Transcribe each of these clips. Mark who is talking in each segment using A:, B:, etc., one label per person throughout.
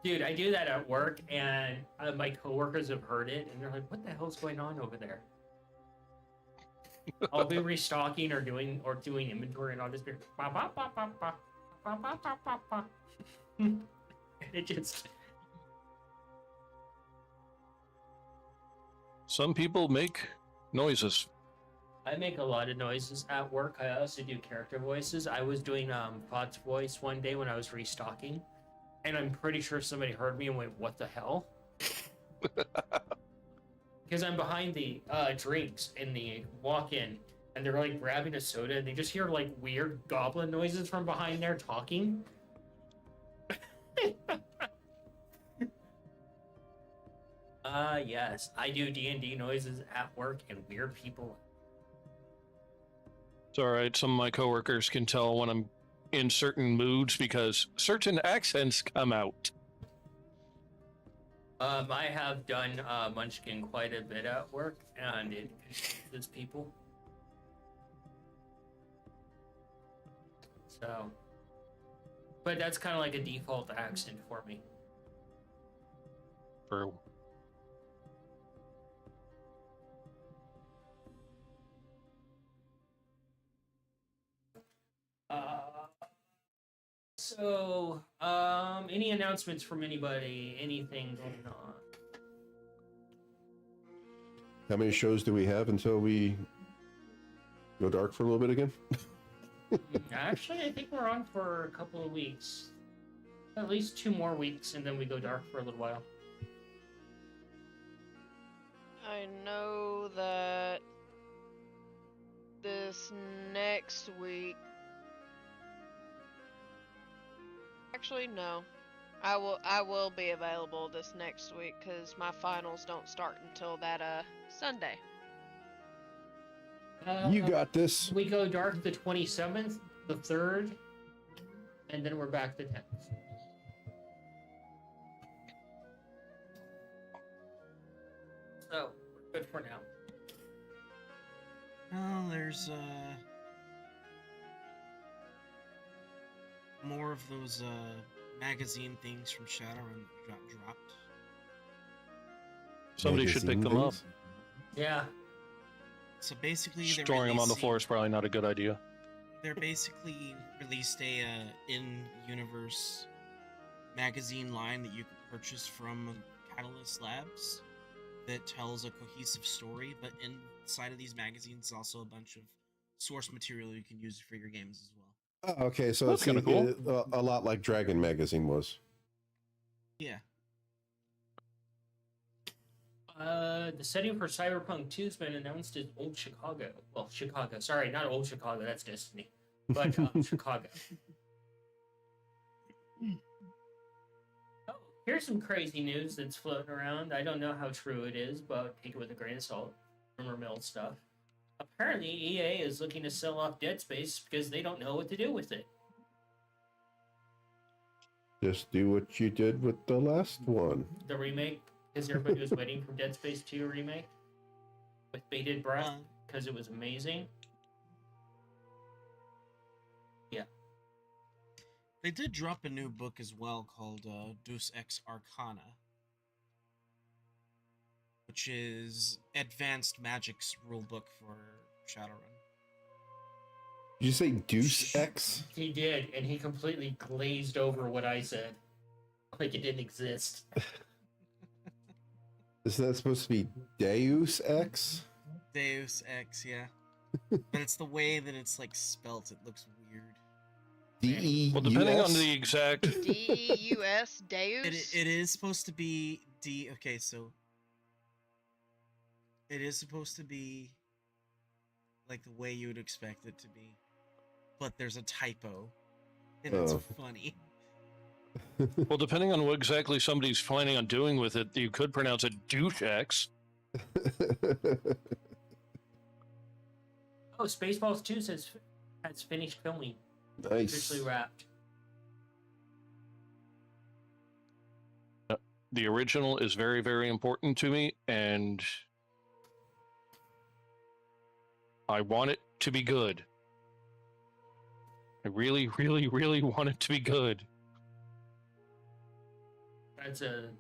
A: Dude, I do that at work, and my coworkers have heard it, and they're like, "What the hell's going on over there?" I'll be restocking or doing inventory, and I'll just be ba ba ba ba ba ba ba ba ba ba. It just
B: Some people make noises.
A: I make a lot of noises at work. I also do character voices. I was doing Pod's voice one day when I was restocking, and I'm pretty sure somebody heard me and went, "What the hell?" Because I'm behind the drinks and the walk-in, and they're like grabbing a soda, and they just hear like weird goblin noises from behind there talking. Yes, I do D&D noises at work, and weird people.
B: It's all right. Some of my coworkers can tell when I'm in certain moods because certain accents come out.
A: I have done Munchkin quite a bit at work, and it confuses people. So, but that's kind of like a default accent for me.
B: True.
A: Any announcements from anybody? Anything going on?
C: How many shows do we have until we go dark for a little bit again?
A: Actually, I think we're on for a couple of weeks. At least 2 more weeks, and then we go dark for a little while.
D: I know that this next week. Actually, no. I will be available this next week because my finals don't start until that Sunday.
C: You got this.
A: We go dark the 27th, the 3rd, and then we're back the 10th. So, we're good for now.
E: Well, there's more of those magazine things from Shadowrun that got dropped.
B: Somebody should pick them up.
A: Yeah.
E: So basically,
B: Storing them on the floor is probably not a good idea.
E: They're basically released a in-universe magazine line that you can purchase from Catalyst Labs that tells a cohesive story, but inside of these magazines is also a bunch of source material you can use for your games as well.
C: Oh, okay, so
B: That's
C: it's
B: kinda cool.
C: a lot like Dragon Magazine was.
E: Yeah.
A: The setting for Cyberpunk 2 has been announced as Old Chicago. Well, Chicago. Sorry, not Old Chicago. That's Destiny. But Chicago. Oh, here's some crazy news that's floating around. I don't know how true it is, but take it with a grain of salt. Rumor mill stuff. Apparently, EA is looking to sell off Dead Space because they don't know what to do with it.
C: Just do what you did with the last one.
A: The remake, because everybody was waiting for Dead Space 2 remake with bated breath because it was amazing. Yeah.
E: They did drop a new book as well called Deus Ex Arcana, which is Advanced Magic's rulebook for Shadowrun.
C: Did you say Deuce X?
A: He did, and he completely glazed over what I said. Like it didn't exist.
C: Isn't that supposed to be Deus Ex?
E: Deus Ex, yeah. But it's the way that it's like spelt, it looks weird.
C: D-E-U-S?
B: Well, depending on the exact...
D: D-U-S, Deus?
E: It is supposed to be D... Okay, so... It is supposed to be like the way you would expect it to be. But there's a typo. And it's funny.
B: Well, depending on what exactly somebody's planning on doing with it, you could pronounce it douche X.
A: Oh, Spaceballs 2 has finished filming.
C: Nice.
A: Officially wrapped.
B: The original is very, very important to me, and I want it to be good. I really, really, really want it to be good.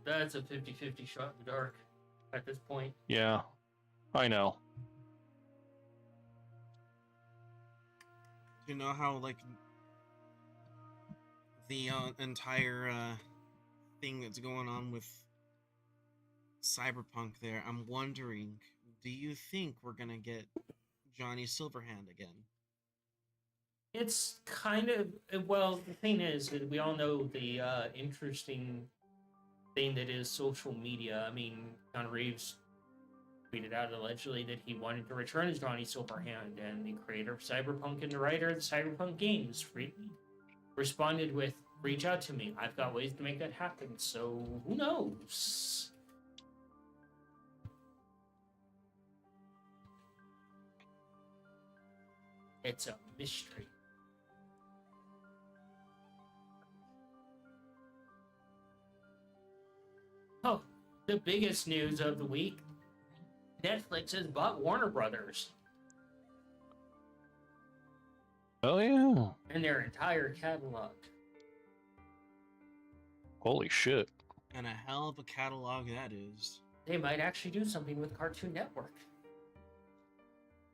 A: That's a 50-50 shot in the dark at this point.
B: Yeah, I know.
E: You know how like the entire thing that's going on with Cyberpunk there, I'm wondering, do you think we're gonna get Johnny Silverhand again?
A: It's kind of well. The thing is that we all know the interesting thing that is social media. I mean, Keanu Reeves tweeted out allegedly that he wanted to return as Johnny Silverhand, and the creator of Cyberpunk and the writer of the Cyberpunk games responded with, "Reach out to me. I've got ways to make that happen." So who knows? It's a mystery. Oh, the biggest news of the week. Netflix has bought Warner Brothers
B: Oh yeah.
A: and their entire catalog.
B: Holy shit.
E: And a hell of a catalog that is.
A: They might actually do something with Cartoon Network.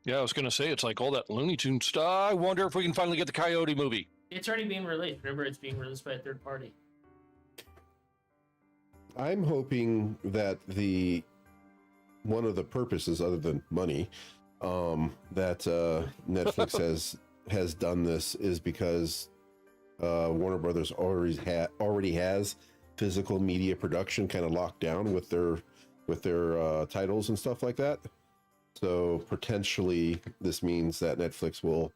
B: Yeah, I was gonna say it's like all that Looney Tunes stuff. I wonder if we can finally get the Coyote movie.
A: It's already being released. Remember, it's being released by a third party.
C: I'm hoping that one of the purposes, other than money, that Netflix has done this is because Warner Brothers already has physical media production kind of locked down with their titles and stuff like that. So potentially, this means that Netflix will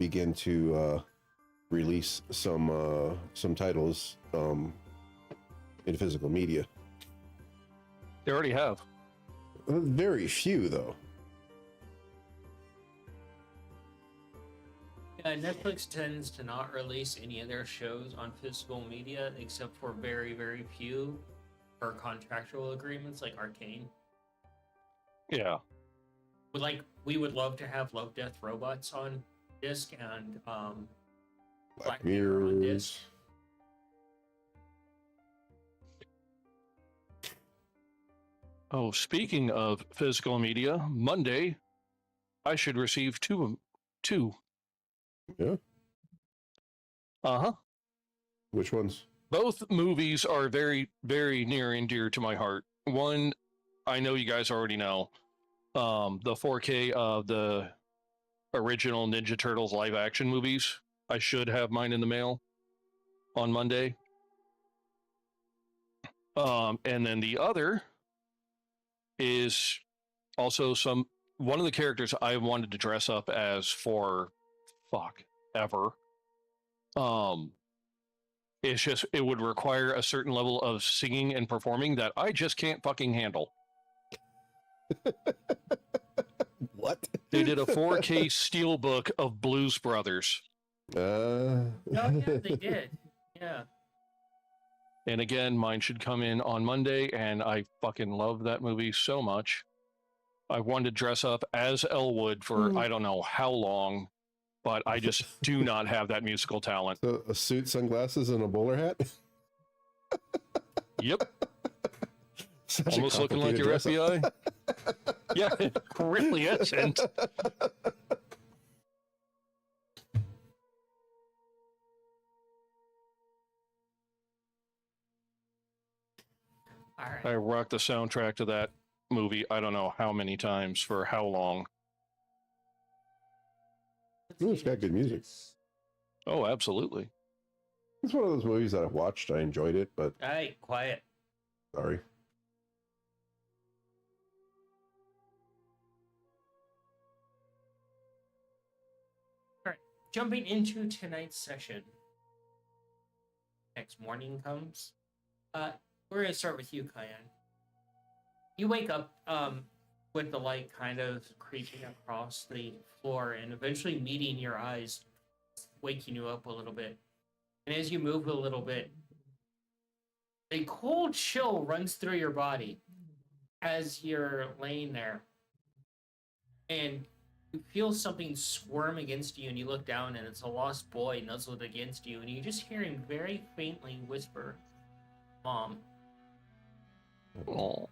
C: begin to release some titles in physical media.
B: They already have.
C: Very few, though.
A: Netflix tends to not release any of their shows on physical media except for very, very few per contractual agreements, like Arcane.
B: Yeah.
A: But like, we would love to have Love, Death, Robots on disc and Black Mirror on disc.
B: Oh, speaking of physical media, Monday, I should receive two.
C: Yeah.
B: Uh-huh.
C: Which ones?
B: Both movies are very, very near and dear to my heart. One, I know you guys already know. The 4K of the original Ninja Turtles live action movies. I should have mine in the mail on Monday. And then the other is also one of the characters I wanted to dress up as for ever. It's just, it would require a certain level of singing and performing that I just can't fucking handle.
C: What?
B: They did a 4K steelbook of Blues Brothers.
A: Oh, yeah, they did. Yeah.
B: And again, mine should come in on Monday, and I fucking love that movie so much. I wanted to dress up as Elwood for I don't know how long, but I just do not have that musical talent.
C: So a suit, sunglasses, and a bowler hat?
B: Yep.
C: Such a
B: Almost looking like your
C: complicated
B: FBI. Yeah, it really isn't.
A: All right.
B: I rocked the soundtrack to that movie I don't know how many times for how long.
C: Ooh, it's got good music.
B: Oh, absolutely.
C: It's one of those movies that I've watched. I enjoyed it, but
A: Hey, quiet.
C: sorry.
A: All right. Jumping into tonight's session. Next morning comes. We're gonna start with you, Kyan. You wake up with the light kind of creeping across the floor and eventually meeting your eyes, waking you up a little bit. And as you move a little bit, a cold chill runs through your body as you're laying there. And you feel something squirm against you, and you look down, and it's a lost boy nuzzled against you, and you just hear him very faintly whisper, "Mom."
B: Oh.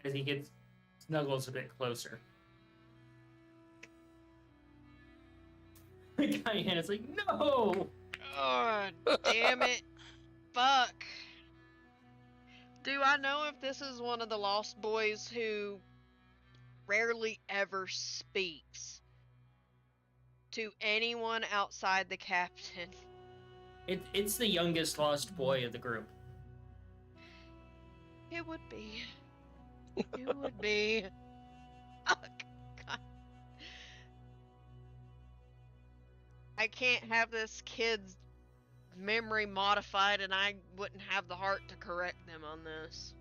A: As he gets snuggles a bit closer. Cayenne is like, no!
D: God damn it. Fuck. Do I know if this is one of the Lost Boys who rarely ever speaks to anyone outside the captain?
A: It's the youngest lost boy of the group.
D: It would be. It would be. Fuck. God. I can't have this kid's memory modified, and I wouldn't have the heart to correct them on this.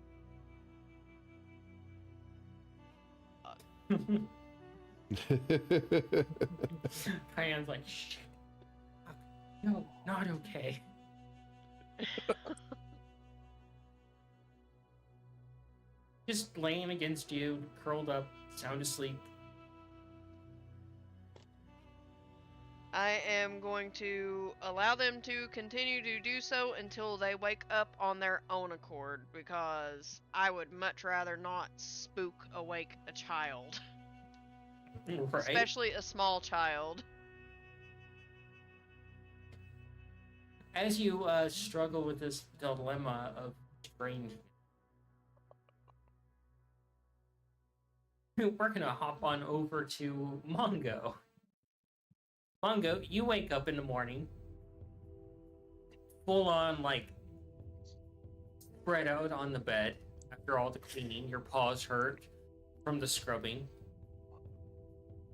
A: Cayenne's like, shit. No, not okay. Just laying against you, curled up, sound asleep.
D: I am going to allow them to continue to do so until they wake up on their own accord, because I would much rather not spook awake a child.
A: Right?
D: Especially a small child.
A: As you struggle with this dilemma of strange, we're gonna hop on over to Mongo. Mongo, you wake up in the morning, full on, like, spread out on the bed after all the cleaning. Your paws hurt from the scrubbing.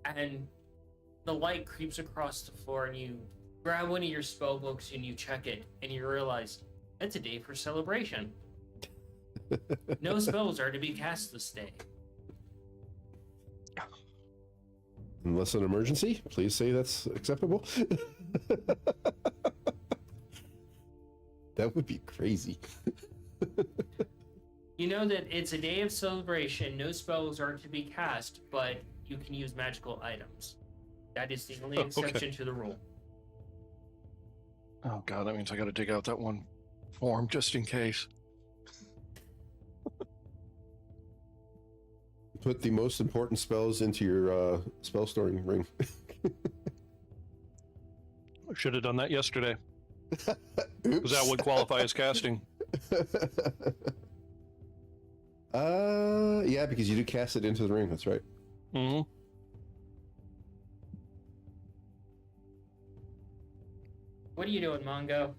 A: And the light creeps across the floor, and you grab one of your spell books and you check it, and you realize it's a day for celebration. No spells are to be cast this day.
C: Unless an emergency, please say that's acceptable. That would be crazy.
A: You know that it's a day of celebration, no spells are to be cast, but you can use magical items. That is the only exception to the rule.
B: Oh god, that means I gotta dig out that one form just in case.
C: Put the most important spells into your spell storing ring.
B: I should have done that yesterday.
C: Oops.
B: Because that would qualify as casting.
C: Yeah, because you do cast it into the ring. That's right.
B: Mm-hmm.
A: What are you doing, Mongo?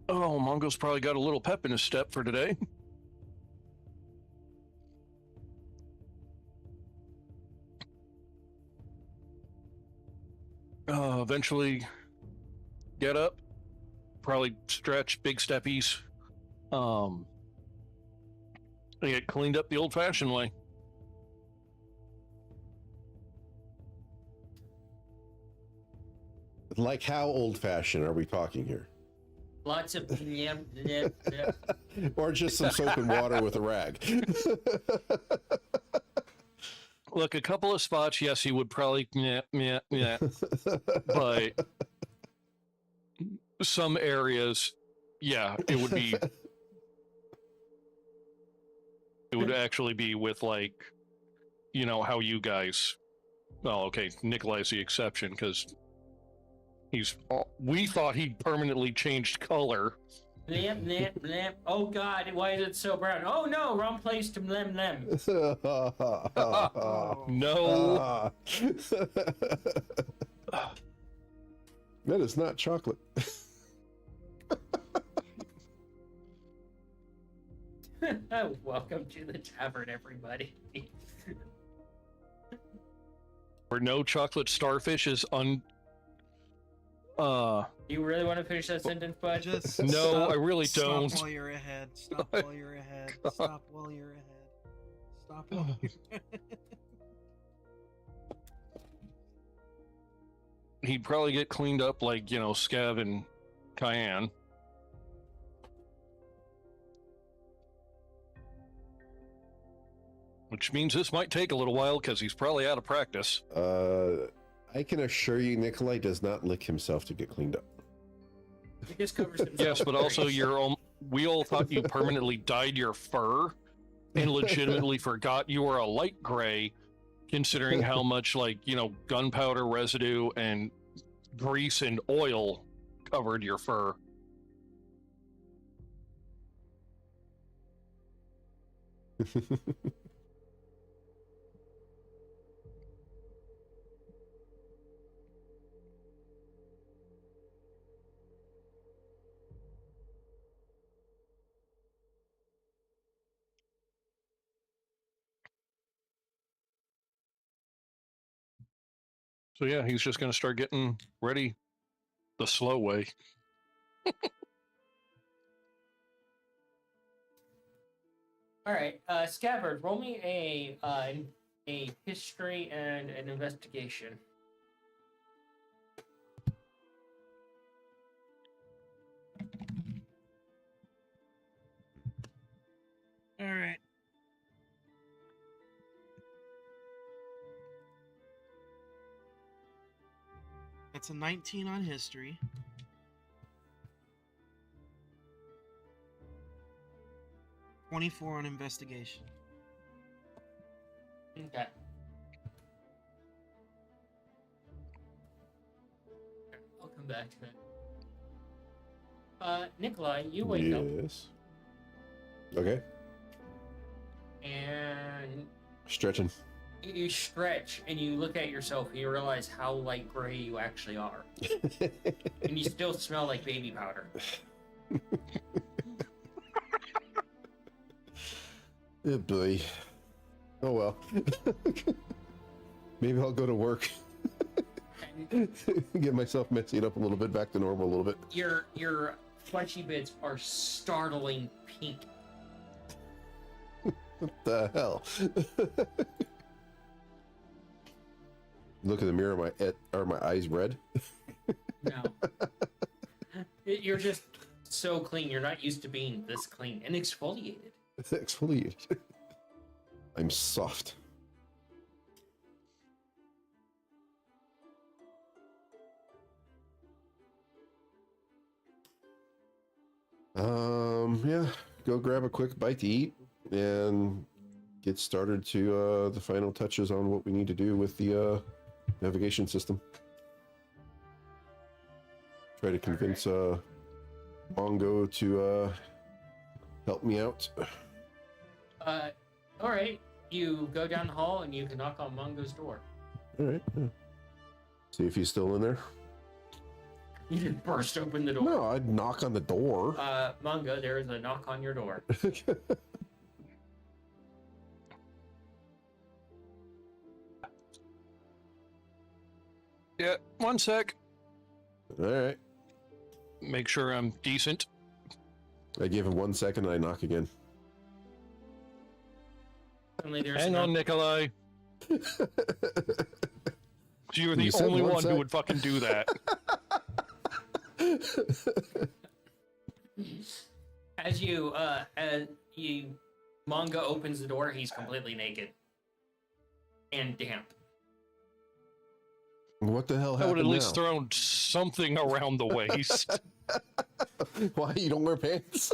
B: Oh, Mongo's probably got a little pep in his step for today. Eventually get up, probably stretch, big steppies, and get cleaned up the old-fashioned way.
C: Like how old-fashioned are we talking here?
A: Lots of blip, blip, blip.
C: Or just some soap and water with a rag?
B: Look, a couple of spots, yes, he would probably, yeah. But some areas, yeah, it would be. It would actually be with, like, you know, how you guys. Well, okay, Nikolai's the exception because we thought he'd permanently changed color.
A: Blip, blip, blip. Oh god, why is it so brown? Oh no, wrong place to blem blem.
B: No.
C: That is not chocolate.
A: Welcome to the tavern, everybody.
B: Where no chocolate starfish is
A: You really want to finish that sentence, bud?
E: Just
B: No,
E: stop,
B: I really
E: stop
B: don't.
E: While you're ahead. Stop while you're ahead. Stop while you're ahead. Stop while you're ahead.
B: He'd probably get cleaned up like, you know, Scav and Cayenne. Which means this might take a little while because he's probably out of practice.
C: I can assure you, Nikolai does not lick himself to get cleaned up.
A: He just covers himself.
B: Yes, but
A: with
B: also
A: grease.
B: we all thought you permanently dyed your fur and legitimately forgot you were a light gray, considering how much, like, gunpowder residue and grease and oil covered your fur. So yeah, he's just going to start getting ready the slow way.
A: All right, Scabbard, roll me a history and an investigation.
E: All right. That's a 19 on history. 24 on investigation.
A: Okay. I'll come back to it. Nikolai, you wake up
C: Yes. Okay.
A: and
C: Stretching.
A: you stretch and you look at yourself and you realize how light gray you actually are. And you still smell like baby powder.
C: Oh boy. Oh well. Maybe I'll go to work.
A: And
C: Get myself messied up a little bit, back to normal a little bit.
A: your fleshy bits are startling pink.
C: What the hell? Look in the mirror, are my eyes red?
A: No. You're just so clean. You're not used to being this clean and exfoliated.
C: Exfoliate. I'm soft. Yeah, go grab a quick bite to eat and get started to the final touches on what we need to do with the navigation system. Try to convince Mongo to help me out.
A: All right. You go down the hall and you can knock on Mungo's door.
C: All right. Yeah. See if he's still in there.
A: You just burst open the door.
C: No, I'd knock on the door.
A: Mungo, there is a knock on your door.
B: Yeah, 1 sec.
C: All right.
B: Make sure I'm decent.
C: I give him 1 second and I knock again.
A: Suddenly there's
B: Hang
A: a
B: on, Nikolai. You're the
C: You said
B: only
C: 1
B: one
C: sec.
B: who would fucking do that.
A: as you Mongo opens the door, he's completely naked and damp.
C: What the hell
B: I
C: happened
B: would at least
C: now?
B: thrown something around the waist.
C: Why you don't wear pants?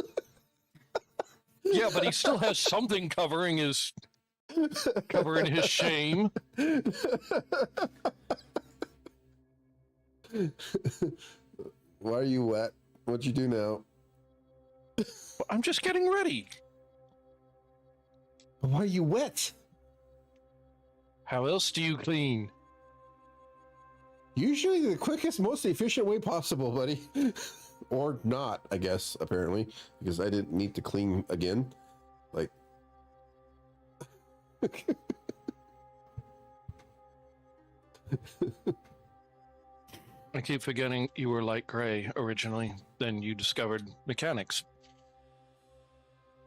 B: Yeah, but he still has something covering his shame.
C: Why are you wet? What'd you do now?
B: I'm just getting ready.
C: Why are you wet?
B: How else do you clean?
C: Usually the quickest, most efficient way possible, buddy. Or not, I guess, apparently, because I didn't need to clean again. Like,
B: I keep forgetting you were light gray originally. Then you discovered mechanics.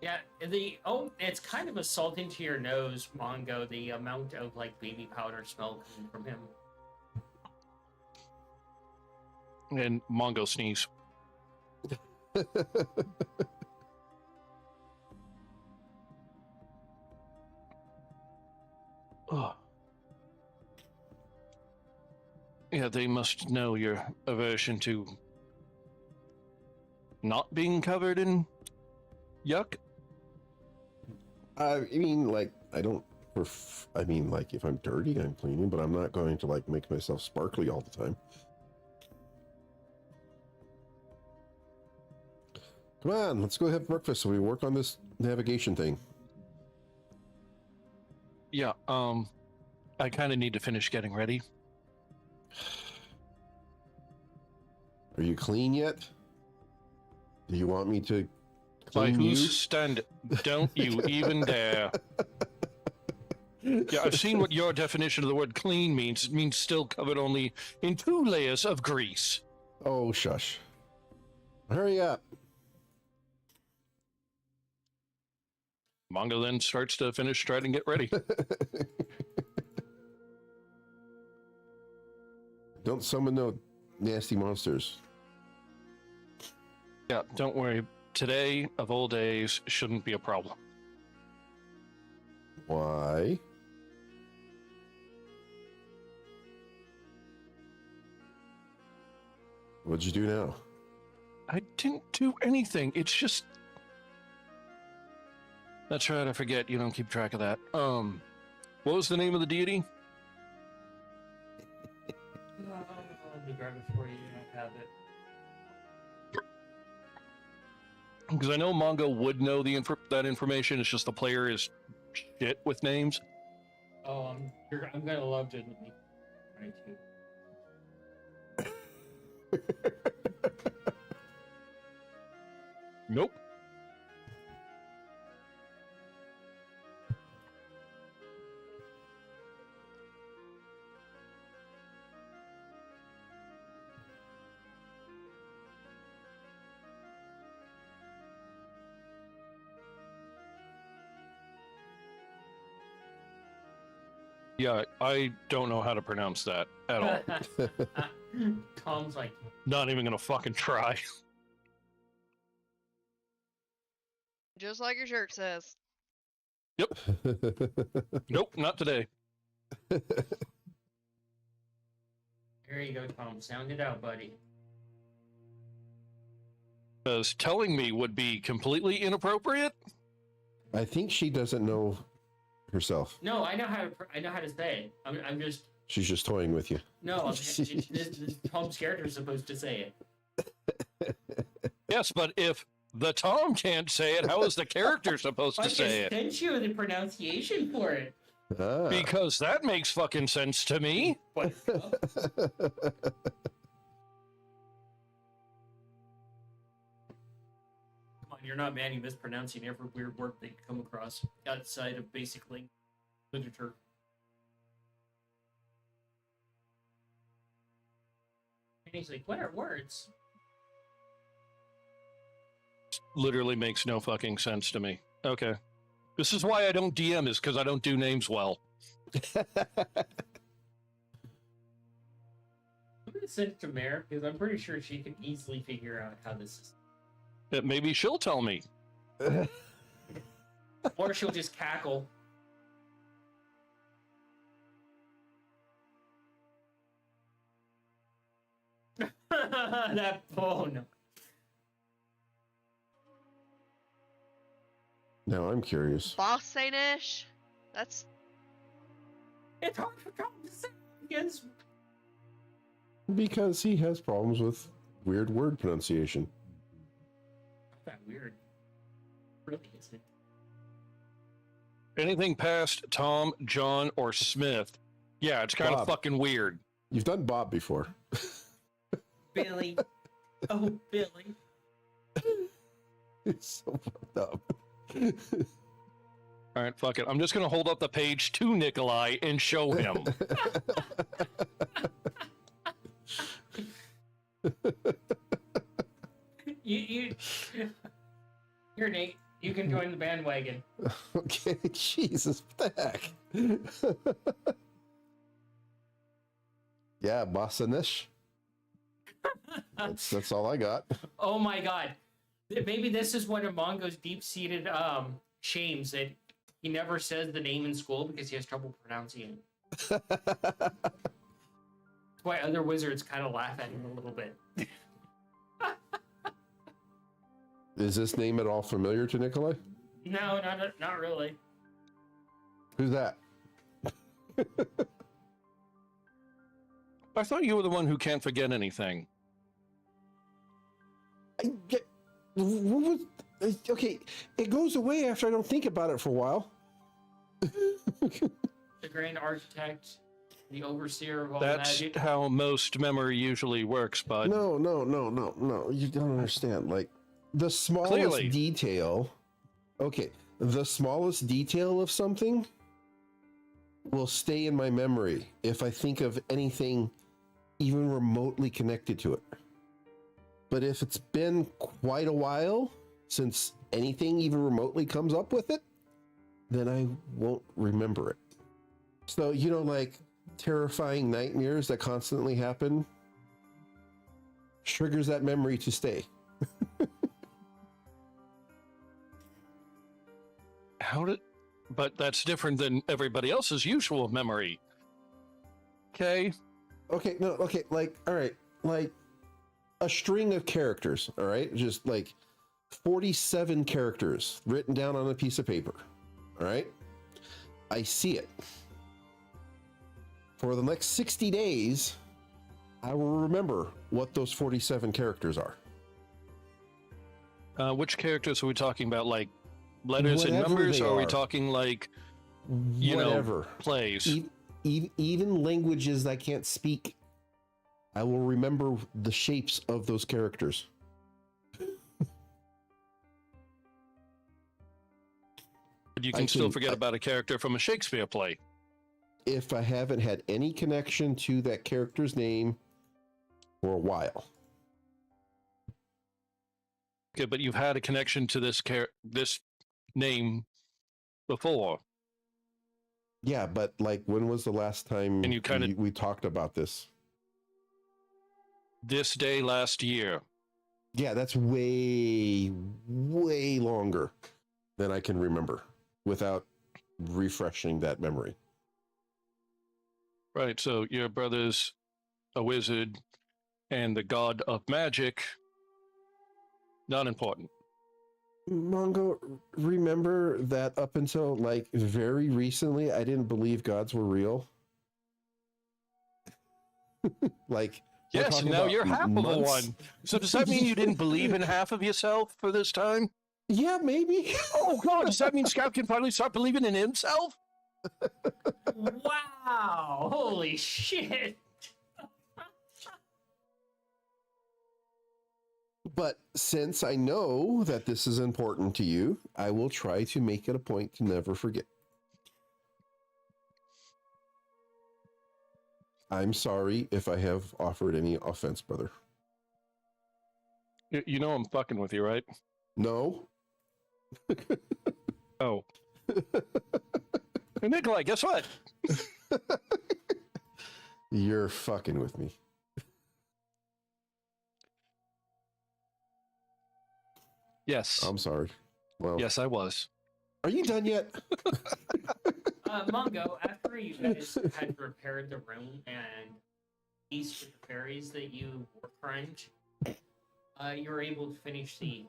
A: Yeah, it's kind of assaulting to your nose, Mongo, the amount of like baby powder smell coming from him.
B: And Mongo sneeze. Ugh. Yeah, they must know your aversion to not being covered in yuck.
C: I mean, like, I mean, like, if I'm dirty, I'm cleaning, but I'm not going to, like, make myself sparkly all the time. Come on, let's go have breakfast so we work on this navigation thing.
B: Yeah, I kind of need to finish getting ready.
C: Are you clean yet? Do you want me to
B: By
C: clean you?
B: whose stand? Don't you even dare. Yeah, I've seen what your definition of the word clean means. It means still covered only in 2 layers of grease.
C: Oh, shush. Hurry up.
B: Manga then starts to finish trying to get ready.
C: Don't summon no nasty monsters.
B: Yeah, don't worry. Today, of all days, shouldn't be a problem.
C: Why? What'd you do now?
B: I didn't do anything. It's just... That's right, I forget. You don't keep track of that. What was the name of the deity?
A: Let me grab it for you. I have it.
B: Because I know manga would know that information. It's just the player is shit with names.
A: Oh, I'm gonna love to. Let me try to.
B: Nope. Yeah, I don't know how to pronounce that at all.
A: Tom's like,
B: Not even gonna fucking try.
D: Just like your shirt says.
B: Nope, not today.
A: here you go, Tom. Sound it out, buddy.
B: Because telling me would be completely inappropriate.
C: I think she doesn't know herself.
A: No, I know how to say it. I'm just
C: She's just toying with you.
A: no. This Tom's character is supposed to say it.
B: Yes, but if the Tom can't say it, how is the character supposed
A: I
B: to
A: just
B: say it?
A: sent you the pronunciation for it.
C: Ah.
B: Because that makes fucking sense to me.
A: But, come on, you're not mad. You mispronouncing every weird word they come across outside of basically literature. And he's like, "What are words?"
B: Literally makes no fucking sense to me. Okay. This is why I don't DM, is because I don't do names well.
A: I'm gonna send it to Mare because I'm pretty sure she can easily figure out how this is.
B: Maybe she'll tell me.
A: Or she'll just cackle. That phone.
C: Now I'm curious.
D: Bossanish? That's
A: It's hard for Tom to say because
C: Because he has problems with weird word pronunciation.
A: not that weird. Really isn't.
B: Anything past Tom, John, or Smith, yeah, it's kind of
C: Bob.
B: fucking weird.
C: You've done Bob before.
A: Billy. Oh, Billy.
C: It's so fucked up.
B: All right, fuck it. I'm just going to hold up the page to Nikolai and show him.
A: You Here, Nate. You can join the bandwagon.
C: Okay, Jesus, what the heck? Yeah, Bossanish. That's all I got.
A: Oh my god. Maybe this is one of Mongo's deep-seated shames that he never says the name in school because he has trouble pronouncing it. That's why other wizards kind of laugh at him a little bit.
C: Is this name at all familiar to Nikolai?
A: No, not really.
C: Who's that?
B: I thought you were the one who can't forget anything.
C: Okay, it goes away after I don't think about it for a while.
A: The Grand Architect, the Overseer of all
B: That's
A: magic.
B: how most memory usually works, bud.
C: No. You don't understand. Like, the smallest
B: Clearly.
C: detail. Okay, the smallest detail of something will stay in my memory if I think of anything even remotely connected to it. But if it's been quite a while since anything even remotely comes up with it, then I won't remember it. So, you know, like terrifying nightmares that constantly happen triggers that memory to stay.
B: But that's different than everybody else's usual memory. Okay.
C: Okay, no, okay, like, all right, like a string of characters, all right? Just like 47 characters written down on a piece of paper, all right? I see it. For the next 60 days, I will remember what those 47 characters are.
B: Which characters are we talking about? Like letters and
C: Whatever
B: numbers?
C: they
B: Or are we
C: are.
B: talking like, you
C: Whatever.
B: know, plays?
C: Even languages I can't speak, I will remember the shapes of those characters.
B: But you can still forget about a character from a Shakespeare play.
C: If I haven't had any connection to that character's name for a while.
B: Okay, but you've had a connection to this name before.
C: Yeah, but like, when was the last time
B: And you kinda-
C: we talked about this?
B: This day last year.
C: Yeah, that's way longer than I can remember without refreshing that memory.
B: Right, so your brother's a wizard and the god of magic. Not important.
C: Mongo, remember that up until like very recently, I didn't believe gods were real. Like, we're
B: Yes, and
C: talking
B: now
C: about
B: you're half of a
C: months.
B: one. So does that mean you didn't believe in half of yourself for this time?
C: Yeah, maybe.
B: Oh god, does that mean Scout can finally start believing in himself?
A: Wow! Holy shit!
C: But since I know that this is important to you, I will try to make it a point to never forget. I'm sorry if I have offered any offense, brother.
B: You know I'm fucking with you, right?
C: No.
B: Oh. Hey, Nikolai, guess what?
C: You're fucking with me.
B: Yes.
C: I'm sorry. Well,
B: Yes, I was.
C: Are you done yet?
A: Mungo, after you guys had repaired the room and east with the fairies that you were crunched, you were able to finish the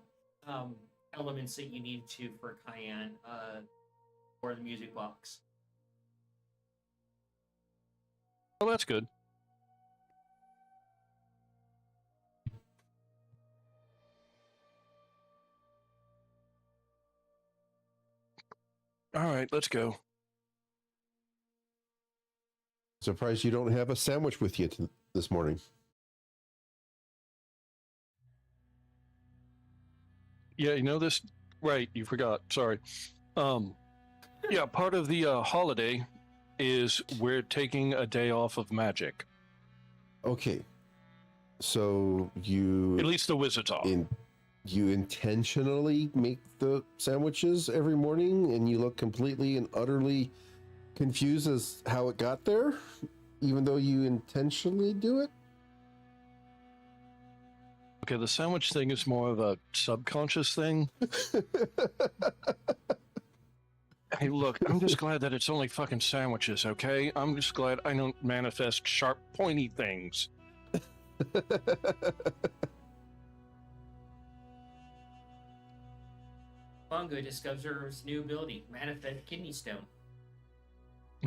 A: elements that you needed to for Cayenne for the music box.
B: Well, that's good. All right, let's go.
C: Surprised you don't have a sandwich with you this morning.
B: Yeah, you know this, right? You forgot. Sorry. Yeah, part of the holiday is we're taking a day off of magic.
C: Okay. So you
B: At least the wizards are.
C: you intentionally make the sandwiches every morning and you look completely and utterly confused as how it got there, even though you intentionally do it?
B: Okay, the sandwich thing is more of a subconscious thing. Hey, look, I'm just glad that it's only fucking sandwiches, okay? I'm just glad I don't manifest sharp, pointy things.
A: Mongo discovers new ability, Manifest Kidney Stone.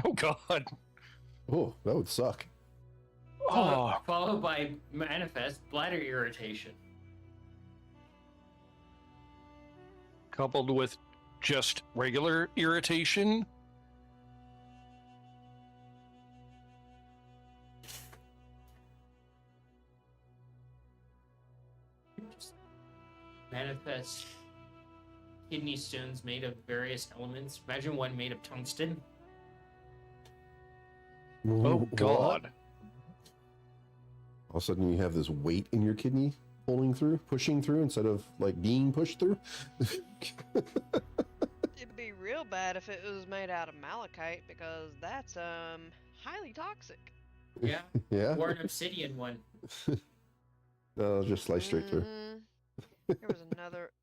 B: Oh, God.
C: Oh, that would suck.
B: Oh,
A: Followed by Manifest Bladder Irritation.
B: coupled with just regular irritation.
A: Just manifest kidney stones made of various elements. Imagine one made of tungsten.
B: Oh,
C: What?
B: God.
C: All of a sudden you have this weight in your kidney pushing through instead of like being pushed through.
D: It'd be real bad if it was made out of malachite because that's highly toxic.
A: Yeah.
C: Yeah.
A: Or an obsidian one.
C: No, just slice straight through.
D: Mhm.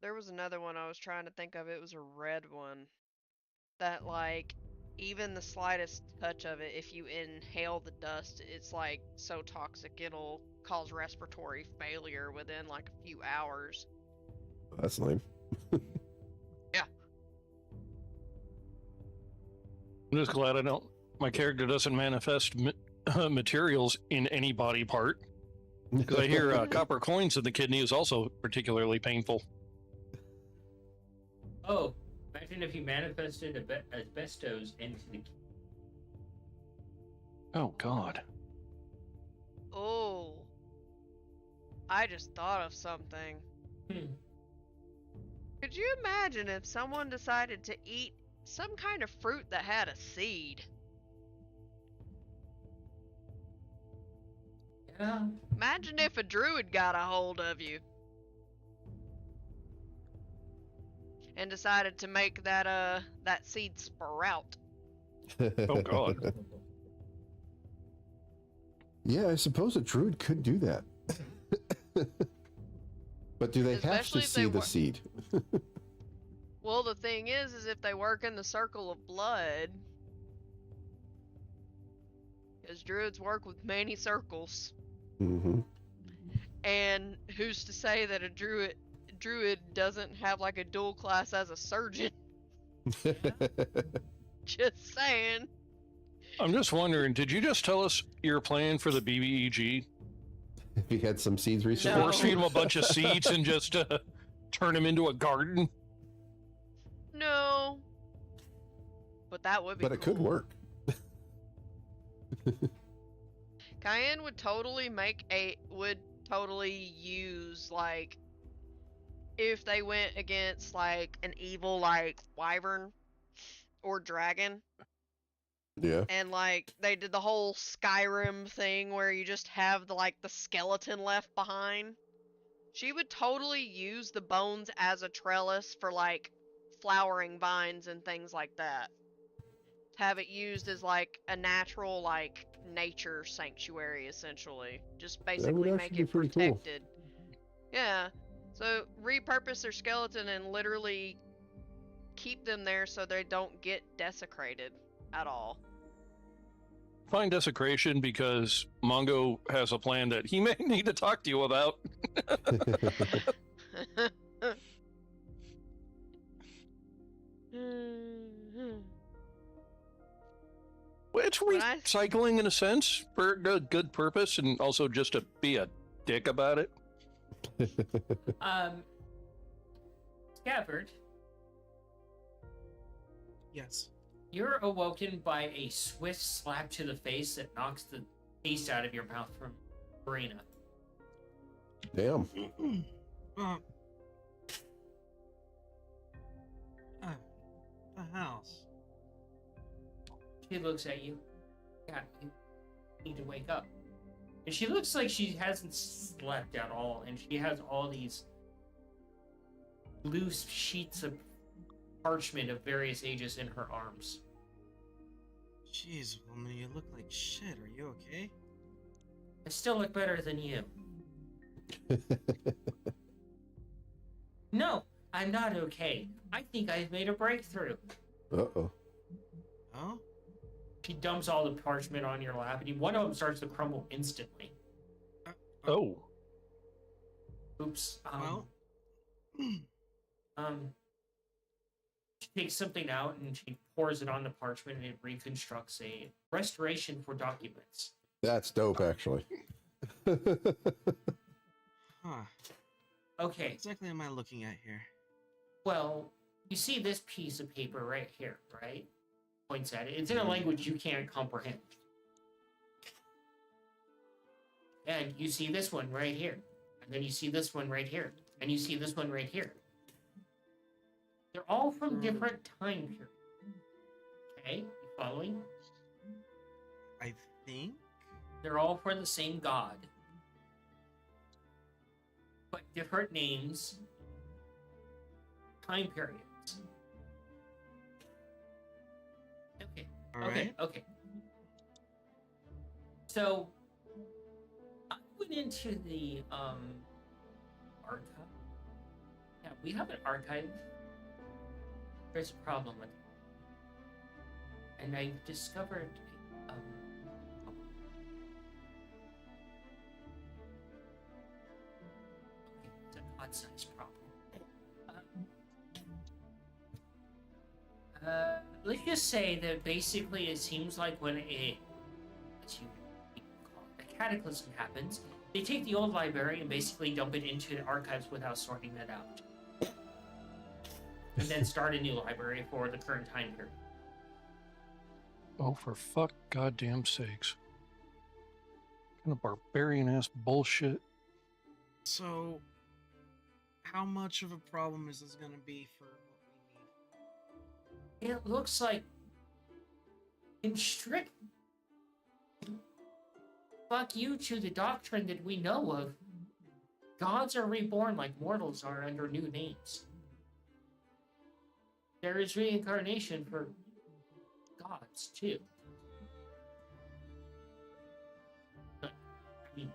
D: There was another one I was trying to think of. It was a red one that like even the slightest touch of it, if you inhale the dust, it's like so toxic it'll cause respiratory failure within like a few hours.
C: That's lame.
B: I'm just glad my character doesn't manifest materials in any body part. Because I hear copper coins in the kidney is also particularly painful.
A: Oh, imagine if you manifested asbestos into the.
B: Oh, God.
D: Oh, I just thought of something. Could you imagine if someone decided to eat some kind of fruit that had a seed?
A: Yeah.
D: Imagine if a druid got a hold of you and decided to make that seed sprout.
B: Oh, God.
C: Yeah, I suppose a druid could do that. But do they
D: Especially
C: have
D: if
C: to
D: they
C: see the
D: wor-
C: seed?
D: Well, the thing is if they work in the circle of blood, because druids work with many circles,
C: Mm-hmm.
D: and who's to say that a druid doesn't have like a dual class as a surgeon? Just saying.
B: I'm just wondering, did you just tell us your plan for the BBEG?
C: If you had some seeds recently.
D: No.
B: Force feed them a bunch of seeds and just turn them into a garden?
D: No. But that would be
C: But it could
D: cool.
C: work.
D: Cayenne would totally use like if they went against like an evil like wyvern or dragon,
C: Yeah.
D: and like they did the whole Skyrim thing where you just have the skeleton left behind. She would totally use the bones as a trellis for like flowering vines and things like that. Have it used as like a natural like nature sanctuary essentially. Just basically
C: actually
D: make
C: be
D: it
C: pretty cool.
D: protected. Yeah. So repurpose their skeleton and literally keep them there so they don't get desecrated at all.
B: Fine desecration, because Mongo has a plan that he may need to talk to you about. It's recycling in a sense for a good purpose, and also just to be a dick about it.
A: Scabbard,
E: Yes.
A: you're awoken by a swift slap to the face that knocks the taste out of your mouth from Marina.
C: Damn.
E: The house.
A: She looks at you. Yeah, you need to wake up. And she looks like she hasn't slept at all, and she has all these loose sheets of parchment of various ages in her arms.
E: Jeez, woman, you look like shit. Are you okay?
A: I still look better than you. No, I'm not okay. I think I've made a breakthrough.
C: Uh-oh.
E: Oh?
A: She dumps all the parchment on your lap, and one of them starts to crumble instantly.
B: Oh.
A: Oops.
E: Well.
A: She takes something out and she pours it on the parchment, and it reconstructs a restoration for documents.
C: That's dope, actually.
E: Huh.
A: Okay.
E: What exactly am I looking at here?
A: Well, you see this piece of paper right here, right? Points at it. It's in a language you can't comprehend. And you see this one right here. And then you see this one right here. And you see this one right here. They're all from different time periods. Okay? You following?
E: I think?
A: They're all for the same god. But different names, time periods. Okay.
E: Alright.
A: Okay. So I went into the archive. Yeah, we have an archive. There's a problem with it. And I discovered it's an odd size problem. Let's just say that basically it seems like when a cataclysm happens, they take the old library and basically dump it into the archives without sorting that out. And then start a new library for the current time period.
B: Oh, for fuck goddamn sakes. Kind of barbarian ass bullshit.
E: So, how much of a problem is this gonna be for what we need?
A: It looks like in strict fuck you to the doctrine that we know of, gods are reborn like mortals are under new names. There is reincarnation for gods too. But, I mean,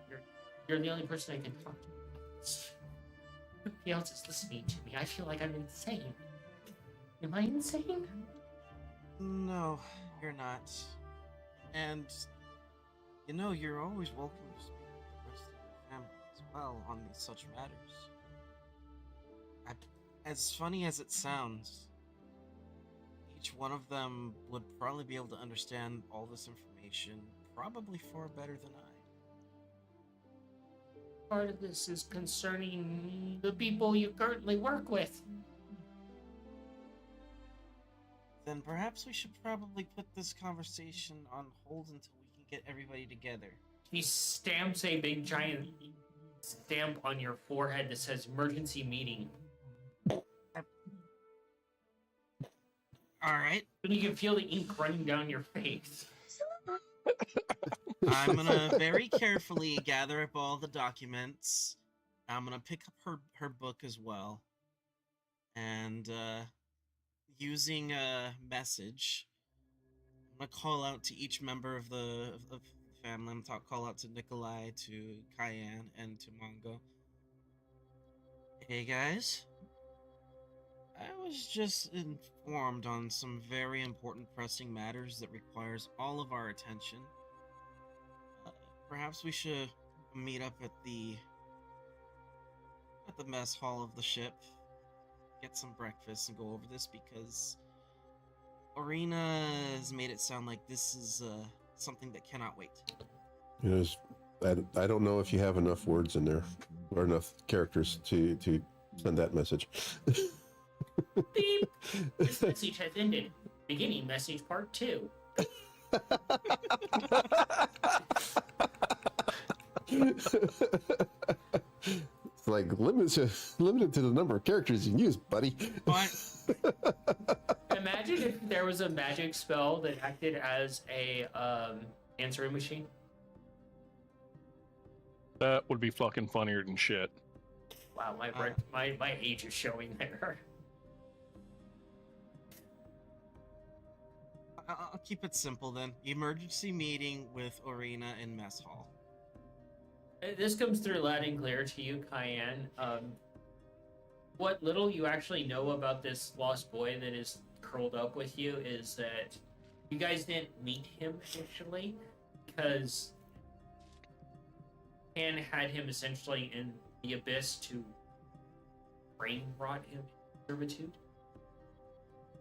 A: you're the only person I can talk to. Nobody else is listening to me. I feel like I'm insane. Am I insane?
E: No, you're not. And, you know, you're always welcome to speak with the rest of your family as well on these such matters. As funny as it sounds, each one of them would probably be able to understand all this information probably far better than I.
A: Part of this is concerning the people you currently work with.
E: Then perhaps we should probably put this conversation on hold until we can get everybody together.
A: He stamps a big giant stamp on your forehead that says emergency meeting.
E: Alright.
A: And you can feel the ink running down your face.
E: I'm gonna very carefully gather up all the documents. I'm gonna pick up her book as well. And, using a message, I'm gonna call out to each member of the family. I'm gonna call out to Nikolai, to Cayenne, and to Mongo. Hey guys. I was just informed on some very important pressing matters that requires all of our attention. Perhaps we should meet up at the mess hall of the ship, get some breakfast, and go over this because Arena has made it sound like this is something that cannot wait.
C: You know, I don't know if you have enough words in there or enough characters to send that message.
A: Beep! This message has ended. Beginning message part 2.
C: It's like limited to the number of characters you can use, buddy.
E: What?
A: Imagine if there was a magic spell that acted as a answering machine.
B: That would be fucking funnier than shit.
A: Wow, my age is showing there.
E: I'll keep it simple then. Emergency meeting with Arena in mess hall.
A: This comes through loud and clear to you, Cayenne. What little you actually know about this lost boy that is curled up with you is that you guys didn't meet him initially because Pan had him essentially in the abyss to brain rot him in servitude.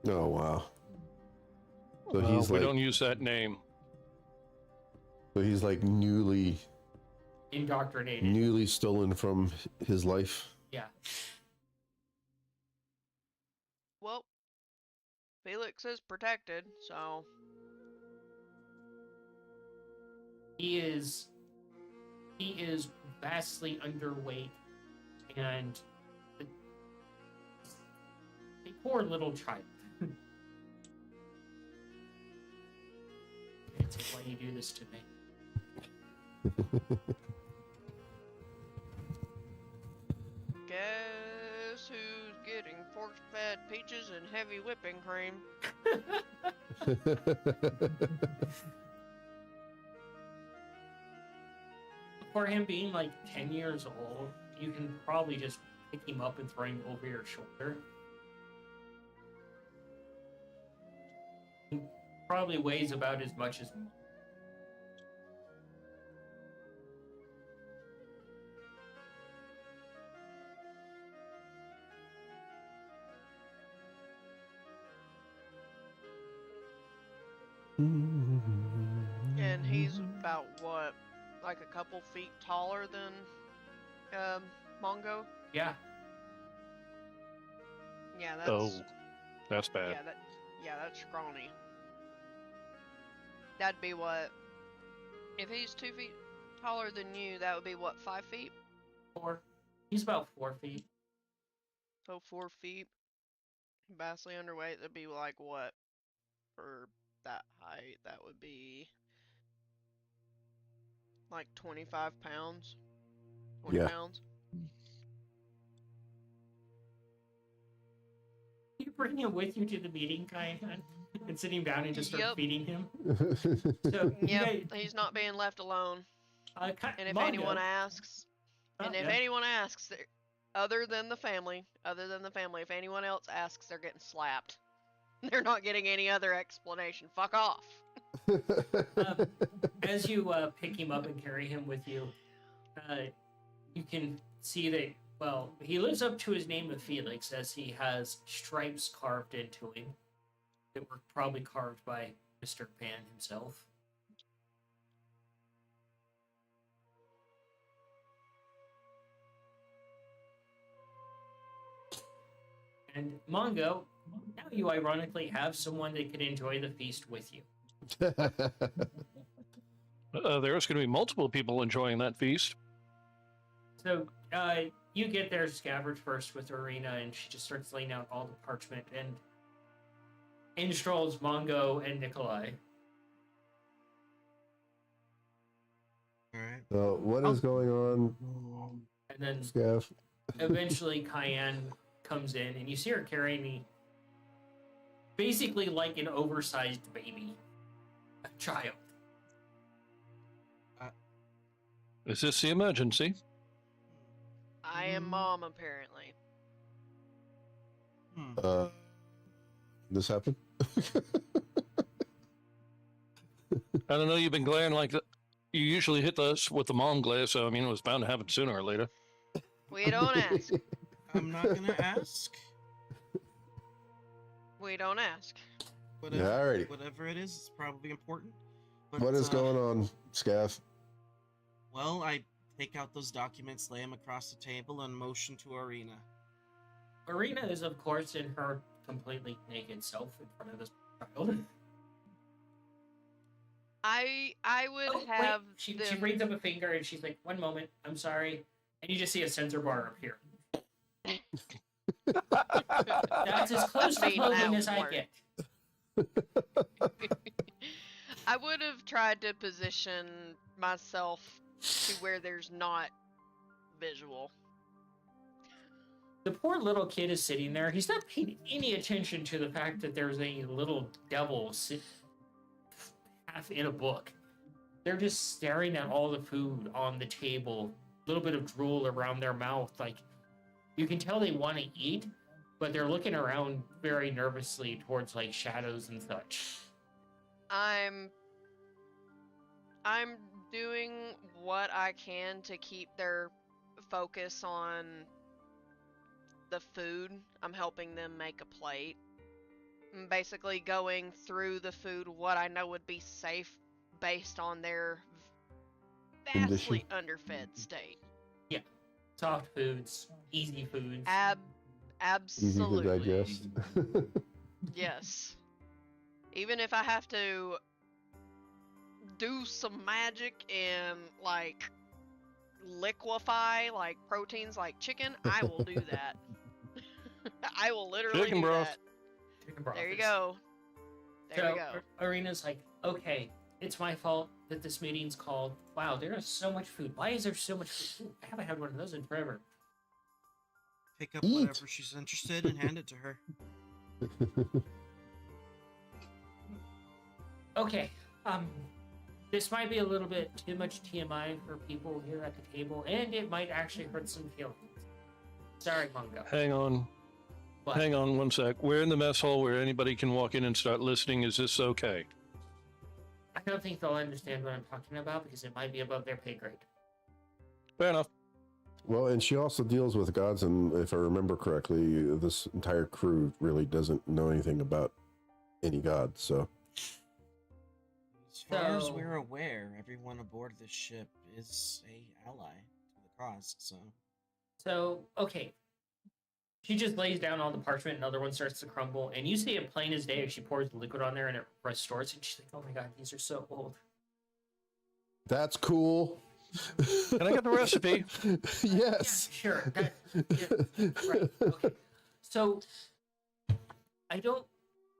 C: Oh wow. So
B: Well,
C: he's
B: we
C: like
B: don't use that name.
C: newly
A: Indoctrinated.
C: stolen from his life.
A: Yeah.
D: Well, Felix is protected, so
A: He is vastly underweight and a poor little child. It's why you do this to me.
D: guess who's getting force-fed peaches and heavy whipping cream?
A: For him being like 10 years old, you can probably just pick him up and throw him over your shoulder. He probably weighs about as much as
D: And he's about what? Like a couple feet taller than Mongo?
A: yeah.
D: Yeah, that's
B: Oh, that's bad.
D: that's scrawny. That'd be what? If he's 2 feet taller than you, that would be what, 5 feet?
A: 4. He's about 4 feet.
D: So 4 feet. Vastly underweight, that'd be like what? For that height, that would be like 25 pounds. 20
C: Yeah.
D: pounds.
A: You bring him with you to the meeting, Kyan, and sit him down and just start
D: Yep.
A: feeding him. So,
D: Yep, he's not being left alone. And if anyone asks, other than the family, if anyone else asks, they're getting slapped. They're not getting any other explanation. Fuck off.
A: As you pick him up and carry him with you, you can see that, well, he lives up to his name of Felix, as he has stripes carved into him that were probably carved by Mr. Pan himself. And Mongo, now you ironically have someone that could enjoy the feast with you.
B: There's going to be multiple people enjoying that feast.
A: So, you get there, Scabbard, first with Arena, and she just starts laying out all the parchment, and in strolls Mongo and Nikolai.
E: Alright.
C: What is going on,
A: And then
C: Scaff?
A: eventually Cayenne comes in, and you see her carrying basically like an oversized baby. A child.
B: Is this the emergency?
D: I am mom, apparently.
C: This happened?
B: I don't know, you've been glaring like that. You usually hit us with the mom glare, so I mean, it was bound to happen sooner or later.
D: We don't ask.
E: I'm not gonna ask.
D: We don't ask.
E: Whatever,
C: Yeah, alrighty.
E: whatever it is, it's probably important. But,
C: What is going on, Scaff?
E: Well, I take out those documents, lay them across the table, and motion to Arena.
A: Arena is, of course, in her completely naked self in front of this child.
D: I would
A: Oh,
D: have
A: wait. She
D: them.
A: brings up a finger and she's like, 1 moment, I'm sorry. And you just see a sensor bar appear. That's as close to
D: Mean
A: clothing
D: that
A: as I
D: word.
A: get.
D: I would have tried to position myself to where there's not visual.
A: The poor little kid is sitting there. He's not paying any attention to the fact that there's a little devil half in a book. They're just staring at all the food on the table. A little bit of drool around their mouth. Like, you can tell they want to eat, but they're looking around very nervously towards like shadows and such.
D: I'm doing what I can to keep their focus on the food. I'm helping them make a plate. I'm basically going through the food what I know would be safe based on their vastly underfed state.
A: Yeah, soft foods, easy foods.
C: Easy to
D: Absolutely.
C: digest.
D: Yes. Even if I have to do some magic and like liquefy like proteins like chicken, I will do that. I will literally
B: Chicken
D: do
B: broth.
D: that.
A: Chicken broth
D: There you
A: is-
D: go. There
A: So
D: we go.
A: Arena's like, okay, it's my fault that this meeting's called. Wow, there is so much food. Why is there so much food? Ooh, I haven't had one of those in forever.
E: Pick up
C: Eat.
E: whatever she's interested and hand it to her.
A: Okay, this might be a little bit too much TMI for people here at the table, and it might actually hurt some feelings. Sorry, Mungo.
B: Hang on.
A: What?
B: Hang on one sec. We're in the mess hall where anybody can walk in and start listening. Is this okay?
A: I don't think they'll understand what I'm talking about because it might be above their pay grade.
B: Fair enough.
C: Well, and she also deals with gods, and if I remember correctly, this entire crew really doesn't know anything about any god. So
E: As far as
A: So-
E: we're aware, everyone aboard this ship is a ally to the cause. So
A: Okay. She just lays down all the parchment, another one starts to crumble, and you see it plain as day as she pours the liquid on there and it restores, and she's like, oh my god, these are so old.
C: that's cool.
B: Can I get the recipe?
C: Yes.
A: Yeah, sure. Right. Okay. So,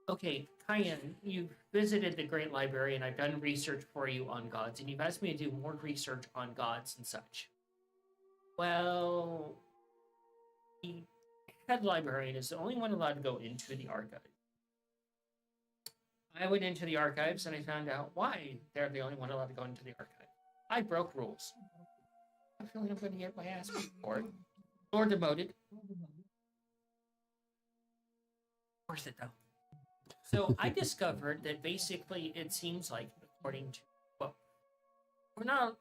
A: okay, Cayenne, you've visited the Great Library, and I've done research for you on gods, and you've asked me to do more research on gods and such. Well, the head librarian is the only one allowed to go into the archive. I went into the archives and I found out why they're the only one allowed to go into the archive. I broke rules. I feel like I'm going to get my ass beat for it. Or demoted. Worth it, though. So I discovered that basically it seems like, according to, well, we're not,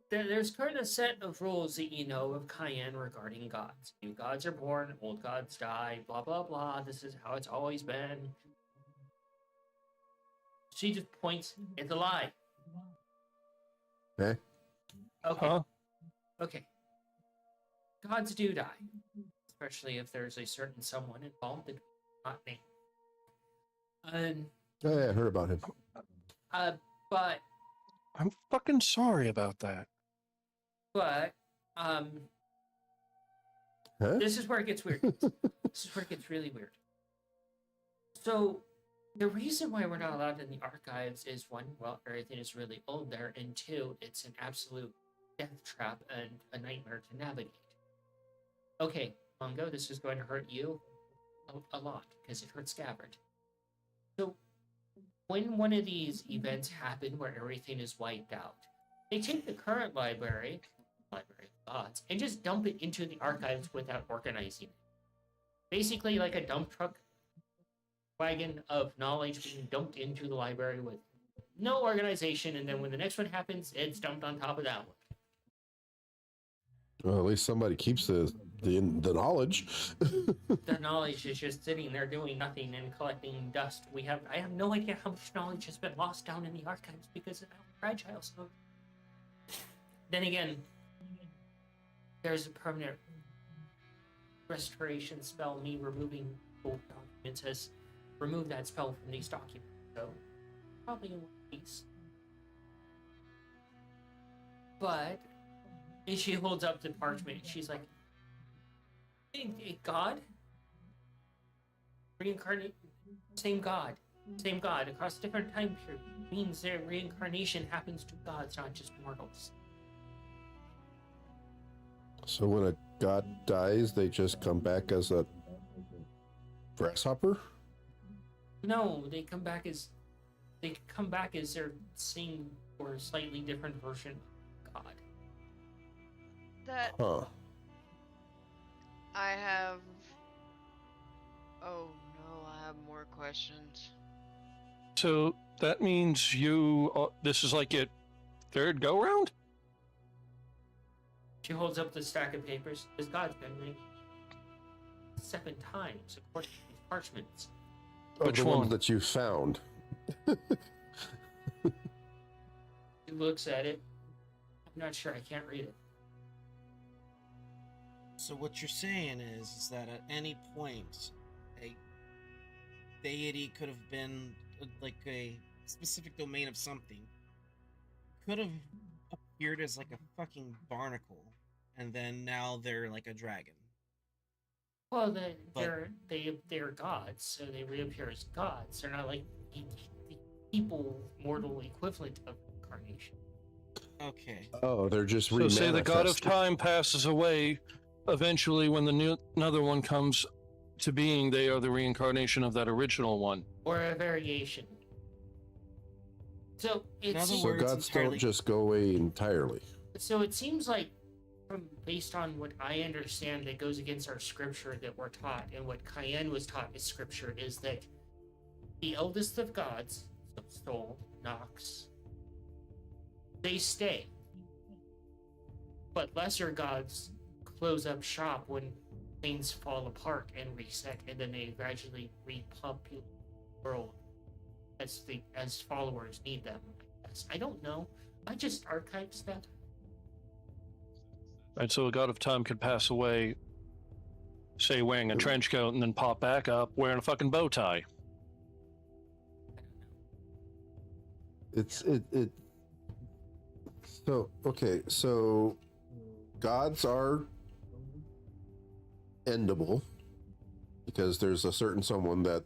A: there's kind of a set of rules that you know of Cayenne regarding gods. New gods are born, old gods die, blah, blah, blah. This is how it's always been. She just points at the lie.
C: Okay.
A: Okay.
B: Huh?
A: Okay. Gods do die, especially if there's a certain someone involved that not named.
C: Oh, yeah, I heard about him.
A: But
B: I'm fucking sorry about that.
C: Huh?
A: this is where it gets weird. This is where it gets really weird. So, the reason why we're not allowed in the archives is one, well, everything is really old there, and two, it's an absolute death trap and a nightmare to navigate. Okay, Mungo, this is going to hurt you a lot because it hurts Scabbard. So, when one of these events happen where everything is wiped out, they take the current library of gods, and just dump it into the archives without organizing it. Basically, like a dump truck wagon of knowledge being dumped into the library with no organization, and then when the next one happens, it's dumped on top of that one.
C: Well, at least somebody keeps the knowledge.
A: Their knowledge is just sitting there doing nothing and collecting dust. I have no idea how much knowledge has been lost down in the archives because of how fragile some of it. Then again, there's a permanent restoration spell. Me removing old documents has removed that spell from these documents. So probably in one piece. But and she holds up the parchment. She's like, "Hey, God, reincarnate, same God across different time periods means their reincarnation happens to gods, not just mortals."
C: So when a god dies, they just come back as a grasshopper?
A: No, they come back as their same or slightly different version of God.
D: That
C: Huh.
D: I have questions.
B: So that means you. This is like your third go round.
A: She holds up the stack of papers. As God's been ringing 7 times according to these parchments.
C: Oh,
B: Which
C: the
B: one?
C: ones that you found.
A: She looks at it. I'm not sure. I can't read it.
E: So what you're saying is that at any point, a deity could have been like a specific domain of something, could have appeared as like a fucking barnacle, and then now they're like a dragon.
A: Well,
E: But-
A: they're gods, so they reappear as gods. They're not like the people mortal equivalent of incarnation.
E: Okay.
C: Oh, they're just
B: So say the god of
C: remanifested.
B: time passes away. Eventually, when another one comes to being, they are the reincarnation of that original one.
A: Or a variation. So
E: In other
C: So
E: words,
C: gods
E: entirely-
C: don't just go away entirely.
A: So it seems like, based on what I understand, that goes against our scripture that we're taught, and what Cayenne was taught as scripture, is that the eldest of gods, so Sol, Nox, they stay. But lesser gods close up shop when things fall apart and reset, and then they gradually repopulate the world as followers need them. I guess. I don't know. I just archive stuff.
B: And so a god of time could pass away, say wearing a trench coat, and then pop back up wearing a fucking bow tie.
C: It's it. So okay, so gods are endable because there's a certain someone that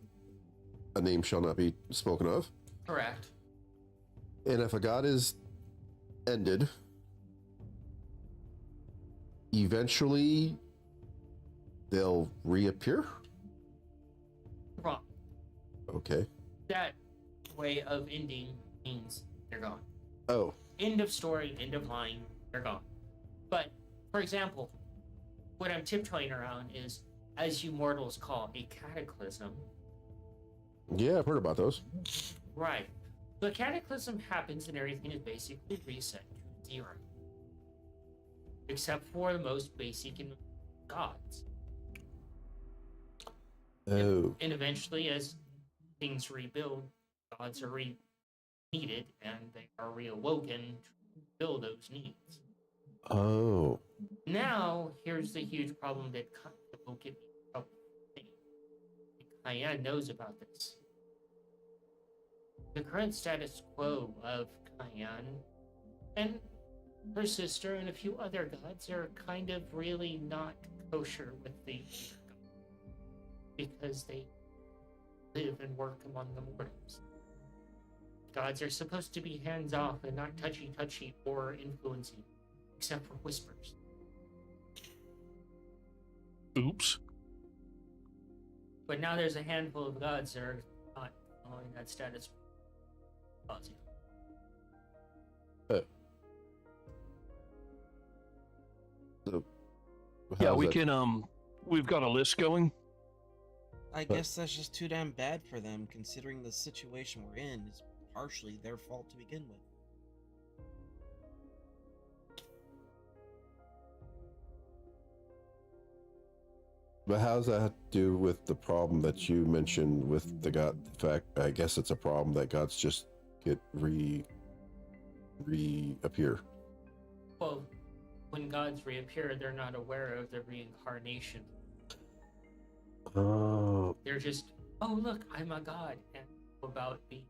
C: a name shall not be spoken of,
A: Correct.
C: and if a god is ended, eventually they'll reappear.
A: Wrong.
C: Okay.
A: That way of ending means they're gone.
C: Oh,
A: End of story, end of line, they're gone. But, for example, what I'm tiptoeing around is, as you mortals call, a cataclysm.
C: yeah, I've heard about those.
A: Right. So a cataclysm happens and everything is basically reset to 0. Except for the most basic in gods.
C: Oh,
A: And eventually, as things rebuild, gods are needed and they are reawoken to fill those needs.
C: oh,
A: Now, here's the huge problem that will get me in trouble. Cayenne knows about this. The current status quo of Cayenne and her sister and a few other gods are kind of really not kosher with the because they live and work among the mortals. Gods are supposed to be hands-off and not touchy-touchy or influencing, except for whispers.
B: Oops.
A: But now there's a handful of gods that are not following that status quo.
C: so
B: Yeah,
C: how's
B: we
C: that-
B: can. We've got a list going.
E: I
C: But-
E: guess that's just too damn bad for them, considering the situation we're in is partially their fault to begin with.
C: But how's that have to do with the problem that you mentioned with the god? The fact, I guess it's a problem that gods just get reappear.
A: Well, when gods reappear, they're not aware of the reincarnation.
C: Oh,
A: They're just, oh look, I'm a god, and about being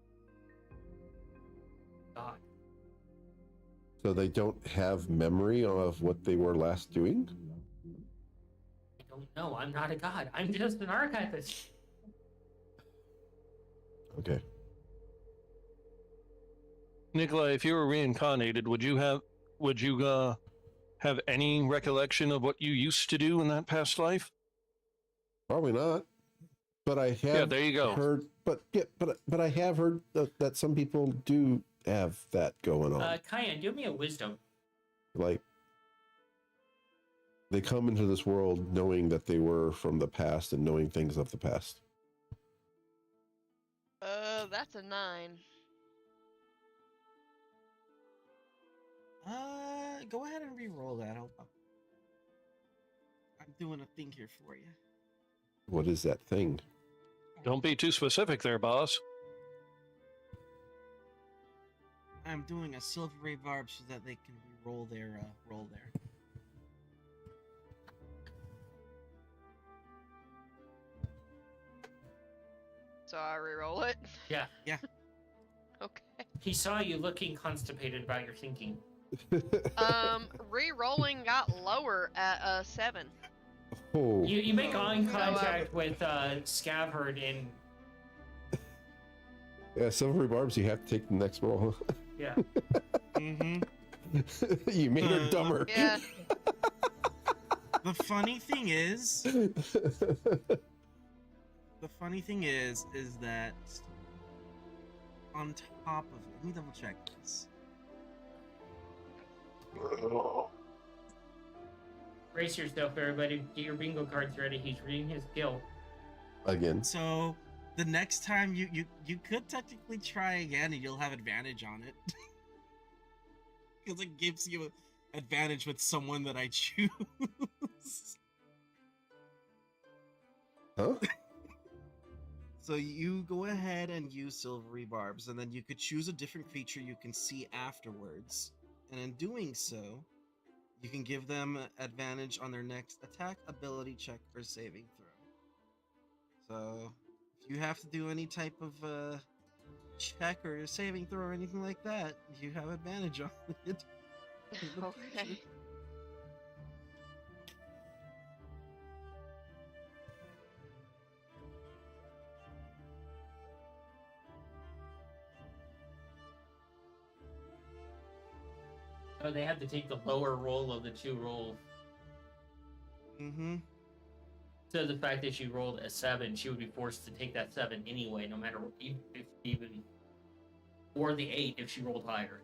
A: God.
C: so they don't have memory of what they were last doing?
A: I don't know. I'm not a god. I'm just an archivist.
C: Okay.
B: Nikolai, if you were reincarnated, would you have any recollection of what you used to do in that past life?
C: Probably not. But I have
B: Yeah, there you go.
C: heard. But I have heard that some people do have that going on.
A: Cayenne, do me a wisdom.
C: Like they come into this world knowing that they were from the past and knowing things of the past.
D: That's a 9.
E: Go ahead and re-roll that. I'm doing a thing here for you.
C: What is that thing?
B: Don't be too specific there, boss.
E: I'm doing a silvery barb so that they can re-roll their roll there.
D: So I re-roll it.
A: Yeah.
E: Yeah.
D: Okay.
A: He saw you looking constipated about your thinking.
D: Re-rolling got lower at 7.
C: Oh,
A: You make eye
D: So,
A: contact with Scabbard and
C: yeah, silvery barbs. You have to take the next roll.
A: yeah.
E: Mm-hmm.
C: You made her dumber.
D: Yeah.
E: The funny thing is that on top of it, let me double check this.
A: Brace yourself, everybody. Get your bingo cards ready. He's reading his skill.
C: Again.
E: So the next time you could technically try again and you'll have advantage on it. Because it gives you advantage with someone that I choose.
C: Huh?
E: So you go ahead and use silvery barbs, and then you could choose a different creature you can see afterwards. And in doing so, you can give them advantage on their next attack, ability check, or saving throw. So if you have to do any type of check or saving throw or anything like that, you have advantage on it. in the
D: Okay.
E: future.
A: Oh, they had to take the lower roll of the 2 rolls.
E: Mm-hmm.
A: So the fact that she rolled a 7, she would be forced to take that 7 anyway, no matter what, if even, or the 8 if she rolled higher.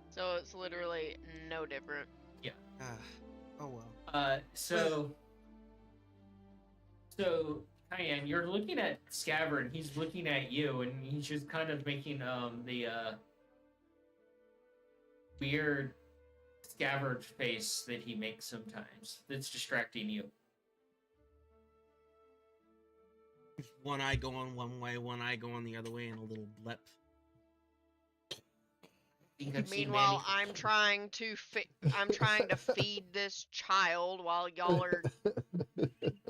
D: So it's literally no different.
E: Oh well.
A: So Cayenne, you're looking at Scabbard, he's looking at you, and he's just kind of making the weird Scabbard face that he makes sometimes. That's distracting you.
E: One eye going one way, one eye going the other way, and a little blip.
A: Think I've seen
D: Meanwhile,
A: Manny-
D: I'm trying to feed this child while y'all are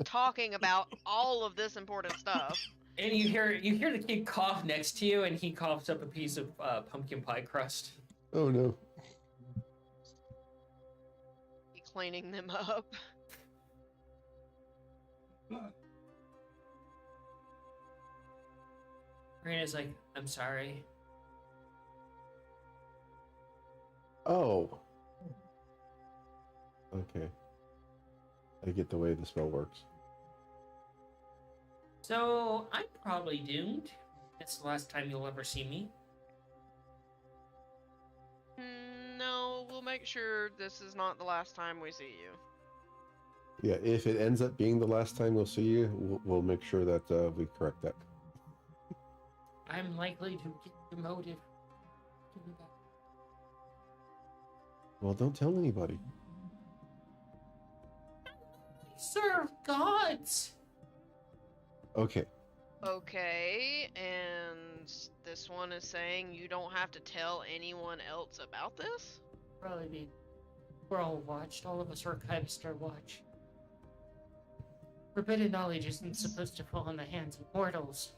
D: talking about all of this important stuff.
A: And you hear the kid cough next to you, and he coughs up a piece of pumpkin pie crust.
C: Oh no.
D: Be cleaning them up.
A: Marina's like, I'm sorry.
C: Oh. Okay. I get the way the spell works.
A: So I'm probably doomed. It's the last time you'll ever see me.
D: No, we'll make sure this is not the last time we see you.
C: Yeah, if it ends up being the last time we'll see you, we'll make sure that we correct that.
A: I'm likely to get demoted. Give me back.
C: Well, don't tell anybody.
A: Serve gods!
C: Okay.
D: Okay, and this one is saying you don't have to tell anyone else about this?
A: Probably be. We're all watched. All of us archivists are watched. Forbidden knowledge isn't supposed to fall in the hands of mortals.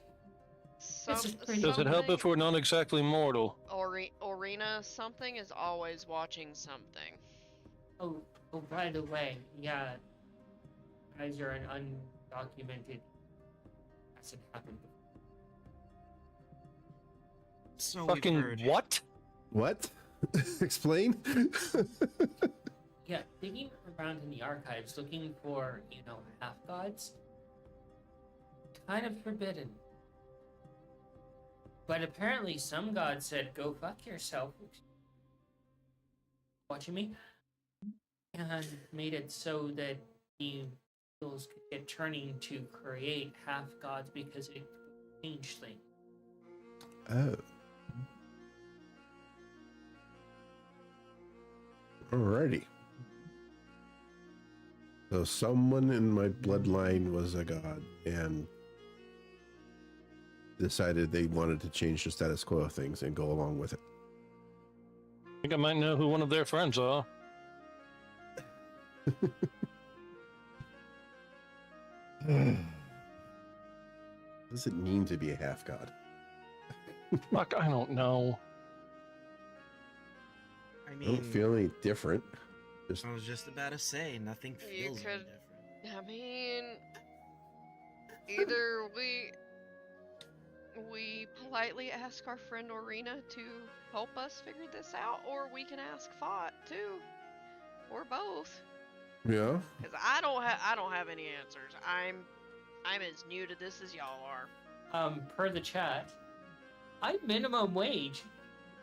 A: This is pretty-
B: Does it help if we're not exactly mortal?
D: Orina, something is always watching something.
A: Oh, by the way, yeah. Guys are an undocumented. Hasn't happened before.
E: So we've
B: Fucking
E: heard.
B: what?
C: What? Explain?
A: Yeah, digging around in the archives looking for, half gods. Kind of forbidden. But apparently some god said, go fuck yourself. Watching me? And made it so that he skills could get turning to create half gods because it changed things.
C: Oh. Alrighty. So someone in my bloodline was a god and decided they wanted to change the status quo of things and go along with it.
B: I think I might know who one of their friends are.
C: What does it mean to be a half god?
B: Fuck, I don't know.
E: I
C: I
E: mean,
C: don't feel any different. Just
E: I was just about to say, nothing
D: You
E: feels any
D: could-
E: different.
D: I mean, either we politely ask our friend Orina to help us figure this out, or we can ask Fott too, or both.
C: yeah.
D: Cause I don't have any answers. I'm as new to this as y'all are.
A: Per the chat, I'm minimum wage.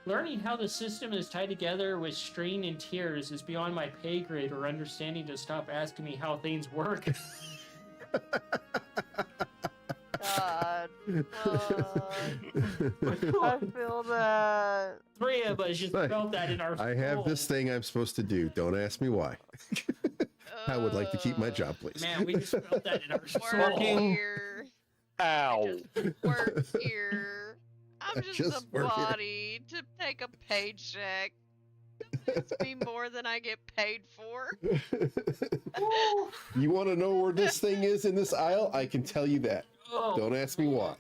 A: Learning how the system is tied together with strain and tears is beyond my pay grade or understanding to stop asking me how things work.
D: God, I feel that.
A: 3 of us just
C: Right.
A: felt that in our
C: I have this
A: souls.
C: thing I'm supposed to do. Don't ask me why. I would like to keep my job, please.
A: Man, we just felt that in our
D: Work
A: souls.
B: Fucking-
D: here.
B: Ow.
D: Work here. I'm just
C: Just
D: a
C: work here.
D: body to take a paycheck. It's me more than I get paid for.
C: You want to know where this thing is in this aisle? I can tell you that.
A: Oh,
C: Don't ask me why.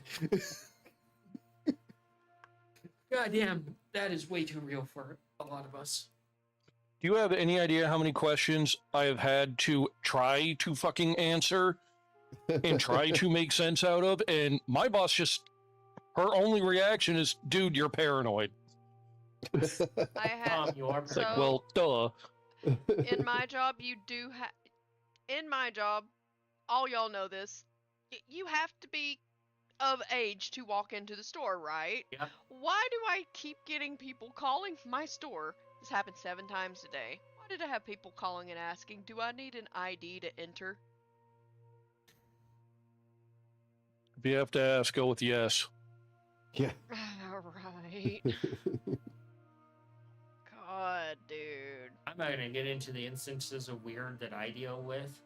A: goddamn, that is way too real for a lot of us.
B: Do you have any idea how many questions I have had to try to fucking answer and try to make sense out of? And my boss just, her only reaction is, dude, you're paranoid.
D: I have
A: You are
B: It's like,
D: So-
B: well, duh.
D: in my job, you do have. In my job, all y'all know this. You have to be of age to walk into the store, right?
A: Yep.
D: Why do I keep getting people calling my store? This happened 7 times a day. Why did I have people calling and asking, do I need an ID to enter?
B: If you have to ask, go with yes.
C: Yeah.
D: Alright. God, dude.
A: I'm not gonna get into the instances of weird that I deal with.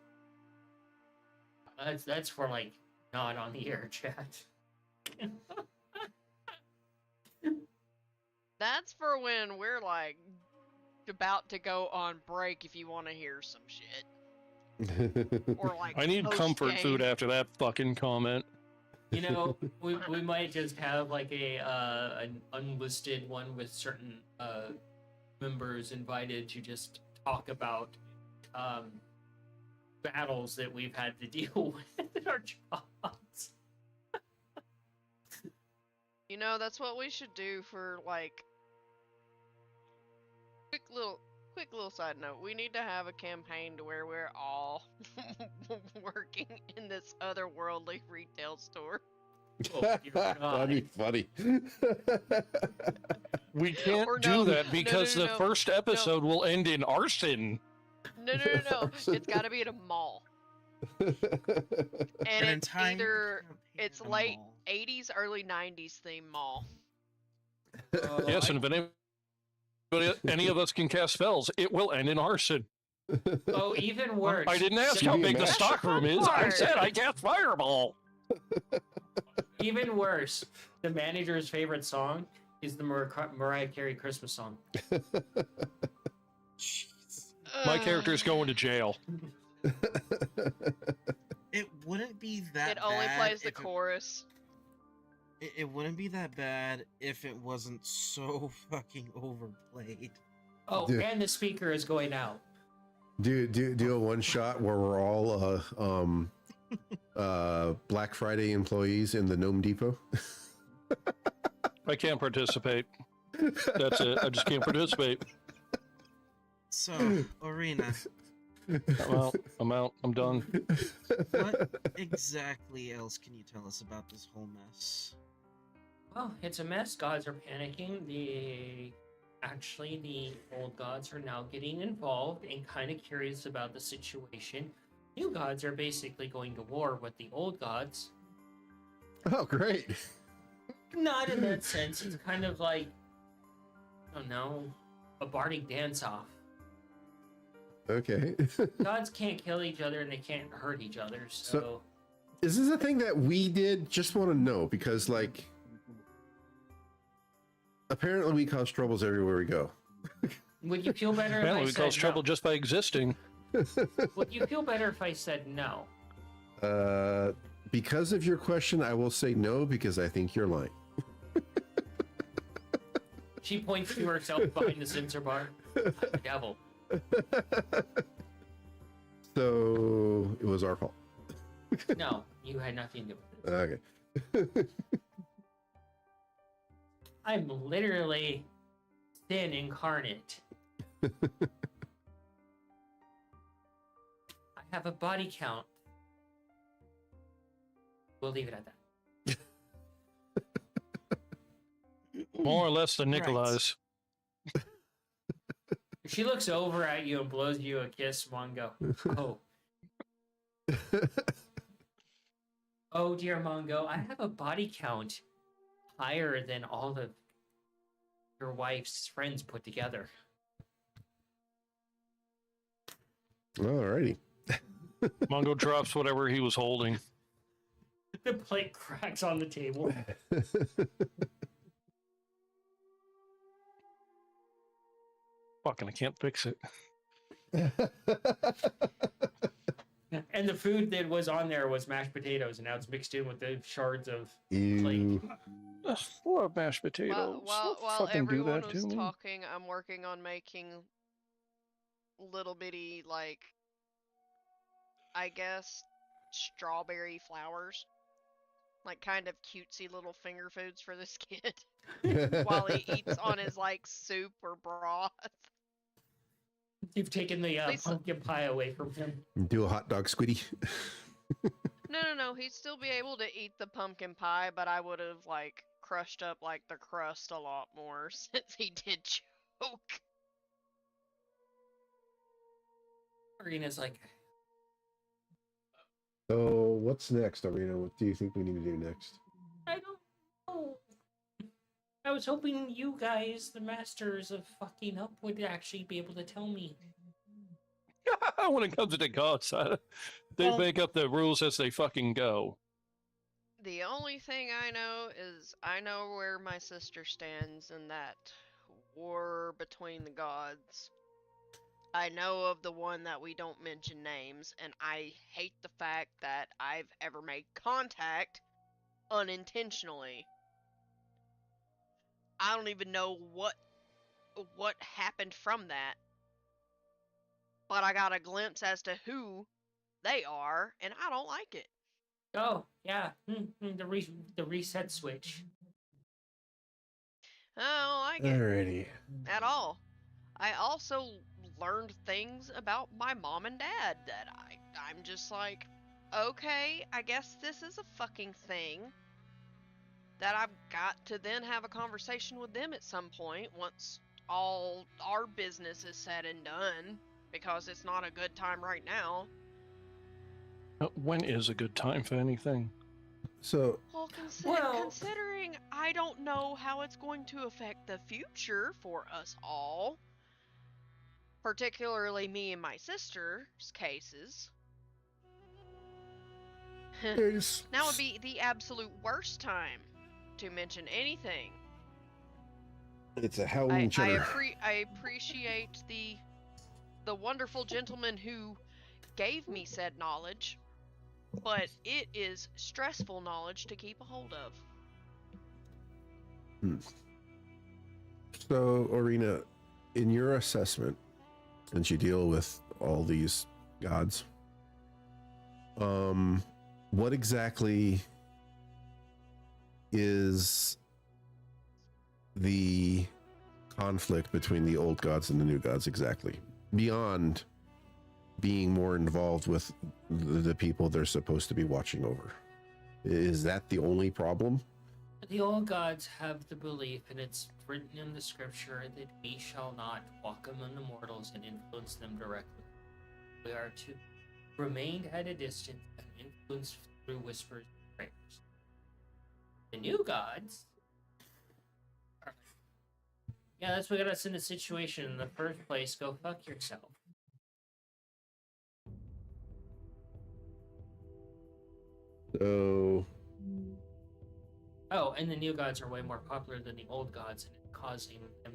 A: That's for like not on the air chat.
D: That's for when we're like about to go on break if you want to hear some shit. Or like
B: I need comfort
D: post-game.
B: food after that fucking comment.
A: You know, we might just have like an unlisted one with certain members invited to just talk about battles that we've had to deal with in our jobs.
D: You know, that's what we should do for like quick little side note. We need to have a campaign to where we're all working in this otherworldly retail store.
A: Oh, dear
C: That'd be
A: God.
C: funny.
B: We can't
D: Or
B: do
D: no,
B: that
D: no,
B: because
D: no,
B: the
D: no,
B: first episode will end in arson.
D: No. It's got to be at a mall. And
E: An
D: it's
E: entire
D: either
E: campaign
D: it's
E: at a
D: late
E: mall.
D: 80s, early 90s theme mall.
B: Yes, and if any of us can cast spells, it will end in arson.
A: Oh, even worse.
B: I didn't ask
C: Can
B: how
C: you
B: big the
C: imagine?
B: stock room is. I
D: Part.
B: said I cast fireball.
A: Even worse. The manager's favorite song is the Mariah Carey Christmas song.
E: Jeez.
B: My character's going to jail.
E: It wouldn't be that
D: It only
E: bad
D: plays the
E: if
D: chorus.
E: it wouldn't be that bad if it wasn't so fucking overplayed.
A: Oh,
C: Dude.
A: and the speaker is going out.
C: Do a one shot where we're all Black Friday employees in the Gnome Depot.
B: I can't participate. That's it. I just can't participate.
E: So, Arena,
B: I'm out. I'm done.
E: what exactly else can you tell us about this whole mess?
A: Well, it's a mess. Gods are panicking. The old gods are now getting involved and kind of curious about the situation. new gods are basically going to war with the old gods.
C: Oh, great.
A: Not in that sense. It's kind of like, I don't know, a bardic dance-off.
C: Okay.
A: Gods can't kill each other and they can't hurt each other, so...
C: Is this a thing that we did? Just want to know, because, like, apparently we cause troubles everywhere we go.
A: Would you feel better if
B: Apparently,
A: I
B: we
A: said
B: cause trouble
A: no?
B: just by existing.
A: Would you feel better if I said no?
C: Because of your question, I will say no, because I think you're lying.
A: She points to herself behind the censor bar. I'm the devil.
C: So it was our fault.
A: No, you had nothing to do with it.
C: Okay.
A: I'm literally sin incarnate. I have a body count. We'll leave it at that.
B: More or less than
E: Right.
B: Nikolai's.
A: She looks over at you and blows you a kiss, Mongo. Oh. Oh, dear Mongo, I have a body count higher than all of your wife's friends put together.
C: Alrighty.
B: Mongo drops whatever he was holding.
A: The plate cracks on the table.
B: Fucking, I can't fix it.
A: And the food that was on there was mashed potatoes, and now it's mixed in with the shards of
C: Ew.
B: Ugh, love mashed potatoes.
D: While
B: Don't fucking do
D: everyone
B: that
D: was
B: to me.
D: talking, I'm working on making little bitty, like, I guess, strawberry flowers. Like, kind of cutesy little finger foods for this kid while he eats on his, like, soup or broth.
A: You've taken the
D: Please-
A: pumpkin pie away from him.
C: Do a hot dog squiddy.
D: No. He'd still be able to eat the pumpkin pie, but I would have, like, crushed up, like, the crust a lot more since he did choke.
A: Arena's like,
C: So what's next, Arena? What do you think we need to do next?
A: I don't know. I was hoping you guys, the masters of fucking up, would actually be able to tell me.
B: When it comes to the gods, they
E: Well-
B: make up the rules as they fucking go.
D: The only thing I know is I know where my sister stands in that war between the gods. I know of the one that we don't mention names, and I hate the fact that I've ever made contact unintentionally. I don't even know what happened from that. But I got a glimpse as to who they are, and I don't like it.
A: Oh, yeah, the reset switch.
D: I don't like it.
C: Alrighty.
D: At all. I also learned things about my mom and dad that I'm just like, okay, I guess this is a fucking thing that I've got to then have a conversation with them at some point once all our business is said and done, because it's not a good time right now.
B: When is a good time for anything?
C: So
D: Well,
A: Well-
D: considering I don't know how it's going to affect the future for us all, particularly me and my sister's cases,
C: there's
D: now would be the absolute worst time to mention anything.
C: it's a Halloween cheddar.
D: I appreciate the wonderful gentleman who gave me said knowledge, but it is stressful knowledge to keep a hold of.
C: So, Arena, in your assessment, since you deal with all these gods, what exactly is the conflict between the old gods and the new gods exactly? Beyond being more involved with the people they're supposed to be watching over. Is that the only problem?
A: The old gods have the belief, and it's written in the scripture, that we shall not walk among the mortals and influence them directly. We are to remained at a distance and influenced through whispers and prayers. The new gods are like, yeah, that's what got us in the situation in the first place. Go fuck yourself.
C: So,
A: Oh, and the new gods are way more popular than the old gods, and it's causing them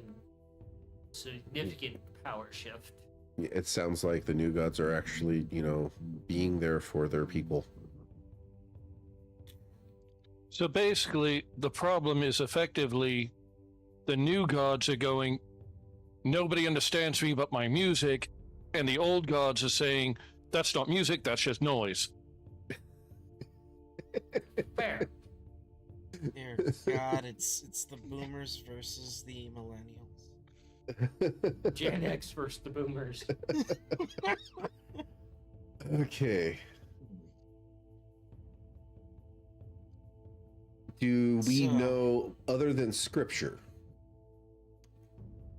A: significant power shift.
C: it sounds like the new gods are actually, being there for their people.
B: So basically, the problem is effectively the new gods are going, nobody understands me but my music, and the old gods are saying, that's not music, that's just noise.
A: Fair.
E: Dear God, it's the boomers versus the millennials.
A: Gen X versus the boomers.
C: Okay. Do we
E: So-
C: know, other than scripture,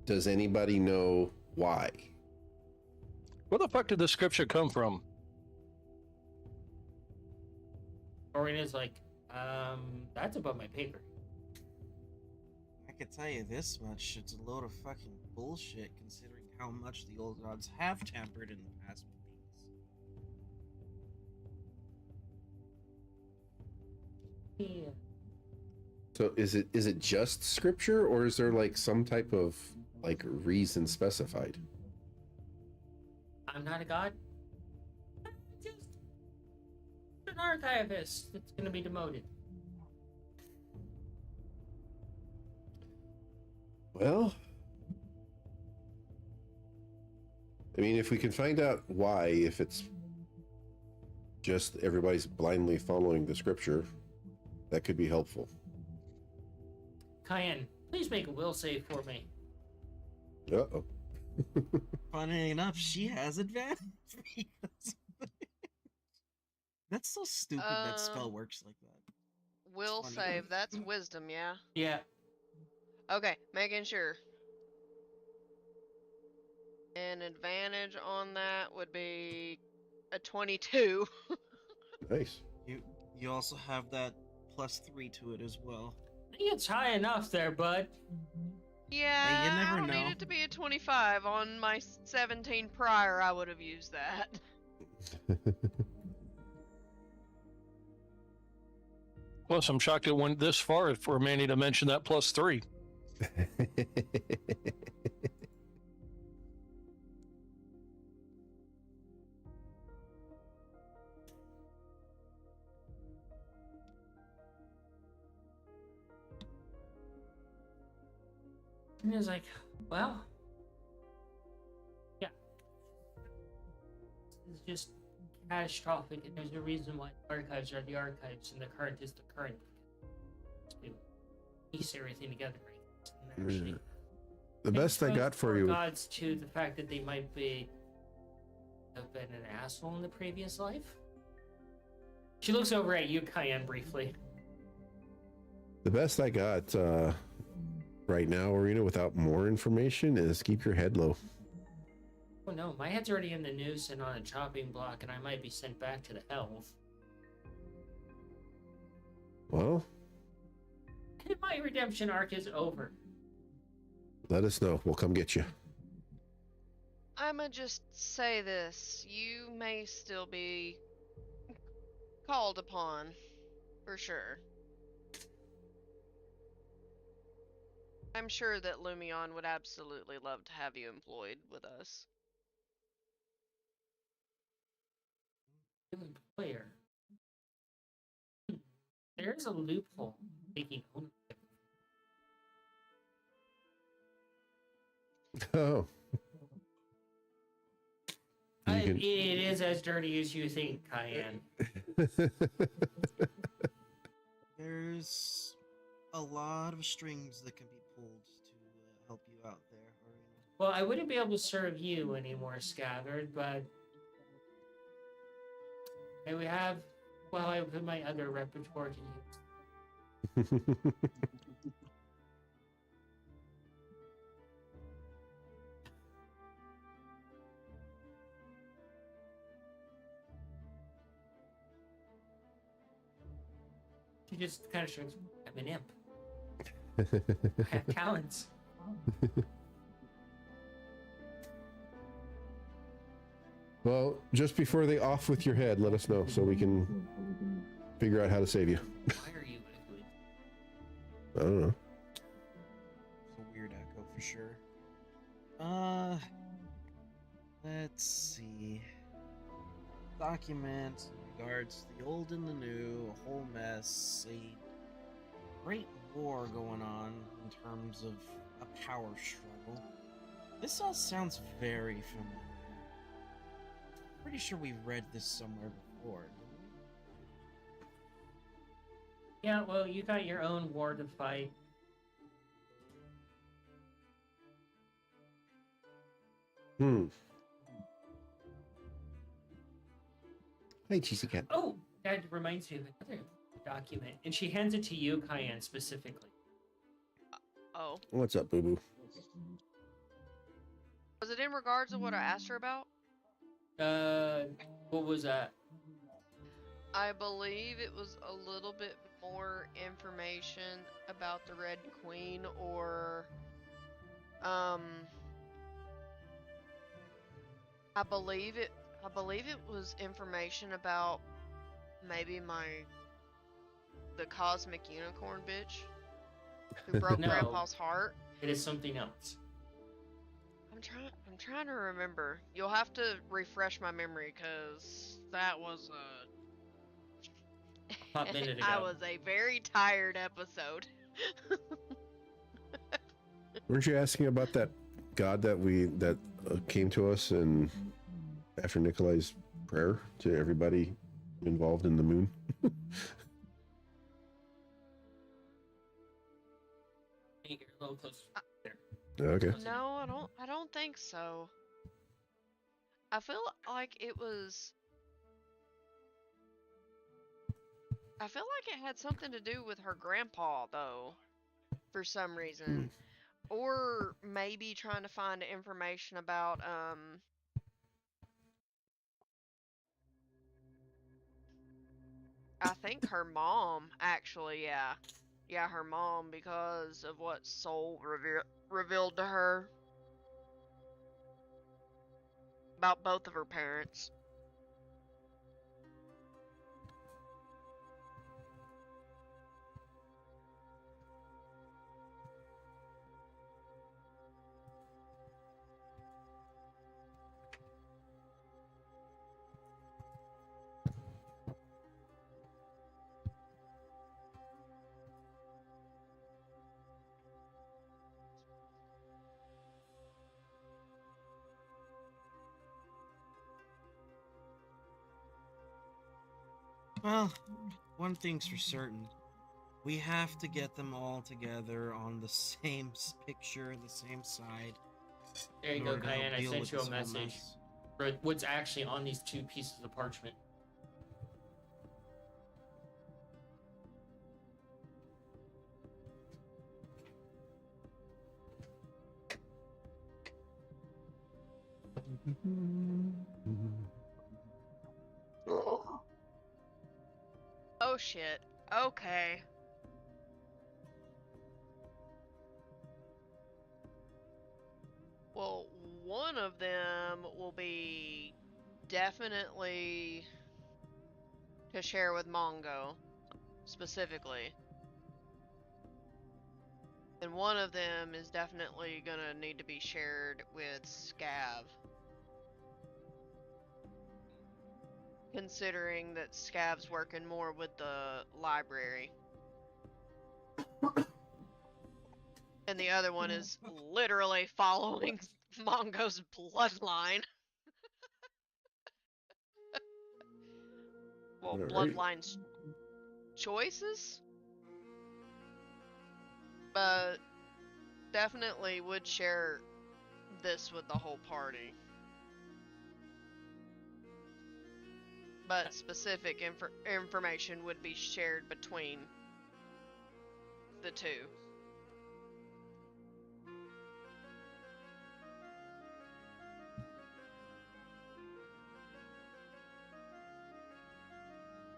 C: does anybody know why?
B: Where the fuck did the scripture come from?
A: Orion's like, that's above my paper.
E: I could tell you this much: it's a load of fucking bullshit, considering how much the old gods have tampered in the past with these.
A: Yeah.
C: So is it just scripture, or is there like some type of like reason specified?
A: I'm not a god. I'm just an archivist that's gonna be demoted.
C: Well, I mean, if we can find out why, if it's just everybody's blindly following the scripture, that could be helpful.
A: Cayenne, please make a will save for me.
C: Uh-oh.
E: Funny enough, she has advantage. because- That's so stupid that spell works like that.
D: Will
E: funny.
D: save. That's wisdom, yeah?
A: Yeah.
D: Okay, making sure. An advantage on that would be a 22.
C: Nice.
E: You also have that +3 to it as well.
A: I think it's high enough there, bud.
D: Yeah,
E: you never
D: I don't
E: know.
D: need it to be a 25. On my 17 prior, I would have used that.
B: Plus, I'm shocked it went this far for Manny to mention that +3.
A: And he was like, well, yeah. It's just catastrophic, and there's a reason why the archives are the archives and the current is the current. To piece everything together, right? And actually
C: The best I got for you.
A: Regards to the fact that they might have been an asshole in the previous life. She looks over at you, Cayenne, briefly.
C: The best I got right now, Arena, without more information, is keep your head low.
A: Oh no, my head's already in the noose and on a chopping block, and I might be sent back to the hells.
C: Well,
A: And my redemption arc is over.
C: let us know. We'll come get you.
D: I'ma just say this. You may still be called upon, for sure. I'm sure that Lumion would absolutely love to have you employed with us.
A: Player. There's a loophole taking ownership.
C: Oh. You can-
A: It is as dirty as you think, Cayenne.
E: There's a lot of strings that can be pulled to help you out there, Arena.
A: Well, I wouldn't be able to serve you anymore, Scabbard, but I would have, well, I put my other repertoire to use. He just kind of shrugs. I'm an imp. I have talents.
C: Well, just before they off with your head, let us know so we can figure out how to save you.
A: Why are you echoing?
C: I don't know.
E: It's a weird echo for sure. Let's see. Document in regards to the old and the new, a whole mess, a great war going on in terms of a power struggle. This all sounds very familiar. Pretty sure we read this somewhere before.
A: Yeah, well, you got your own war to fight.
C: Hey, cheesy cat.
A: Oh, that reminds me of another document. And she hands it to you, Cayenne, specifically.
D: Oh.
C: What's up, boo boo?
D: Was it in regards to what I asked her about?
A: What was that?
D: I believe it was a little bit more information about the Red Queen, or I believe it was information about maybe the cosmic unicorn bitch who broke
A: No.
D: Grandpa's heart.
A: It is something else.
D: I'm trying to remember. You'll have to refresh my memory, cause that was
A: A hot minute
D: I
A: ago.
D: was a very tired episode.
C: Weren't you asking about that god that came to us and after Nikolai's prayer to everybody involved in the moon?
A: You're a little close there.
C: Okay.
D: No, I don't think so. I feel like it had something to do with her grandpa, though, for some reason. Or maybe trying to find information about, I think her mom, actually, yeah. Yeah, her mom, because of what Soul revealed to her about both of her parents.
E: Well, one thing's for certain. We have to get them all together on the same picture, the same side.
A: There you
E: in
A: go,
E: order to help
A: Cayenne. I
E: deal
A: sent
E: with
A: you a
E: this whole
A: message
E: mess.
A: for what's actually on these two pieces of parchment.
D: Oh shit. Okay. Well, one of them will be definitely to share with Mongo, specifically. And one of them is definitely gonna need to be shared with Scav. Considering that Scav's working more with the library. And the other one is literally following Mongo's bloodline. Well,
C: Alright.
D: bloodline's choices? But definitely would share this with the whole party. But specific information would be shared between the two.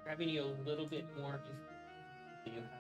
A: Grabbing you a little bit more you have.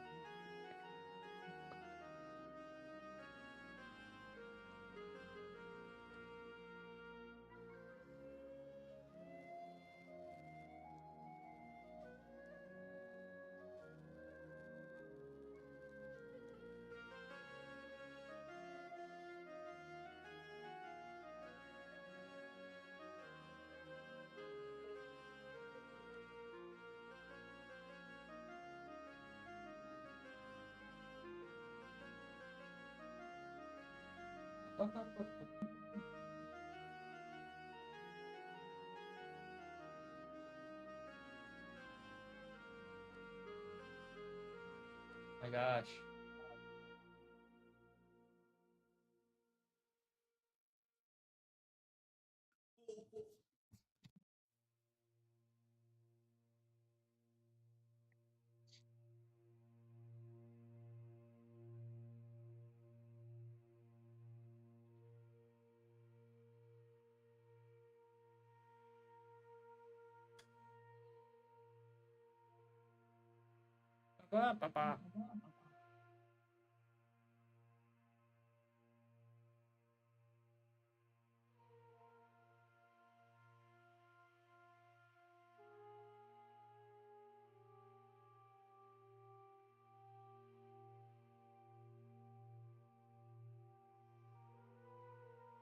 A: My gosh. Ba-ba-ba-ba.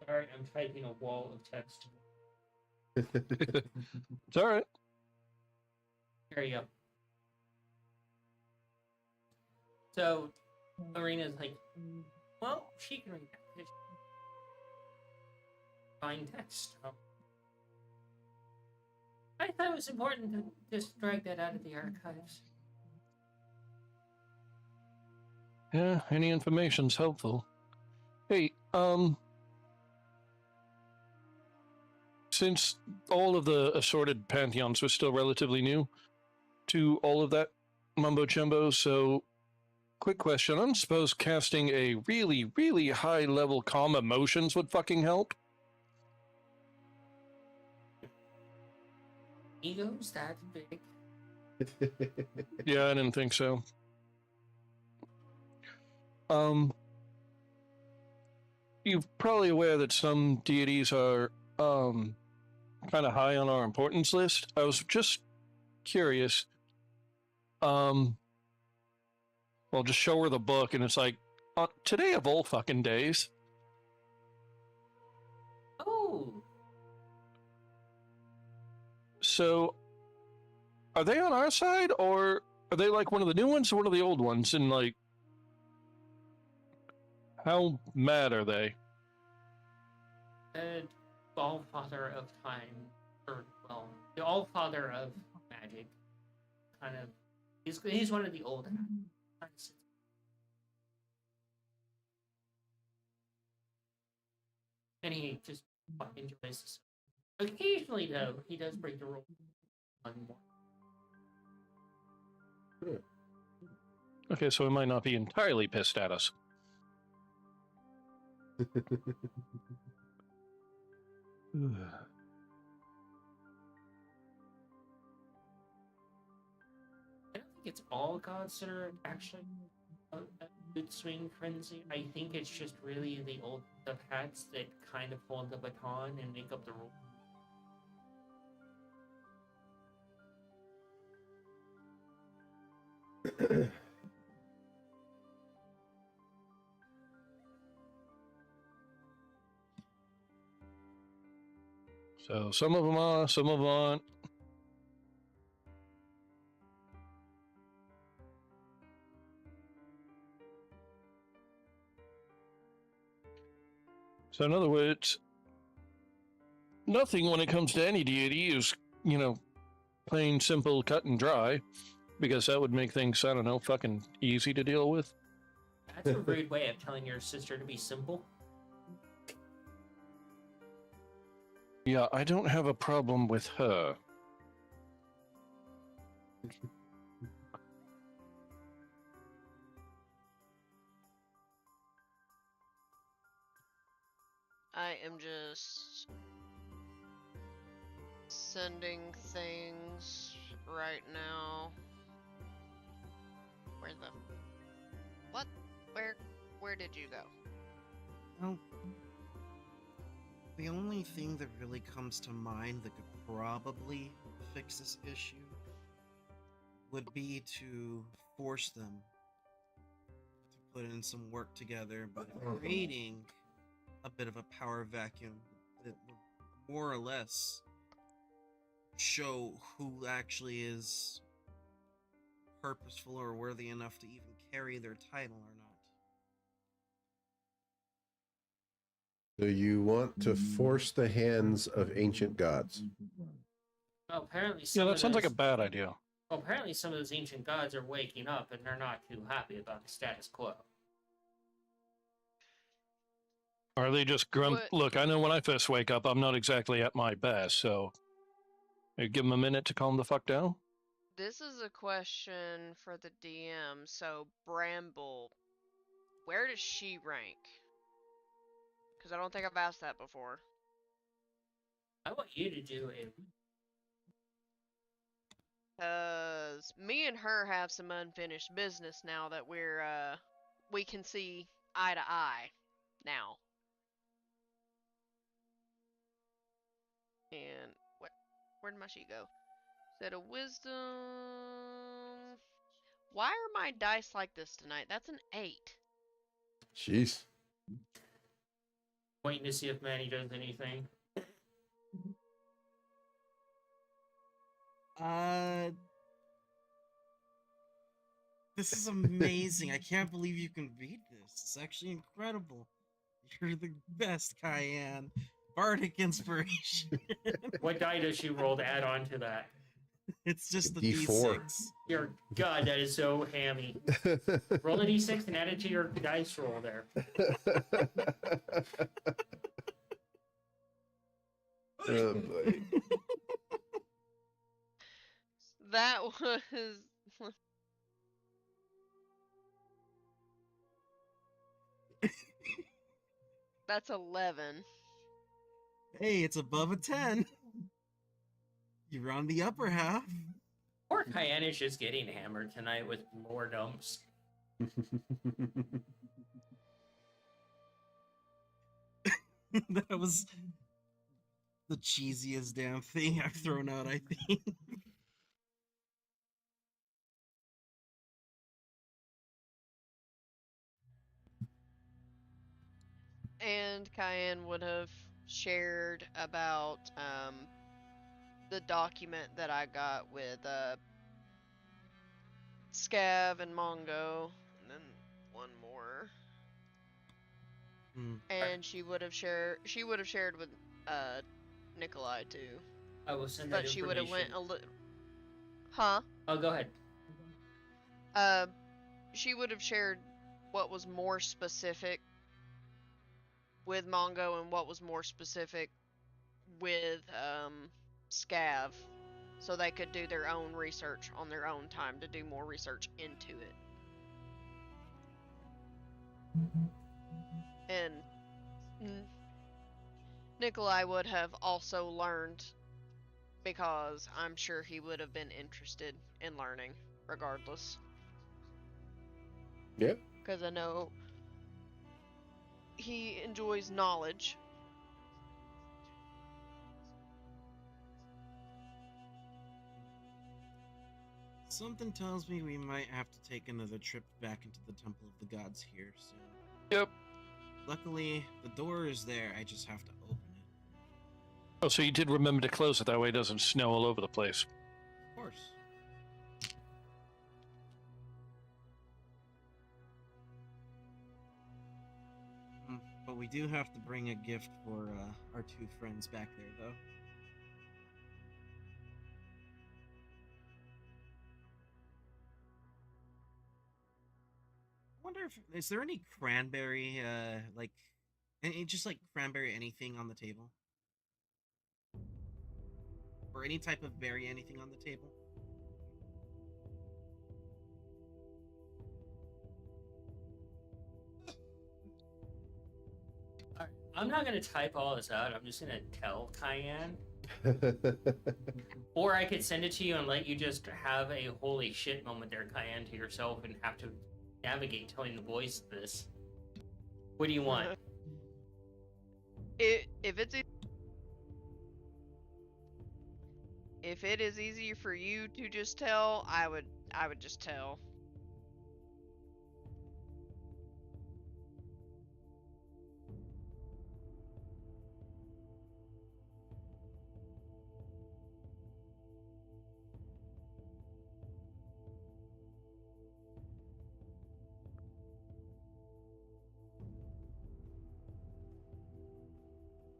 A: Sorry, I'm typing a wall of text.
B: It's all right.
A: There you go. So, Arena's like, well, she can read that. 'Cause she's fine text. So. I thought it was important to just drag that out of the archives.
B: Yeah, any information's helpful. Hey, since all of the assorted pantheons were still relatively new to all of that mumbo jumbo, so quick question. I don't suppose casting a really, really high level calm emotions would fucking help?
A: Ego's that big.
B: Yeah, I didn't think so. You're probably aware that some deities are, kind of high on our importance list. I was just curious. Well, just show her the book, and it's like, today of all fucking days.
A: Oh,
B: So, are they on our side, or are they like one of the new ones or one of the old ones? And like, how mad are they?
A: the Allfather of Time, or well, the Allfather of Magic, kind of. He's one of the old. And he just enjoys this. Occasionally, though, he does break the rule. One more.
B: Okay, so he might not be entirely pissed at us.
A: I don't think it's all gods that are actually a mood swing frenzy. I think it's just really the old hats that kind of hold the baton and make up the rule.
B: So some of them are, some of them aren't. So in other words, nothing when it comes to any deity is, plain simple, cut and dry, because that would make things, I don't know, fucking easy to deal with.
A: That's a rude way of telling your sister to be simple.
B: Yeah, I don't have a problem with her.
D: I am just sending things right now. Where the... What? Where did you go?
E: Well, the only thing that really comes to mind that could probably fix this issue would be to force them to put in some work together by creating a bit of a power vacuum that would more or less show who actually is purposeful or worthy enough to even carry their title or not.
C: So you want to force the hands of ancient gods?
A: Well, apparently
B: Yeah,
A: some
B: that
A: of
B: sounds like a
A: those-
B: bad idea.
A: Well, apparently some of those ancient gods are waking up and they're not too happy about the status quo.
B: Are they just grump?
D: What-
B: Look, I know when I first wake up, I'm not exactly at my best, so give them a minute to calm the fuck down.
D: This is a question for the DM. So, Bramble, where does she rank? Because I don't think I've asked that before.
A: I want you to do a.
D: Cause me and her have some unfinished business now that we can see eye to eye now. And where'd my sheet go? Set of wisdom. Why are my dice like this tonight? That's an 8.
C: Jeez.
A: Waiting to see if Manny does anything.
E: This is amazing. I can't believe you can beat this. It's actually incredible. You're the best, Cayenne. Bardic inspiration.
A: What die does she roll to add on to that?
E: It's just the
C: D4.
E: D6.
A: Your God, that is so hammy. Roll a d6 and add it to your dice roll there.
C: Oh, boy.
D: That was That's 11.
E: Hey, it's above a 10. You're on the upper half.
A: Poor Cayenne is just getting hammered tonight with more dumps.
E: That was the cheesiest damn thing I've thrown out, I think.
D: And Cayenne would have shared about the document that I got with Scav and Mongo, and then one more. And she would have shared with Nikolai too.
A: I will send that
D: But she would have went
A: information.
D: a little. Huh?
A: Oh, go ahead.
D: She would have shared what was more specific with Mongo and what was more specific with Scav, so they could do their own research on their own time to do more research into it. And Nikolai would have also learned, because I'm sure he would have been interested in learning regardless.
C: Yeah.
D: Because I know he enjoys knowledge.
E: Something tells me we might have to take another trip back into the Temple of the Gods here soon.
B: Yep.
E: Luckily, the door is there. I just have to open it.
B: Oh, so you did remember to close it, that way it doesn't snow all over the place.
E: Of course. But we do have to bring a gift for our two friends back there, though. I wonder if is there any cranberry, like, just like cranberry anything on the table, or any type of berry anything on the table.
A: I'm not gonna type all this out. I'm just gonna tell Cayenne Or I could send it to you and let you just have a holy shit moment there, Cayenne, to yourself and have to navigate telling the boys this. What do you want?
D: If it is easier for you to just tell, I would just tell.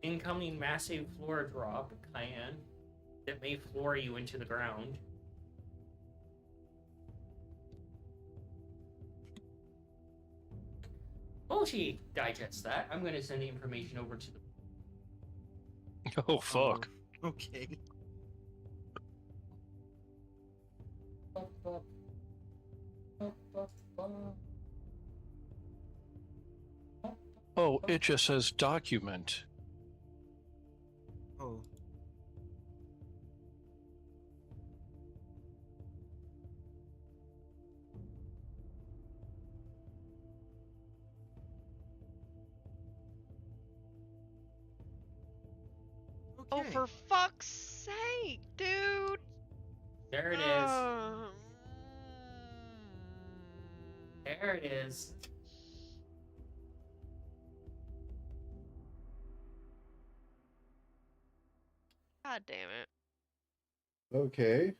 A: Incoming massive floor drop, Cayenne, that may floor you into the ground. While she digests that, I'm going to send the information over to the...
B: Oh fuck.
E: Okay.
B: Oh, it just says document.
E: Oh.
D: Oh,
E: Okay.
D: for fuck's sake, dude!
A: There it is. There it is.
D: God damn it.
C: Okay.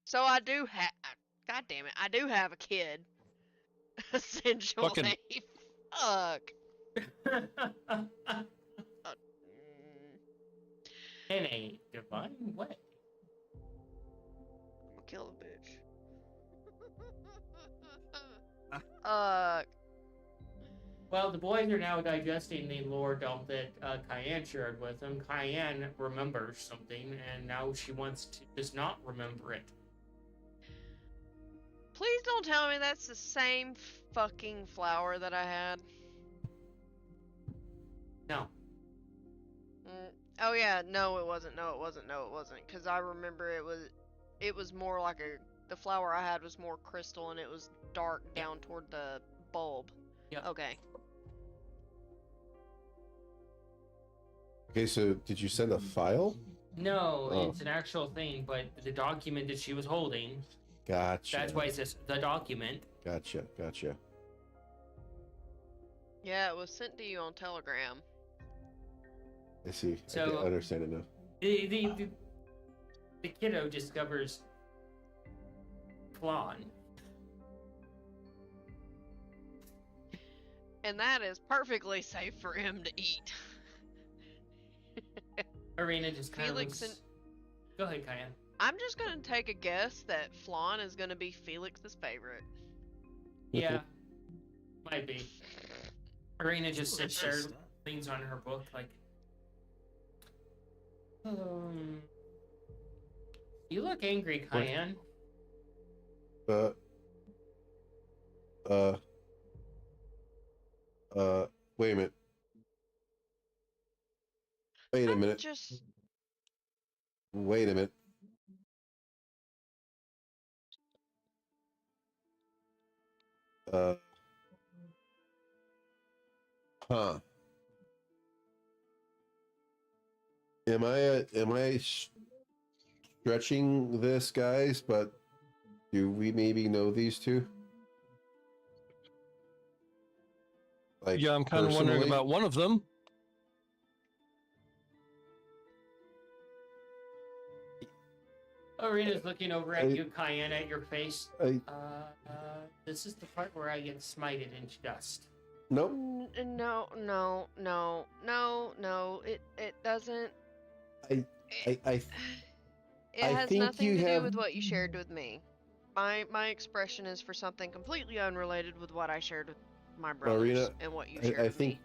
D: So I do have. God damn it, I do have a kid. Essentially.
B: Fucking-
D: Fuck.
A: In a divine way.
D: I'm gonna kill the bitch.
A: Well, the boys are now digesting the lore dump that Cayenne shared with them. Cayenne remembers something, and now she wants to just not remember it.
D: Please don't tell me that's the same fucking flower that I had.
A: No.
D: Oh yeah, no it wasn't, because I remember it was more like the flower I had was more crystal and it was dark down toward the bulb.
A: Yep.
D: Okay.
C: Okay, so did you send a file?
A: No,
C: Oh.
A: it's an actual thing, but the document that she was holding,
C: Gotcha.
A: that's why it says the document.
C: Gotcha.
D: Yeah, it was sent to you on Telegram.
C: I see.
A: So-
C: I understand it now.
A: The kiddo discovers flan.
D: And that is perfectly safe for him to eat.
A: Arena just kind
D: Felix
A: of looks... Go ahead, Cayenne.
D: I'm just gonna take a guess that flan is gonna be Felix's favorite.
A: Yeah, might be. Arena just
E: Ooh,
A: sits
E: that's
A: there,
E: stuff.
A: leans on her book, like... You look angry, Cayenne.
C: Wait a minute. Wait a minute.
D: Just
C: Wait a minute. Huh. Am I stretching this, guys? But do we maybe know these two? Like,
B: Yeah, I'm kind of wondering
C: personally?
B: about one of them.
A: Arena's looking over at
C: I-
A: you, Cayenne, at your face.
C: I
A: This is the part where I get smited into dust.
C: nope.
D: no. It doesn't.
C: I
D: It
C: I
D: has
C: think
D: nothing
C: you
D: to do
C: have-
D: with what you shared with me. My expression is for something completely unrelated with what I shared with my brothers
C: Arena,
D: and what you shared
C: I
D: with
C: think
D: me.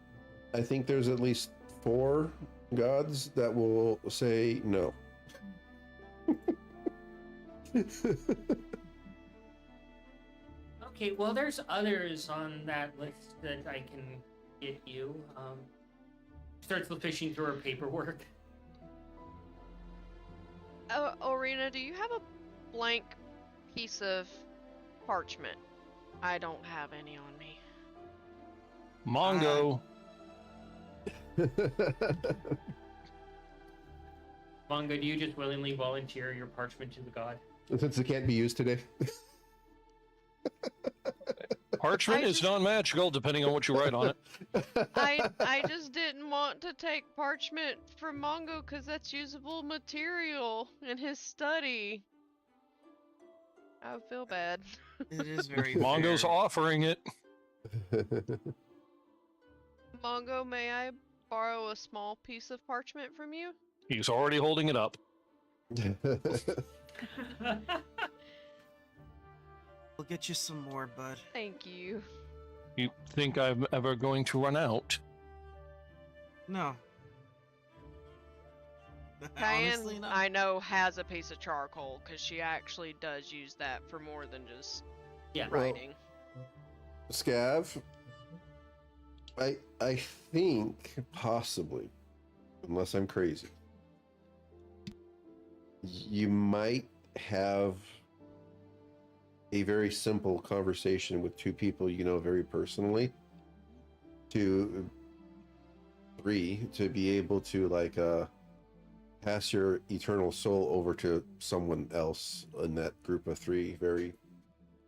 C: I think there's at least 4 gods that will say no.
A: Okay, well, there's others on that list that I can get you. Starts fishing through her paperwork.
D: Orina, do you have a blank piece of parchment? I don't have any on me.
B: Mongo.
A: Mongo, do you just willingly volunteer your parchment to the god?
C: Since it can't be used today.
B: Parchment
D: I
B: is
D: just-
B: non-magical, depending on what you write on it.
D: I just didn't want to take parchment from Mongo because that's usable material in his study. I feel bad.
E: It is very
B: Mongo's
E: fair.
B: offering it.
D: Mongo, may I borrow a small piece of parchment from you?
B: He's already holding it up.
E: We'll get you some more, bud.
D: Thank you.
B: You think I'm ever going to run out?
E: No.
D: Cayenne,
E: Honestly, no.
D: I know, has a piece of charcoal because she actually does use that for more than just
A: Yeah.
C: Well,
D: writing.
C: Scav, I think possibly, unless I'm crazy, you might have a very simple conversation with two people you know very personally, to three, to be able to like pass your eternal soul over to someone else in that group of three very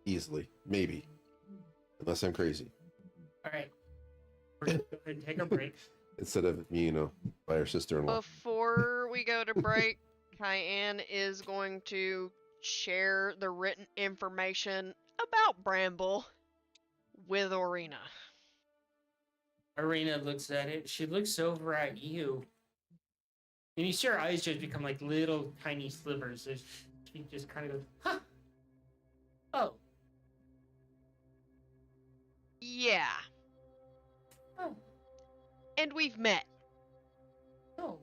C: easily, maybe, unless I'm crazy.
A: All right. We're going to go ahead and take a break.
C: Instead of me, by our sister-in-law.
D: Before we go to break, Cayenne is going to share the written information about Bramble with Orina.
A: Arena looks at it. She looks over at you. And you see her eyes just become like little tiny slivers. She just kind of goes, huh. Oh.
D: Yeah.
A: Oh.
D: And we've met.
A: Oh.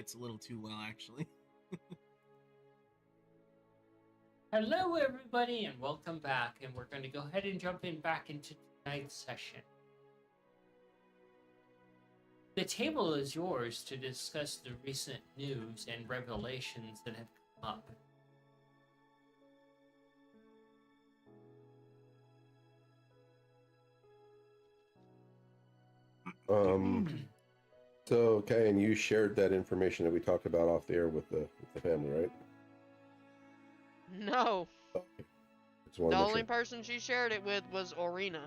E: fits a little too well, actually.
A: Hello, everybody, and welcome back. And we're going to go ahead and jump back into tonight's session. The table is yours to discuss the recent news and revelations that have come up.
C: So, Kyan, you shared that information that we talked about off the air with the family, right?
D: No.
C: Just wanna
D: The
C: make
D: only person she shared it with was Orina.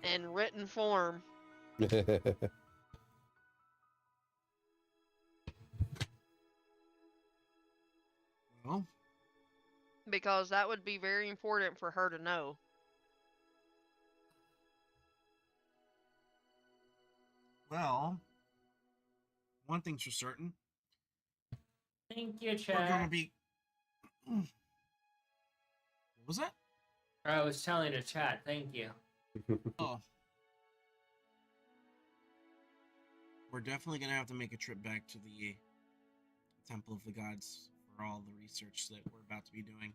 D: In written form.
C: sure.
E: Well,
D: Because that would be very important for her to know.
E: well, one thing's for certain.
A: Thank you,
E: We're gonna
A: chat.
E: be. What was that?
A: I was telling the chat, thank you.
E: Oh. We're definitely gonna have to make a trip back to the Temple of the Gods for all the research that we're about to be doing.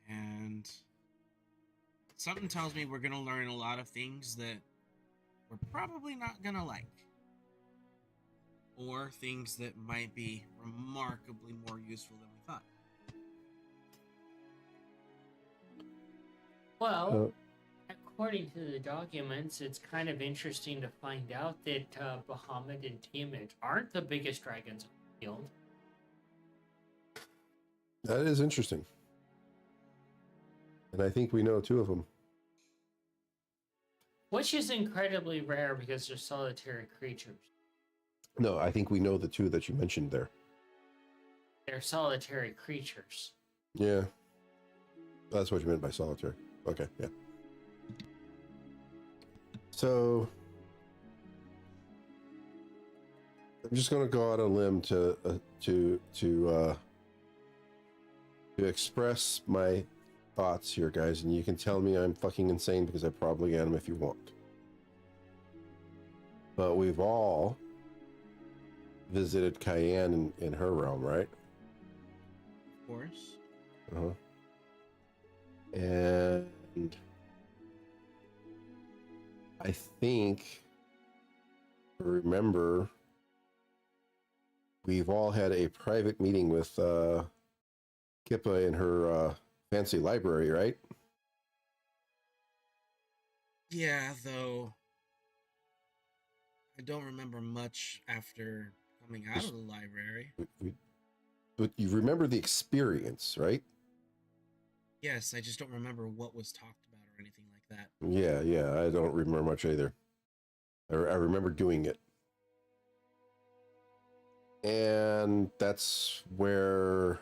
E: And something tells me we're gonna learn a lot of things that we're probably not gonna like. Or things that might be remarkably more useful than we thought.
A: Well, according to the documents, it's kind of interesting to find out that Bahamut and Tiamat aren't the biggest dragons in the field.
C: That is interesting. And I think we know two of them.
A: Which is incredibly rare because they're solitary creatures.
C: No, I think we know the two that you mentioned there.
A: They're solitary creatures.
C: Yeah. That's what you meant by solitary. Okay, yeah. So I'm just going to go out on a limb to express my thoughts here, guys, and you can tell me I'm fucking insane because I probably am if you want. But we've all visited Cayenne in her realm, right?
E: Of course.
C: Uh-huh. And I think, remember, we've all had a private meeting with Kippa in her fancy library, right?
E: Yeah, though I don't remember much after coming out of the library.
C: But you remember the experience, right?
E: Yes, I just don't remember what was talked about or anything like that.
C: Yeah, I don't remember much either. I remember doing it. And that's where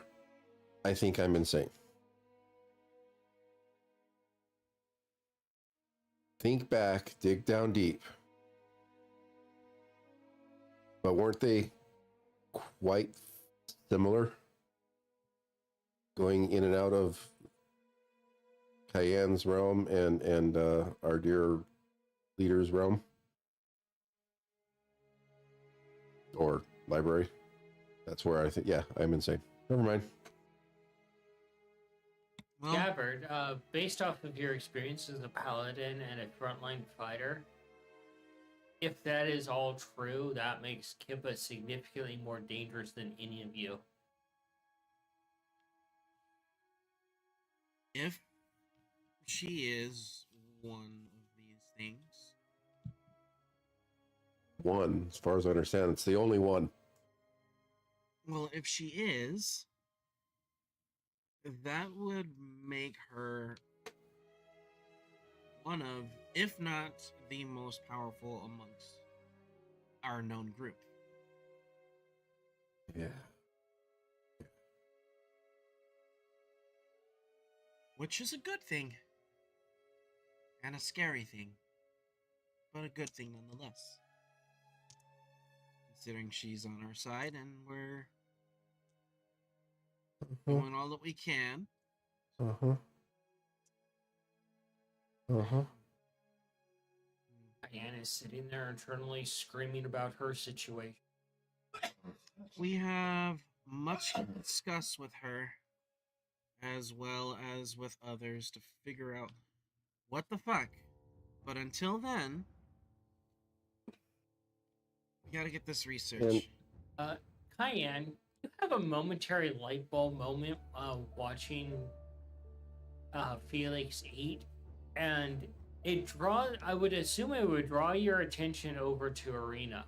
C: I think I'm insane. Think back, dig down deep. But weren't they quite similar? Going in and out of Cayenne's realm and our dear leader's realm? Or library? That's where I think, yeah, I'm insane. Never mind.
E: Well,
A: Gabbard, based off of your experience as a paladin and a frontline fighter, if that is all true, that makes Kippa significantly more dangerous than any of you.
E: if she is one of these things,
C: One, as far as I understand, it's the only one.
E: well, if she is, that would make her one of, if not the most powerful amongst our known group.
C: Yeah.
E: Which is a good thing. And a scary thing. But a good thing nonetheless. Considering she's on our side and we're doing all that we can.
C: Uh-huh. Uh-huh.
A: Diane is sitting there internally screaming about her situation.
E: We have much to discuss with her, as well as with others, to figure out what the fuck. But until then, we gotta get this research.
A: Cayenne, you have a momentary light bulb moment watching Felix eat, and I would assume it would draw your attention over to Arena.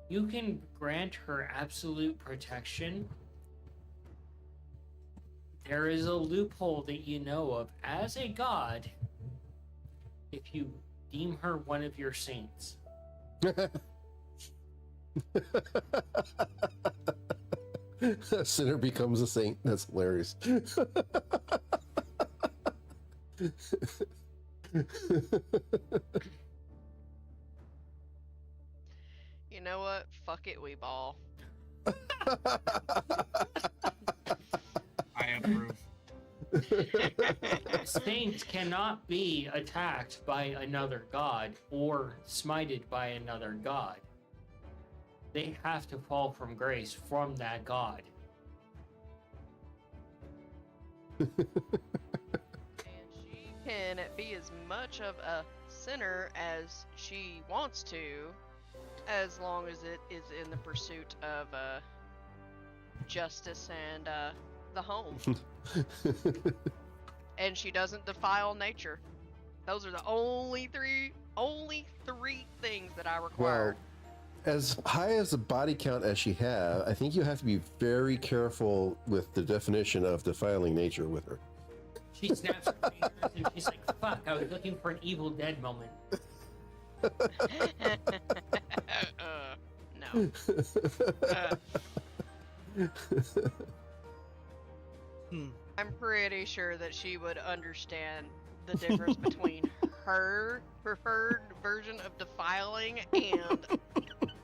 A: You can grant her absolute protection. There is a loophole that you know of as a god if you deem her one of your saints.
C: A sinner becomes a saint. That's hilarious.
D: You know what? Fuck it, we ball.
E: I approve.
A: Saints cannot be attacked by another god or smited by another god. They have to fall from grace from that god.
D: And she can be as much of a sinner as she wants to, as long as it is in the pursuit of justice and the home. And she doesn't defile nature. Those are the only three things that I require.
C: Well, as high as the body count as she has, I think you have to be very careful with the definition of defiling nature with her.
A: She snaps her fingers and she's like, fuck, I was looking for an Evil Dead moment.
D: No. I'm pretty sure that she would understand the difference between her preferred version of defiling and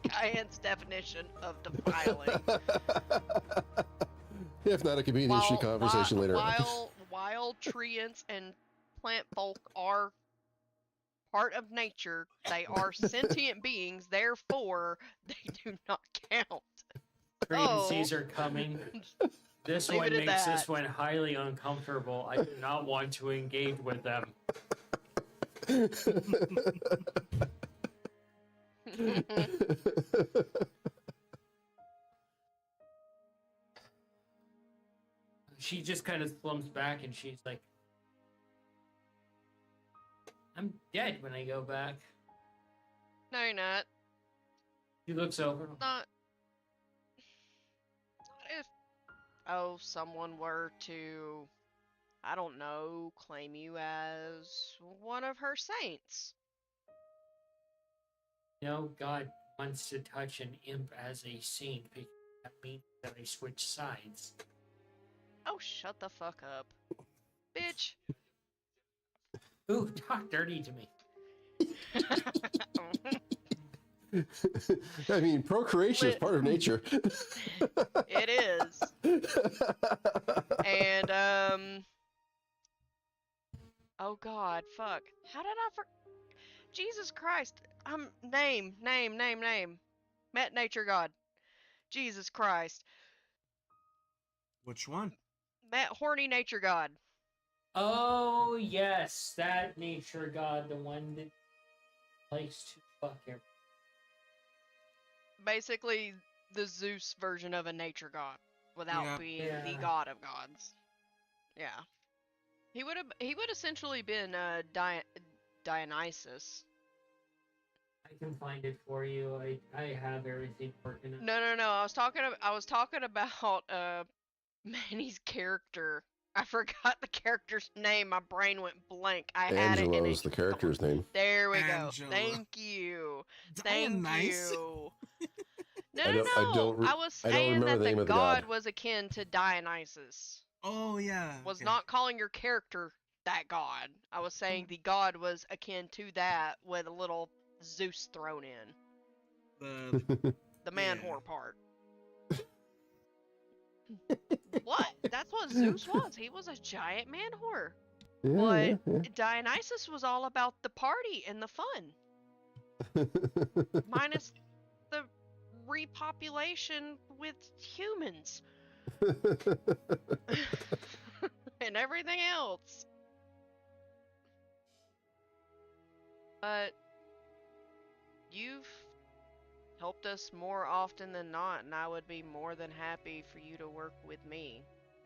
D: Cayenne's definition of defiling.
C: If not, it could be an interesting conversation later.
D: While treants and plant folk are part of nature, they are sentient beings, therefore they do not count.
A: Pregnancies are coming. This
D: Leave
A: one
D: it at
A: makes
D: that.
A: this one highly uncomfortable. I do not want to engage with them. She just kind of slumps back and she's like, I'm dead when I go back.
D: No, you're not.
A: She looks over.
D: Not if someone were to, I don't know, claim you as one of her saints.
A: No, God wants to touch an imp as a saint because that means that I switch sides.
D: Oh, shut the fuck up. Bitch.
A: Ooh, talk dirty to me.
C: I mean, procreation is part of nature.
D: It is. And, oh god, fuck. How did I Jesus Christ. Name. Met Nature God. Jesus Christ.
E: Which one?
D: Met Horny Nature God.
A: Oh, yes, that nature god, the one that likes to fuck everything.
D: Basically, the Zeus version of a nature god, without
E: Yeah.
D: being
A: Yeah.
D: the god of gods. Yeah. He would essentially been Dionysus.
A: I can find it for you. I have everything working.
D: No. I was talking about Manny's character. I forgot the character's name. My brain went blank. I had it in
C: Angelo's the character's name.
D: There we
E: Angela.
D: go. Thank you. Thank
E: Dionysus?
D: you. No.
C: I don't
D: I was
C: I don't
D: saying
C: remember
D: that
C: the name
D: the
C: of the
D: god
C: god.
D: was akin to Dionysus.
E: Oh yeah.
D: Was
E: okay.
D: not calling your character that god. I was saying the god was akin to that with a little Zeus thrown in.
E: the
D: The man
E: Yeah.
D: whore part. What? That's what Zeus was. He was a giant man whore.
C: Yeah,
D: But Dionysus was all about the party and the fun. Minus the repopulation with humans and everything else. But you've helped us more often than not, and I would be more than happy for you to work with me.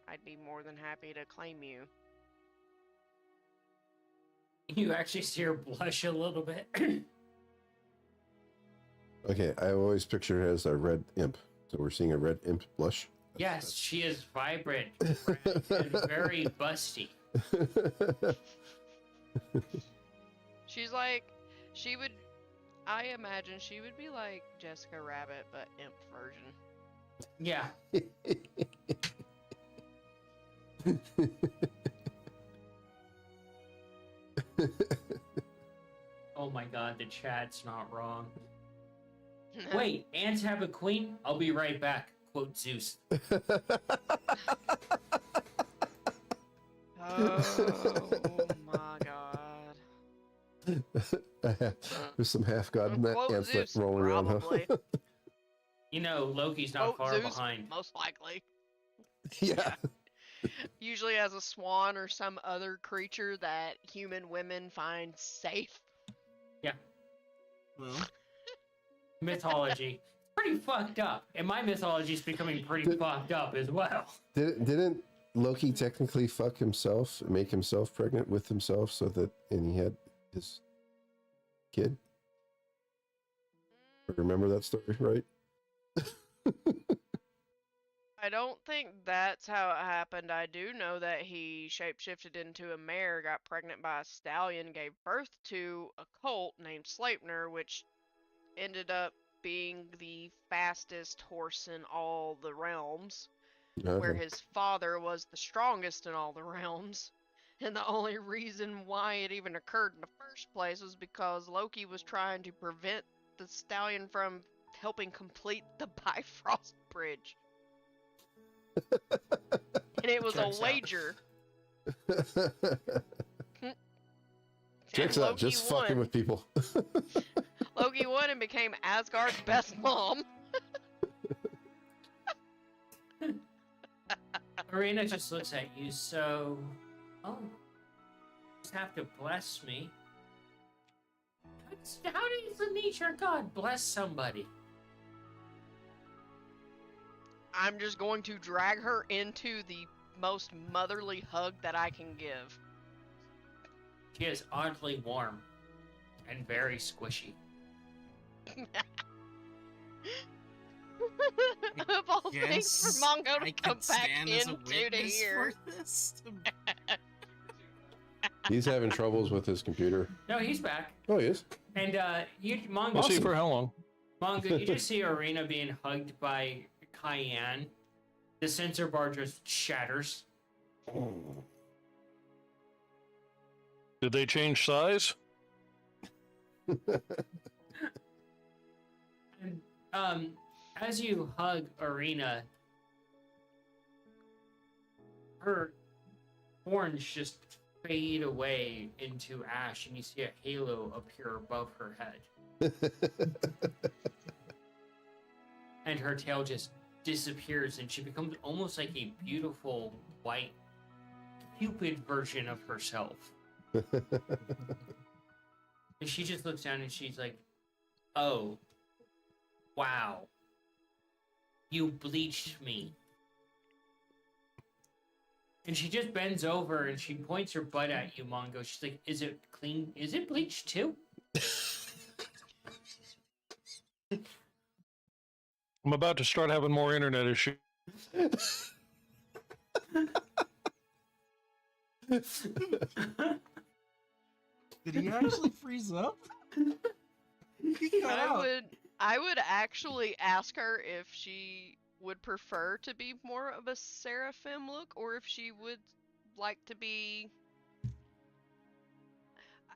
D: I'd be more than happy to claim you.
A: You actually see her blush a little bit.
C: Okay, I always picture her as a red imp. So we're seeing a red imp blush.
A: Yes, she is vibrant, red, and very busty.
D: She's like, she would, I imagine she would be like Jessica Rabbit, but imp version.
A: Yeah. Oh my god, the chat's not wrong. Wait, ants have a queen? I'll be right back. Quote Zeus.
D: Oh my god.
C: There's some half-god
D: Quote
C: ants
D: Zeus,
C: rolling around, huh?
D: probably.
A: You know, Loki's not
D: Quote
A: far
D: Zeus,
A: behind.
D: most likely.
C: Yeah.
D: Usually as a swan or some other creature that human women find safe.
E: Well,
A: Mythology. It's pretty fucked up. And my mythology is becoming pretty fucked up as well.
C: Didn't Loki technically fuck himself, make himself pregnant with himself, and he had his kid? Remember that story, right?
D: I don't think that's how it happened. I do know that he shapeshifted into a mare, got pregnant by a stallion, gave birth to a colt named Sleipnir, which ended up being the fastest horse in all the realms, where
C: Okay.
D: his father was the strongest in all the realms. And the only reason why it even occurred in the first place was because Loki was trying to prevent the stallion from helping complete the Bifrost Bridge. And it was
A: Checks
D: a
A: out.
D: wager.
C: Checks
D: And
C: out, just
D: Loki
C: fucking
D: won.
C: with people.
D: Loki won and became Asgard's best mom.
A: Arena just looks at you, so... Oh. Just have to bless me. How does the nature god bless somebody?
D: I'm just going to drag her into the most motherly hug that I can give.
A: She is oddly warm. And very squishy.
D: Of all things
E: yes,
D: for Mongo
E: I
D: to
E: could
D: come back
E: stand as a
D: into to
E: witness
D: here.
E: for this.
C: He's having troubles with his computer.
A: No, he's back.
C: Oh, he is?
A: And you, Mongo,
B: We'll see for how long.
A: Mongo, you just see Arena being hugged by Cayenne. The sensor bar just shatters.
B: Did they change size?
A: And, as you hug Arena, her horns just fade away into ash, and you see a halo appear above her head. And her tail just disappears, and she becomes almost like a beautiful white Cupid version of herself. And she just looks down and she's like, "Oh, wow. You bleached me." And she just bends over and she points her butt at you, Mongo. She's like, "Is it clean? Is it bleached too?"
B: I'm about to start having more internet issues.
E: Did he actually freeze up? He got out.
D: I would actually ask her if she would prefer to be more of a seraphim look, or if she would like to be.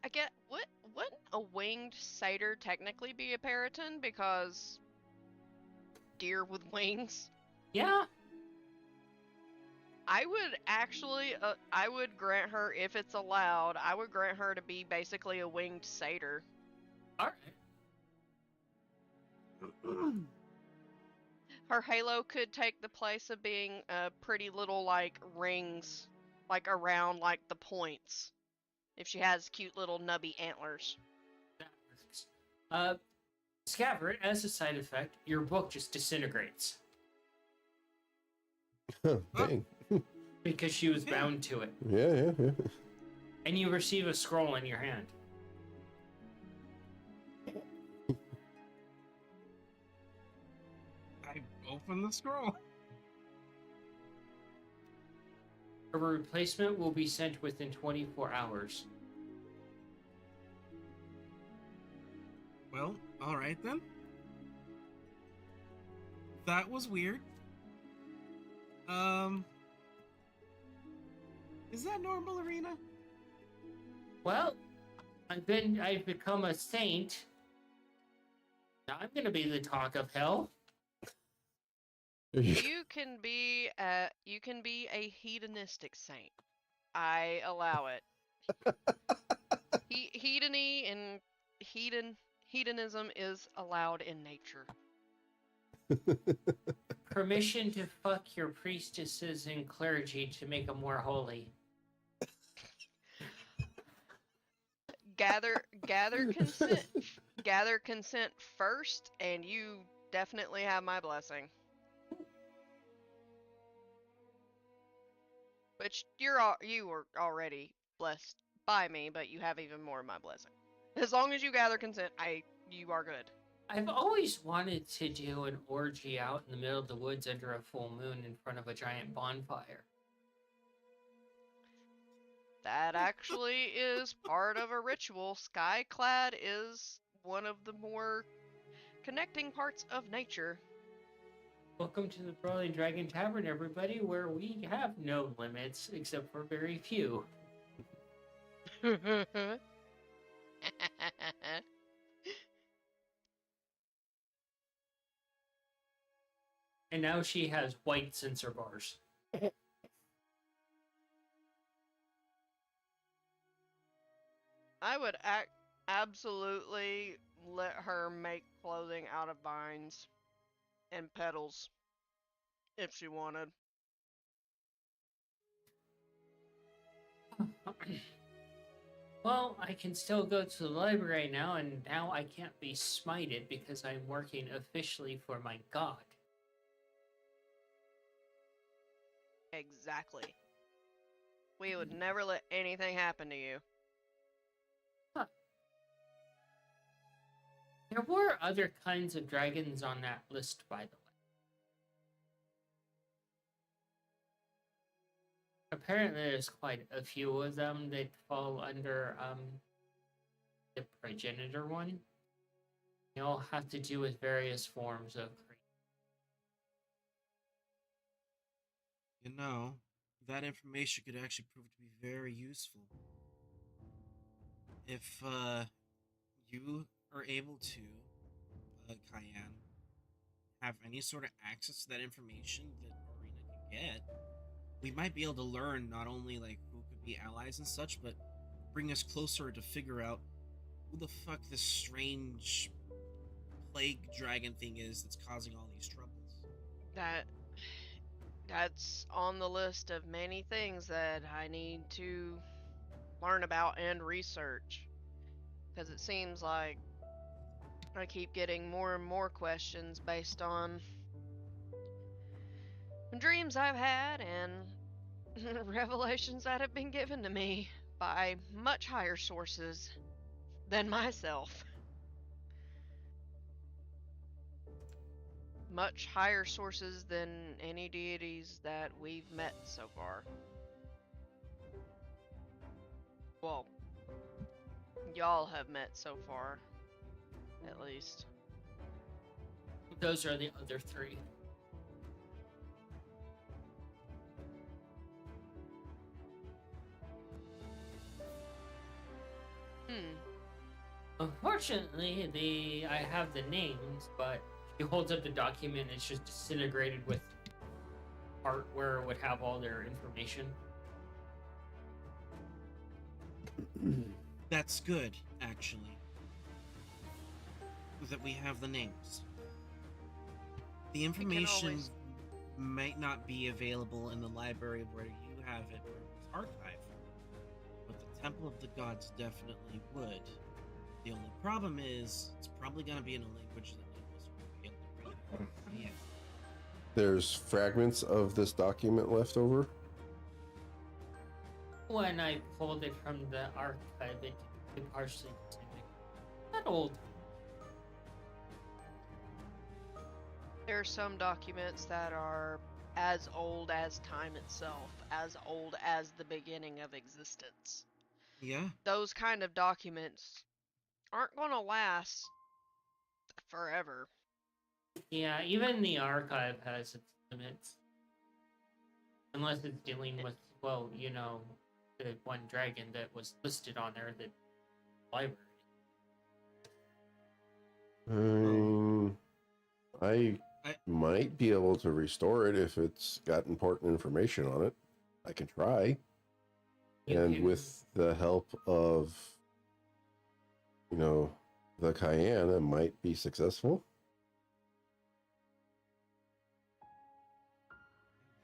D: I get wouldn't a winged satyr technically be a periton, because deer with wings?
A: Yeah.
D: I would actually, I would grant her, if it's allowed, I would grant her to be basically a winged satyr.
A: All right.
D: Her halo could take the place of being pretty little like rings, like around like the points. If she has cute little nubby antlers.
A: That works. Scabbard, as a side effect, your book just disintegrates
C: Dang.
A: because she was bound to it.
C: Yeah.
A: And you receive a scroll in your hand.
E: I open the scroll.
A: A replacement will be sent within 24 hours.
E: Well, alright then. That was weird. Is that normal, Arena?
A: Well, I've become a saint. Now I'm gonna be the talk of hell.
D: You can be a hedonistic saint. I allow it. Hedony and hedonism is allowed in nature.
A: Permission to fuck your priestesses and clergy to make them more holy.
D: Gather consent first, and you definitely have my blessing. Which you were already blessed by me, but you have even more of my blessing. As long as you gather consent, you are good.
A: I've always wanted to do an orgy out in the middle of the woods under a full moon in front of a giant bonfire.
D: That actually is part of a ritual. Skyclad is one of the more connecting parts of nature.
A: Welcome to the Brawling Dragon Tavern, everybody, where we have no limits except for very few. And now she has white sensor bars.
D: I would absolutely let her make clothing out of vines and petals if she wanted.
A: Well, I can still go to the library now, and now I can't be smited because I'm working officially for my god.
D: Exactly. We would never let anything happen to you.
A: Huh. There were other kinds of dragons on that list, by the way. Apparently, there's quite a few of them that fall under the progenitor one. They all have to do with various forms of creation.
E: You know, that information could actually prove to be very useful. If you are able to, Cayenne, have any sort of access to that information that Arena can get, we might be able to learn not only like who could be allies and such, but bring us closer to figure out who the fuck this strange plague dragon thing is that's causing all these troubles.
D: That's on the list of many things that I need to learn about and research. Because it seems like I keep getting more and more questions based on dreams I've had and revelations that have been given to me by much higher sources than myself. Much higher sources than any deities that we've met so far. Well, y'all have met so far, at least.
A: Those are the other three. Unfortunately, I have the names, but he holds up the document. It's just disintegrated with part where it would have all their information.
E: That's good, actually. That we have the names. The information
D: always-
E: might not be available in the library where you have it, where it was archived, but the Temple of the Gods definitely would. The only problem is, it's probably going to be in a language that none of us will be able to read. Yeah.
C: There's fragments of this document left over.
A: When I pulled it from the archive, it partially not old.
D: There are some documents that are as old as time itself, as old as the beginning of existence.
E: Yeah.
D: Those kind of documents aren't going to last forever.
A: Yeah, even the archive has its limits. Unless it's dealing with, well, you know, the one dragon that was listed on there, the library.
C: I
E: I-
C: might be able to restore it if it's got important information on it. I can try.
A: You
C: And
A: can-
C: with the help of, you know, the Cayenne, it might be successful.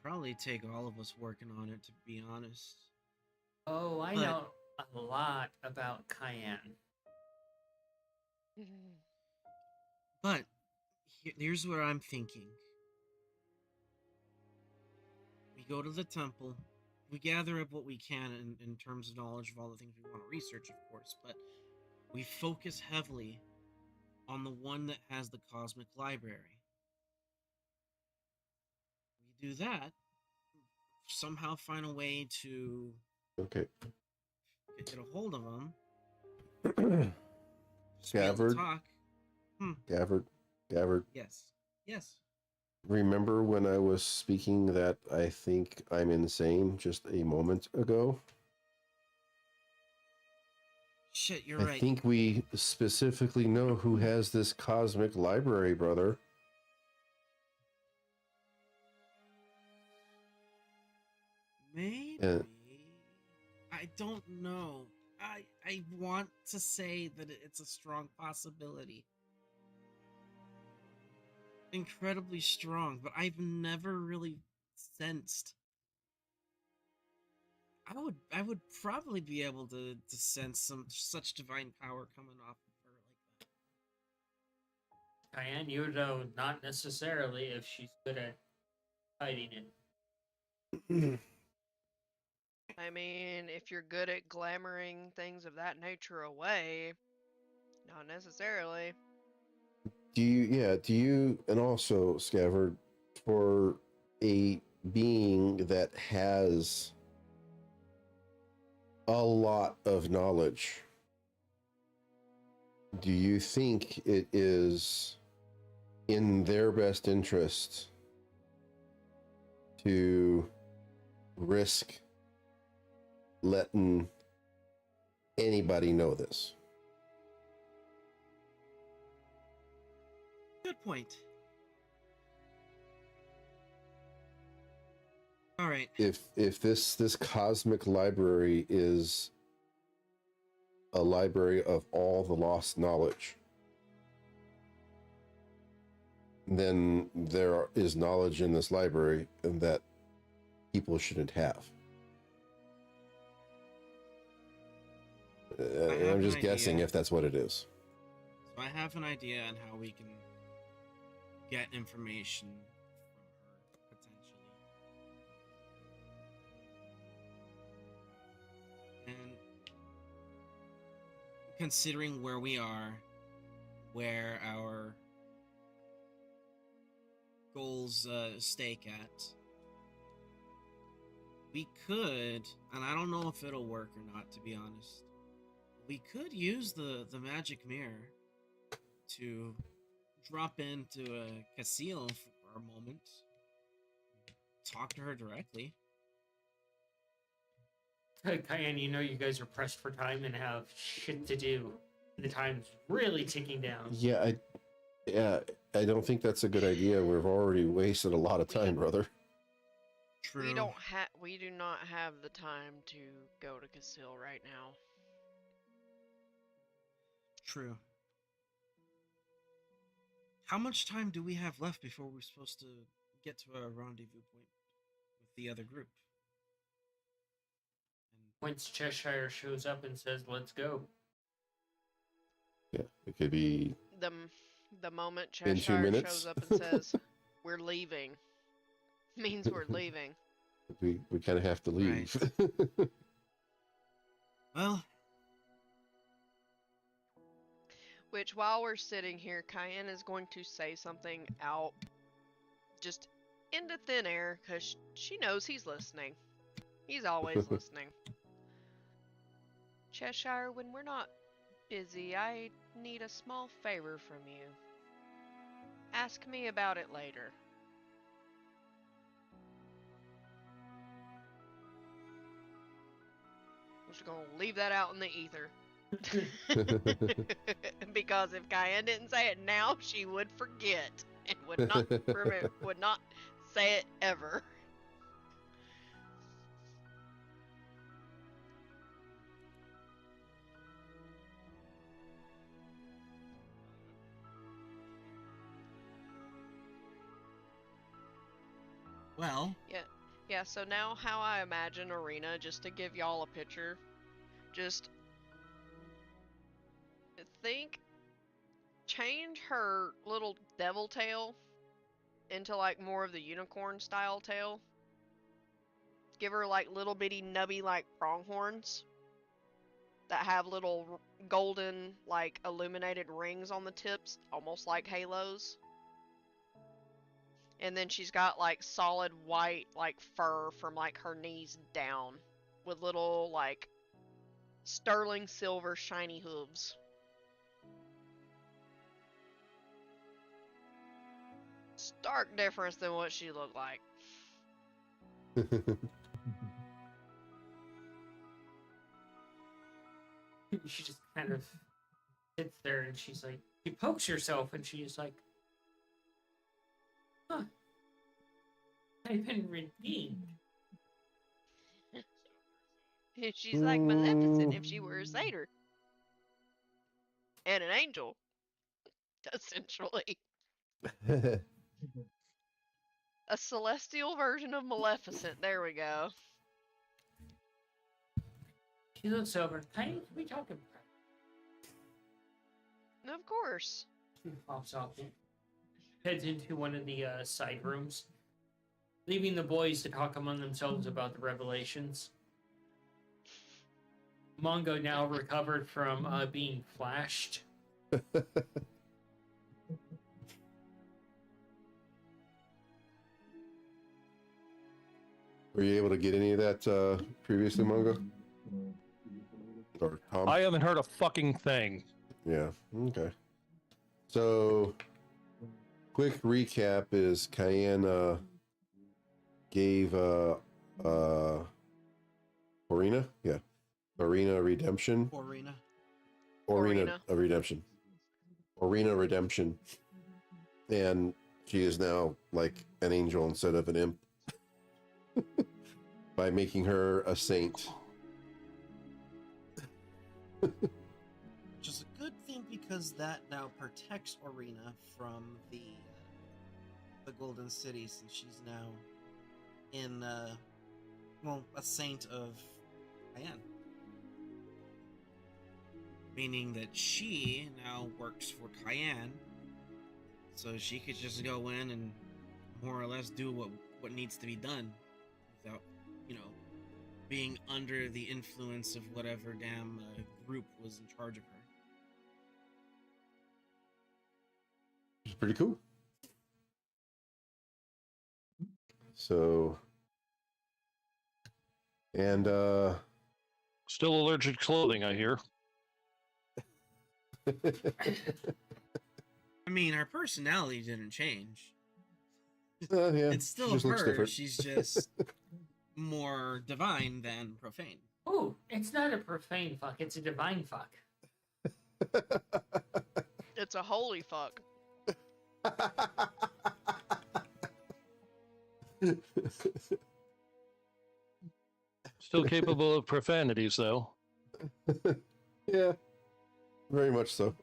E: Probably take all of us working on it, to be honest.
A: Oh, I
E: But-
A: know a lot about Cayenne.
E: But here's what I'm thinking. We go to the temple, we gather up what we can in terms of knowledge of all the things we want to research, of course, but we focus heavily on the one that has the cosmic library. We do that, somehow find a way to
C: Okay.
E: get a hold of them. Just be able to
C: Scabbard.
E: talk.
C: Gavard,
E: Yes.
C: remember when I was speaking that I think I'm insane just a moment ago?
E: Shit, you're
C: I
E: right.
C: think we specifically know who has this cosmic library, brother.
E: Maybe. I don't know. I want to say that it's a strong possibility. Incredibly strong, but I've never really sensed. I would probably be able to sense some such divine power coming off of her like that.
A: Cayenne, you know, not necessarily if she's good at hiding it.
D: I mean, if you're good at glamoring things of that nature away, not necessarily.
C: Do you, and also, Scabbard, for a being that has a lot of knowledge, do you think it is in their best interest to risk letting anybody know this?
E: Good point. All right.
C: If this cosmic library is a library of all the lost knowledge, then there is knowledge in this library and that people shouldn't have.
E: have
C: I'm just
E: an
C: guessing
E: idea.
C: if that's what it is.
E: So I have an idea on how we can get information from her, potentially. And considering where we are, where our goals stake at, we could, and I don't know if it'll work or not, to be honest, we could use the magic mirror to drop into a Casil for a moment, talk to her directly.
A: Cayenne, you know you guys are pressed for time and have shit to do. The time's really ticking down.
C: Yeah, I don't think that's a good idea. We've already wasted a lot of time, brother.
E: True.
D: We do not have the time to go to Casil right now.
E: True. How much time do we have left before we're supposed to get to a rendezvous point with the other group? And
A: Once Cheshire shows up and says, "Let's go,"
C: Yeah, it could be
D: The moment
C: in 2
D: Cheshire
C: minutes.
D: shows up and says, "We're leaving," means we're leaving.
C: we kind of have to leave.
E: well,
D: Which, while we're sitting here, Cayenne is going to say something out just into thin air because she knows he's listening. He's always listening. Cheshire, when we're not busy, I need a small favor from you. Ask me about it later. I'm just gonna leave that out in the ether. Because if Cayenne didn't say it now, she would forget and would not say it ever.
E: well,
D: Yeah, so now how I imagine Arena, just to give y'all a picture, just change her little devil tail into like more of the unicorn style tail. Give her like little bitty nubby like pronghorns that have little golden like illuminated rings on the tips, almost like halos. And then she's got like solid white like fur from like her knees down with little like sterling silver shiny hooves. Stark difference than what she looked like.
A: she just kind of sits there and she's like, she pokes herself and she's like, "Huh, I've been redeemed."
D: She's like Maleficent if she were a satyr. And an angel. Essentially. A celestial version of Maleficent. There we go.
A: She looks over. Can we talk about it?
D: Of course.
A: She pops off and heads into one of the side rooms, leaving the boys to talk among themselves about the revelations. Mongo, now recovered from being flashed.
C: Were you able to get any of that previously, Mongo? Or Tom?
B: I haven't heard a fucking thing.
C: Yeah. Okay. So, quick recap is Cayenne gave Orina, yeah, Orina redemption.
E: Orina.
C: Orina redemption, and she is now like an angel instead of an imp by making her a saint.
E: Which is a good thing because that now protects Orina from the Golden City, since she's now in a saint of Cayenne. Meaning that she now works for Cayenne, so she could just go in and more or less do what needs to be done without, being under the influence of whatever damn group was in charge of her.
C: It's pretty cool. So, and
B: Still allergic to clothing, I hear.
E: I mean, her personality didn't change.
C: yeah,
E: It's still
C: just looks
E: her.
C: different.
E: She's just more divine than profane.
A: Oh, it's not a profane fuck, it's a divine fuck.
D: It's a holy fuck.
B: Still capable of profanities, though.
C: Yeah, very much so.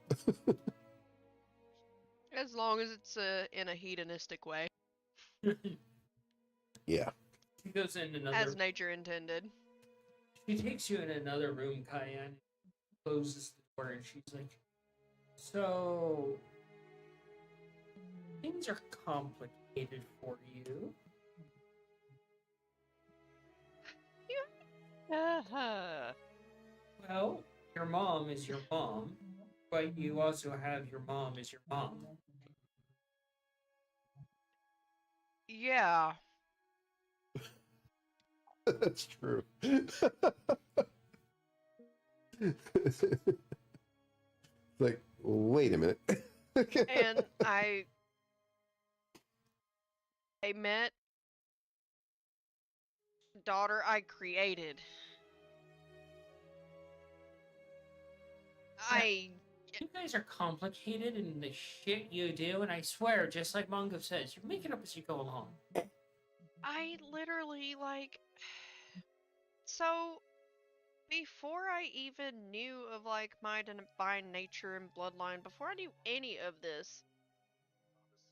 D: As long as it's in a hedonistic way,
C: Yeah.
A: She goes in another.
D: as nature intended.
A: She takes you in another room, Cayenne. Closes the door, and she's like, "So things are complicated for you."
D: Uh-huh.
A: Well, your mom is your mom, but you also have your mom as your mom.
D: Yeah.
C: That's true. Like, wait a minute.
D: And I met daughter I created.
A: You guys are complicated in the shit you do, and I swear, just like Mongo says, you're making up as you go along.
D: I literally like so before I even knew of like my divine nature and bloodline, before I knew any of this,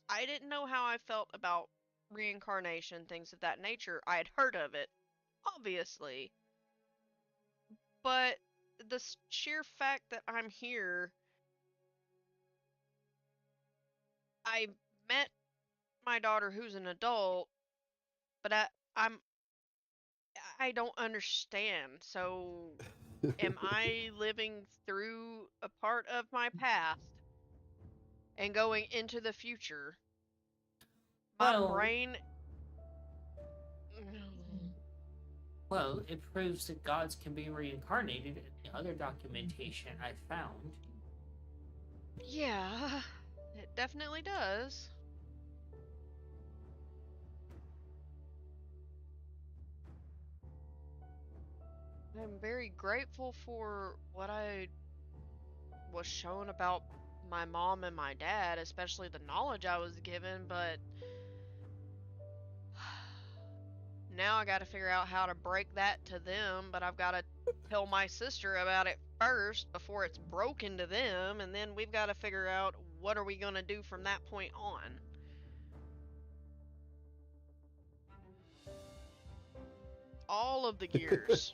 D: I didn't know how I felt about reincarnation, things of that nature. I had heard of it, obviously. But the sheer fact that I'm here, I met my daughter who's an adult, but I'm I don't understand. So am I living through a part of my past and going into the future? My
A: Well,
D: brain
A: well, it proves that gods can be reincarnated in the other documentation I found.
D: yeah, it definitely does. I'm very grateful for what I was shown about my mom and my dad, especially the knowledge I was given, but now I got to figure out how to break that to them, but I've got to tell my sister about it first before it's broken to them, and then we've got to figure out what are we going to do from that point on. All of the gears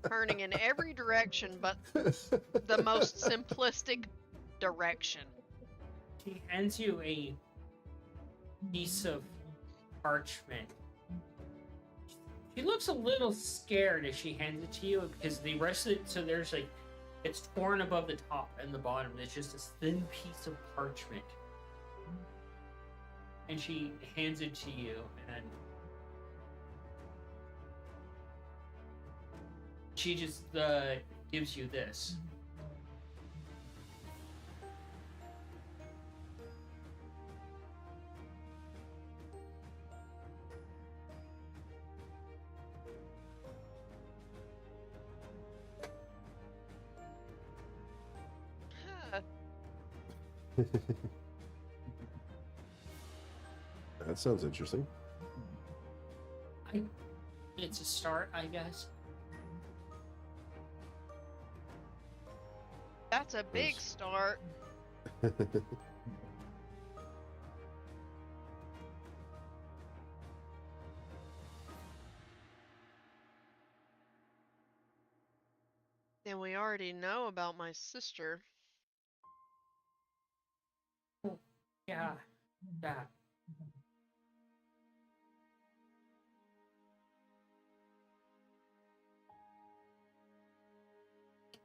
D: turning in every direction but the most simplistic direction.
A: She hands you a piece of parchment. She looks a little scared as she hands it to you because the rest of it, so there's like, it's torn above the top and the bottom. There's just this thin piece of parchment. And she hands it to you, and she just gives you this.
D: Huh.
C: That sounds interesting.
A: It's a start, I guess.
D: That's a big
C: Yes.
D: start. And we already know about my sister.
A: Yeah, that.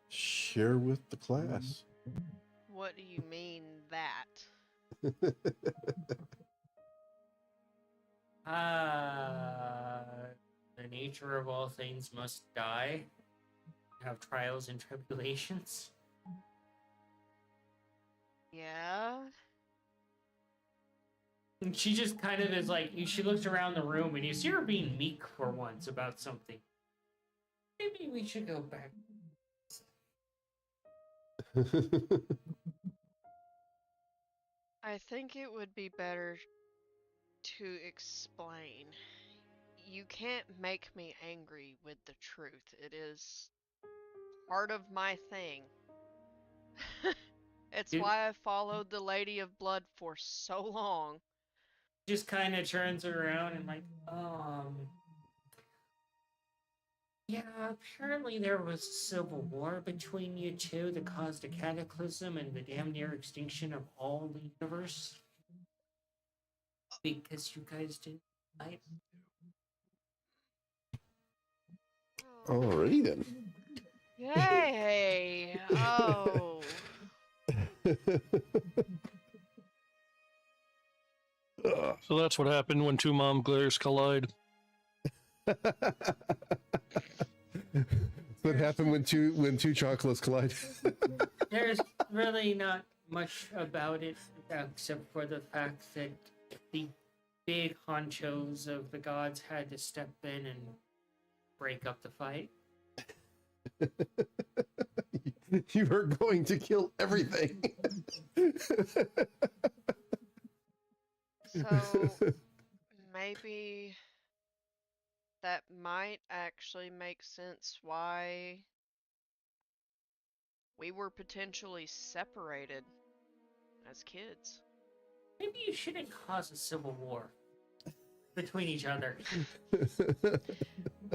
C: Share with the class.
D: What do you mean that?
A: The nature of all things must die. Have trials and tribulations.
D: Yeah.
A: And she just kind of is like, she looks around the room and you see her being meek for once about something. Maybe we should go back.
D: I think it would be better to explain. You can't make me angry with the truth. It is part of my thing. It's
A: Dude.
D: why I followed the Lady of Blood for so long.
A: Just kind of turns around and like, yeah, apparently there was a civil war between you two that caused a cataclysm and the damn near extinction of all the universe. Because you guys didn't fight.
C: Alrighty then.
D: Yay! Oh.
B: So that's what happened when two mom glares collide.
C: That's what happened when two chocolates collide.
A: There's really not much about it except for the fact that the big honchos of the gods had to step in and break up the fight.
C: You are going to kill everything.
D: So maybe that might actually make sense why we were potentially separated as kids.
A: Maybe you shouldn't cause a civil war between each other.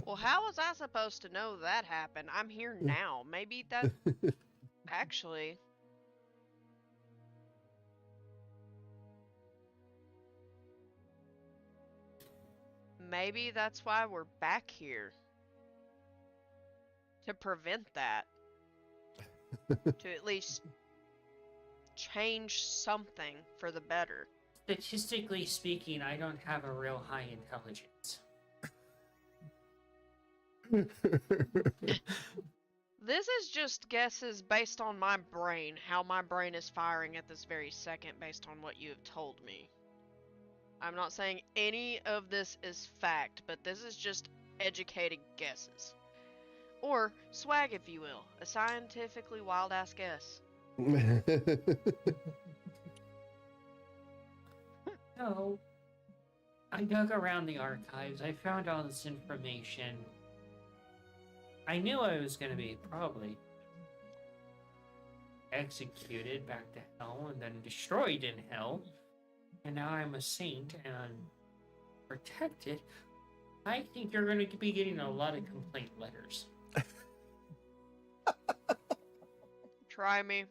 D: Well, how was I supposed to know that happened? I'm here now. Maybe that actually. Maybe that's why we're back here. To prevent that. To at least change something for the better.
A: Statistically speaking, I don't have a real high intelligence.
D: This is just guesses based on my brain, how my brain is firing at this very second based on what you have told me. I'm not saying any of this is fact, but this is just educated guesses. Or swag, if you will. A scientifically wild-ass guess.
A: So, I dug around the archives. I found all this information. I knew I was going to be probably executed back to hell and then destroyed in hell. And now I'm a saint and protected. I think you're going to be getting a lot of complaint letters.
D: Try me.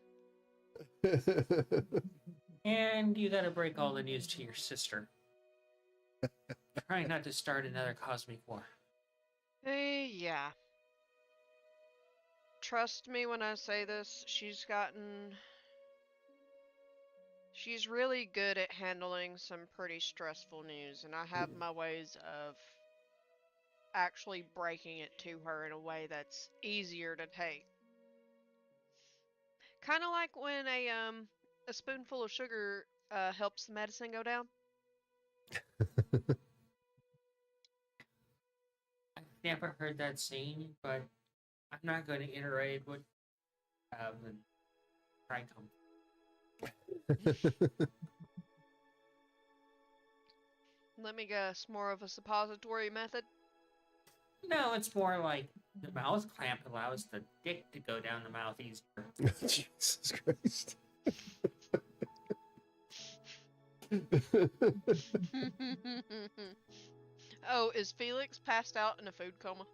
A: And you gotta break all the news to your sister. Try not to start another cosmic war.
D: Yeah. Trust me when I say this, she's really good at handling some pretty stressful news, and I have my ways of actually breaking it to her in a way that's easier to take. Kind of like when a spoonful of sugar helps the medicine go down.
A: I've never heard that saying, but I'm not going to iterate what and try come.
D: Let me guess, more of a suppository method?
A: No, it's more like the mouth clamp allows the dick to go down the mouth easier.
C: Jesus Christ.
D: Oh, is Felix passed out in a food coma?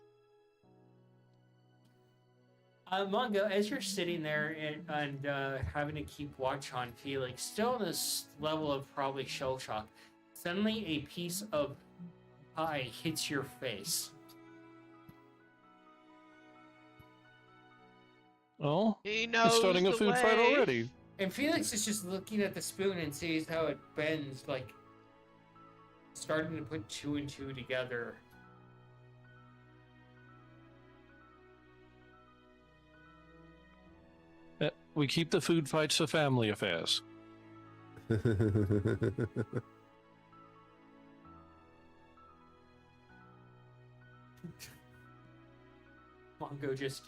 A: Mongo, as you're sitting there and having to keep watch on Felix, still in this level of probably shell shock, suddenly a piece of pie hits your face.
B: Oh,
D: He
B: he's
D: knows
B: starting a
D: the
B: food fight
D: way.
B: already.
A: And Felix is just looking at the spoon and sees how it bends, like starting to put two and two together.
B: We keep the food fights to family affairs.
A: Mongo just,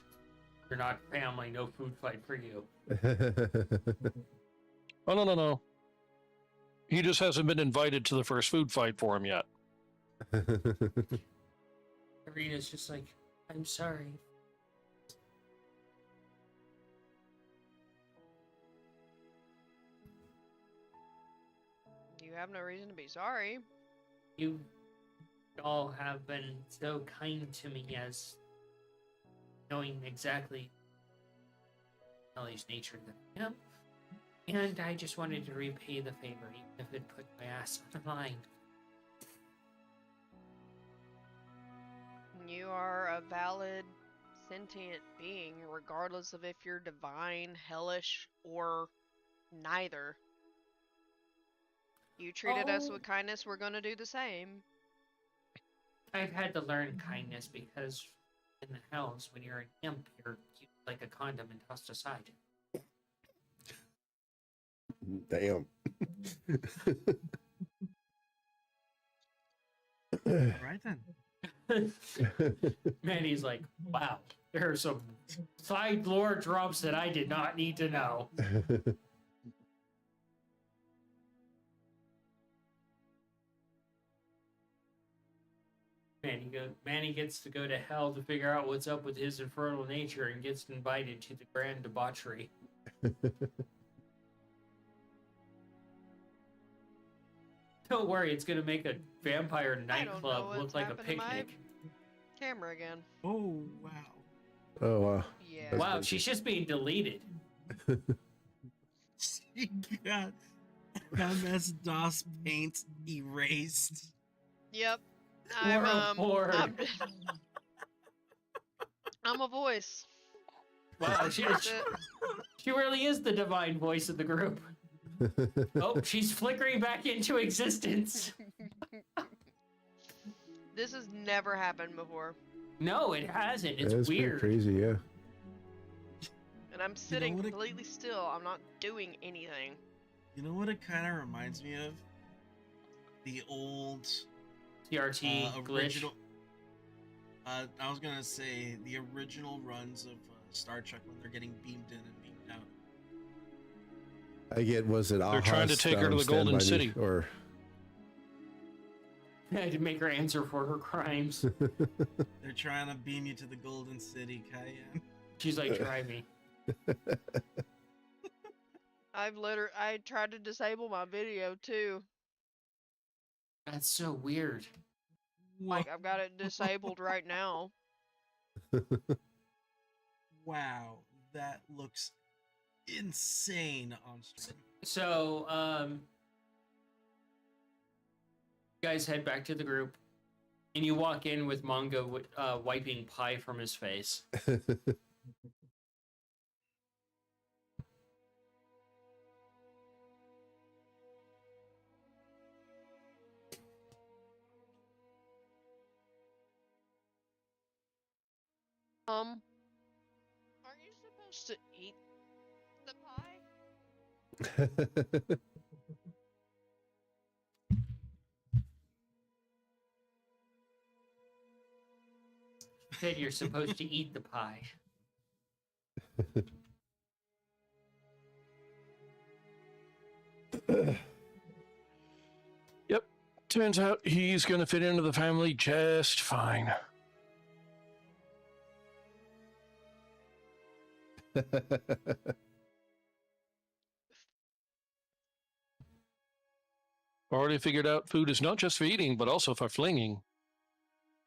A: you're not family, no food fight for you.
B: Oh, no. He just hasn't been invited to the first food fight for him yet.
A: Arena's just like, I'm sorry.
D: have no reason to be sorry.
A: You all have been so kind to me as knowing exactly Ellie's nature than I am. And I just wanted to repay the favor, even if it put my ass on the line.
D: You are a valid, sentient being, regardless of if you're divine, hellish, or neither. You treated us with kindness, we're gonna do the same.
A: I've had to learn kindness because in the hells, when you're an imp, you're used like a condom and tossed aside.
C: Damn.
E: Alright then.
A: Manny's like, wow, there are some side lore drops that I did not need to know. Manny gets to go to hell to figure out what's up with his infernal nature and gets invited to the grand debauchery. Don't worry, it's gonna make a vampire nightclub
D: what's
A: look like a
D: happened to my-
A: picnic.
D: Camera again.
E: Oh wow.
C: Oh, wow.
D: Yeah.
C: That's
A: Wow,
C: good.
A: she's just being deleted.
E: She got MS-DOS paint erased.
D: Yep.
A: Poor, poor.
D: I'm a voice.
A: Wow,
D: That's it.
A: she really is the divine voice of the group. Oh, she's flickering back into existence.
D: This has never happened before.
A: No, it hasn't. It's
C: That's pretty
A: weird.
C: crazy, yeah.
D: And I'm sitting
E: what it-
D: completely still. I'm not doing anything.
E: You know what it kind of reminds me of? The old
A: TRT glitch.
E: original. I was gonna say the original runs of Star Trek when they're getting beamed in and beamed out.
C: I get, was it
B: They're trying to take her to the
C: Stand
B: Golden
C: By Me,
B: City.
C: or
A: I had to make her answer for her crimes.
E: They're trying to beam you to the Golden City, Cayenne.
A: She's like, try me.
D: I tried to disable my video too.
A: That's so weird.
D: Like I've got it disabled right now.
E: Wow, that looks insane on stream.
A: So, you guys head back to the group, and you walk in with Mongo wiping pie from his face.
D: Aren't you supposed to eat the pie?
A: Said you're supposed to eat the pie.
B: Yep. Turns out he's going to fit into the family just fine. Already figured out food is not just for eating, but also for flinging.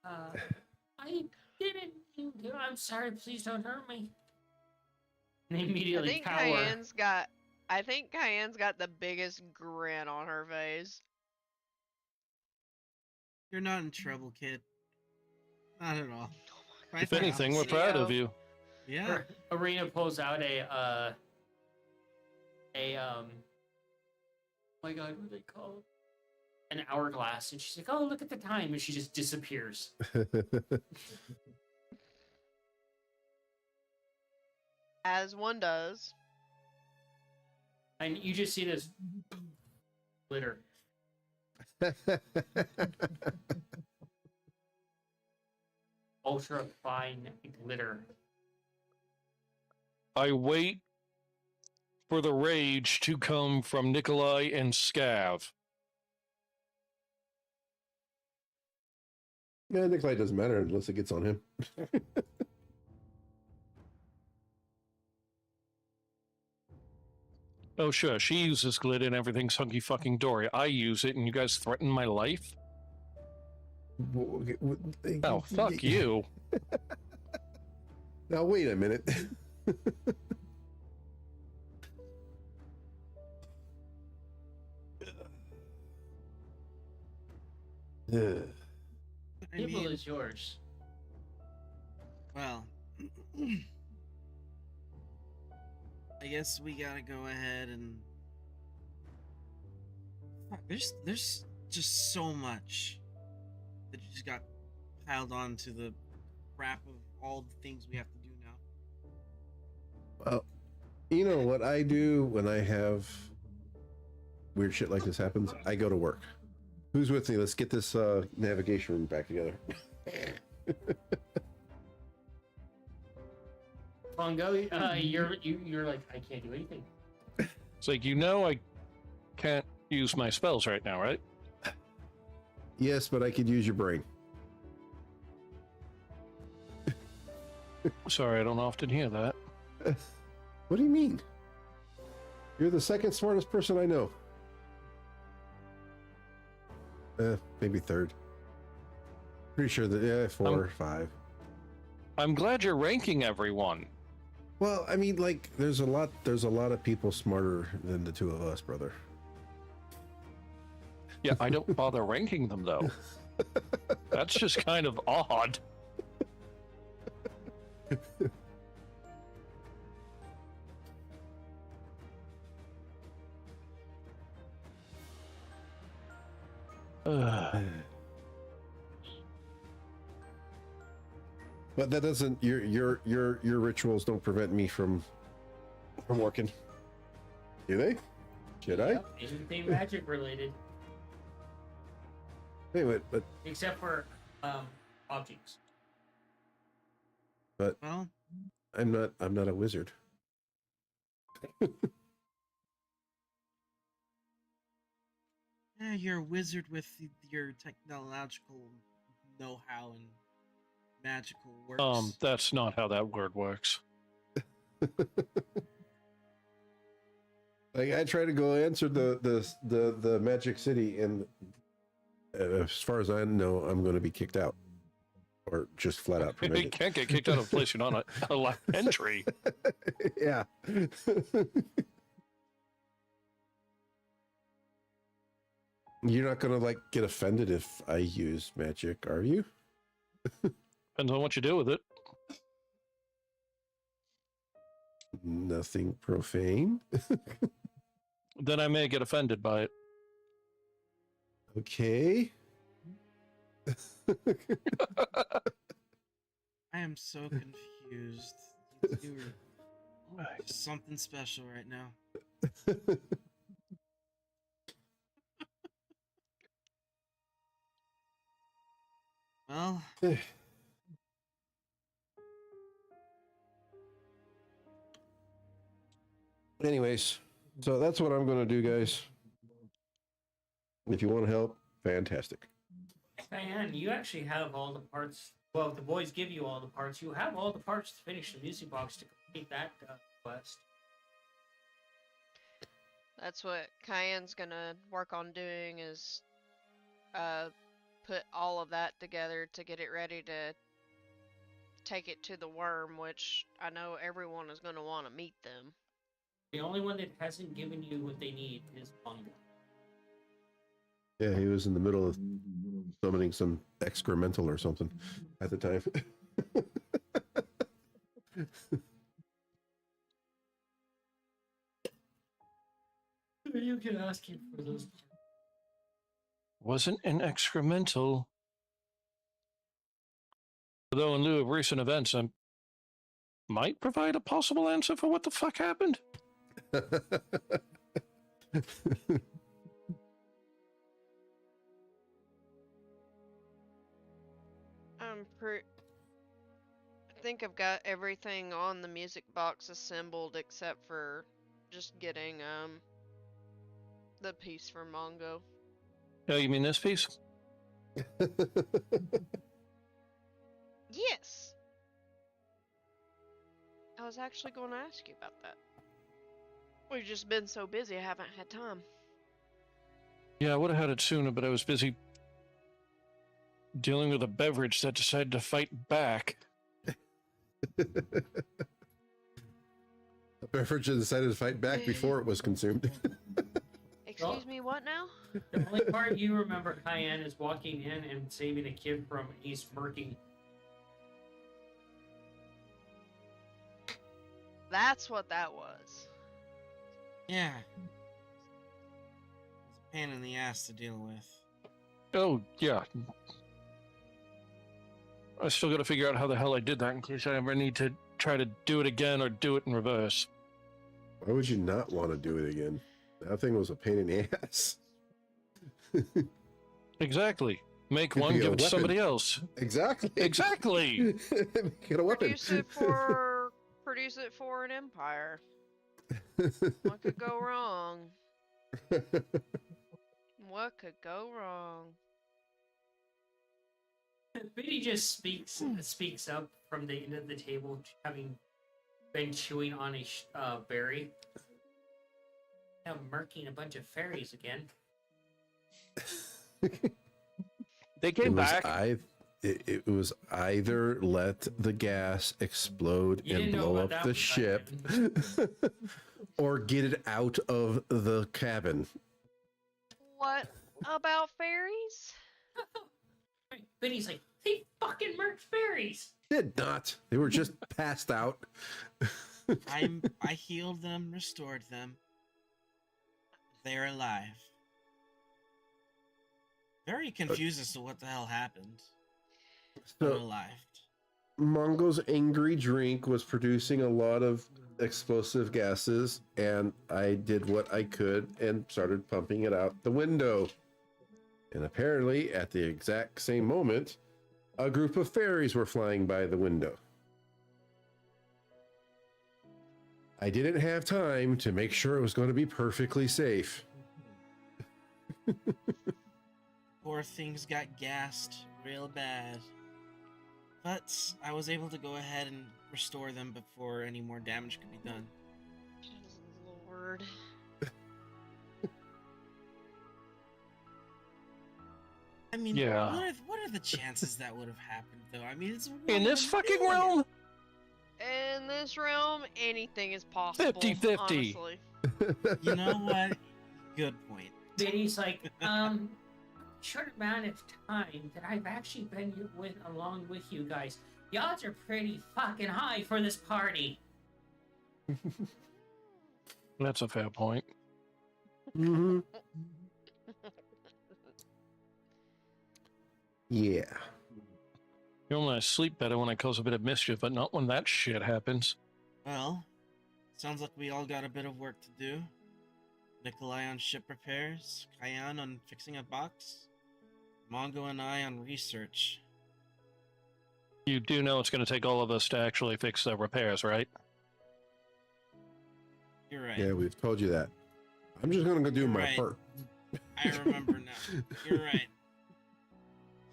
A: I didn't mean to. I'm sorry. Please don't hurt me. And they
D: I
A: immediately
D: think
A: cower.
D: Cayenne's got the biggest grin on her face.
E: You're not in trouble, kid. Not at all. Quite
B: If
E: the
B: anything, we're
E: opposite.
B: proud of you.
E: Yeah.
A: Arena pulls out oh my god, what are they called? An hourglass, and she's like, "Oh, look at the time," and she just disappears.
D: As one does.
A: And you just see this glitter. Ultra fine glitter.
B: I wait for the rage to come from Nikolai and Scav.
C: Yeah, Nikolai doesn't matter unless it gets on him.
B: Oh, sure. She uses glitter and everything's hunky fucking dory. I use it and you guys threaten my life? Oh, fuck you.
C: Now, wait a minute. Yeah.
E: I
A: Table
E: mean,
A: is yours.
E: well, I guess we gotta go ahead and. Fuck, there's just so much that just got piled on to the crap of all the things we have to do now.
C: Well, you know what I do when I have weird shit like this happens? I go to work. Who's with me? Let's get this navigation room back together.
A: Bongo, you're like, I can't do anything.
B: It's like, I can't use my spells right now, right?
C: Yes, but I could use your brain.
B: Sorry, I don't often hear that.
C: What do you mean? You're the second smartest person I know. Maybe third. Pretty sure that, 4, 5.
B: I'm glad you're ranking everyone.
C: Well, I mean, like, there's a lot of people smarter than the two of us, brother.
B: Yeah, I don't bother ranking them, though. That's just kind of odd.
C: But that doesn't your rituals don't prevent me from working. Do they? Should I?
A: Yep, anything magic related,
C: Anyway, but
A: except for objects.
C: but
E: Well,
C: I'm not a wizard.
E: yeah, you're a wizard with your technological know-how and magical works.
B: That's not how that word works.
C: Like, I try to go answer the Magic City, and as far as I know, I'm going to be kicked out, or just flat out
B: You
C: permitted.
B: can't get kicked out of a place you're not allowed entry.
C: Yeah. You're not gonna like get offended if I use magic, are you?
B: Depends on what you do with it.
C: Nothing profane.
B: Then I may get offended by it.
C: Okay.
E: I am so confused. You're something special right now. Well,
C: Anyways, so that's what I'm gonna do, guys. If you want to help, fantastic.
A: Diane, you actually have all the parts. Well, the boys give you all the parts. You have all the parts to finish the music box to complete that quest.
D: That's what Cayenne's gonna work on doing is put all of that together to get it ready to take it to the worm, which I know everyone is gonna want to meet them.
A: The only one that hasn't given you what they need is Bongo.
C: Yeah, he was in the middle of summoning some excremental or something at the time.
A: You can ask him for those parts.
B: Wasn't an excremental. Though in lieu of recent events, I might provide a possible answer for what the fuck happened.
D: I think I've got everything on the music box assembled except for just getting the piece for Mongo.
B: Oh, you mean this piece?
D: Yes. I was actually going to ask you about that. We've just been so busy, I haven't had time.
B: Yeah, I would have had it sooner, but I was busy dealing with a beverage that decided to fight back.
C: The beverage decided to fight back before it was consumed.
D: Excuse me, what now?
A: The only part you remember, Cayenne, is walking in and saving a kid from East Murky.
D: That's what that was.
E: Yeah. It's a pain in the ass to deal with.
B: Oh, yeah. I still got to figure out how the hell I did that in case I ever need to try to do it again or do it in reverse.
C: Why would you not want to do it again? That thing was a pain in the ass.
B: Exactly. Make
C: Could
B: one,
C: be a
B: give it to
C: weapon.
B: somebody else.
C: Exactly.
B: Exactly.
C: Make it a weapon.
D: Produce it for an empire. What could go wrong? What could go wrong?
A: Biddy just speaks up from the end of the table, having been chewing on a berry. I'm murking a bunch of fairies again.
B: They came back.
C: It was either let the gas explode
A: You
C: and
A: didn't know
C: blow
A: about
C: up
A: that
C: the
A: one,
C: ship, or get it out of the cabin.
D: What about fairies?
A: Biddy's like, they fucking murked fairies!
C: Did not. They were just passed out.
E: I healed them, restored them. They're alive. Very confused as to what the hell happened. But
C: So
E: alive.
C: Mongo's angry drink was producing a lot of explosive gases, and I did what I could and started pumping it out the window. And apparently, at the exact same moment, a group of fairies were flying by the window. I didn't have time to make sure it was going to be perfectly safe.
E: Poor things got gassed real bad. But I was able to go ahead and restore them before any more damage could be done.
D: Lord.
E: I mean,
B: Yeah.
E: what are the chances that would have happened, though? I mean, it's
B: In this fucking realm?
D: In this realm, anything is possible.
B: 50-50.
D: Honestly.
E: You know what? Good point.
A: Biddy's like, short amount of time that I've actually been along with you guys. The odds are pretty fucking high for this party.
B: That's a fair point.
C: Mm-hmm. Yeah.
B: You know, I sleep better when I cause a bit of mischief, but not when that shit happens.
E: Well, sounds like we all got a bit of work to do. Nikolai on ship repairs, Kyan on fixing a box, Mongo and I on research.
B: You do know it's going to take all of us to actually fix the repairs, right?
E: You're right.
C: Yeah, we've told you that. I'm just going to go do my
E: Right.
C: part.
E: I remember now. You're right.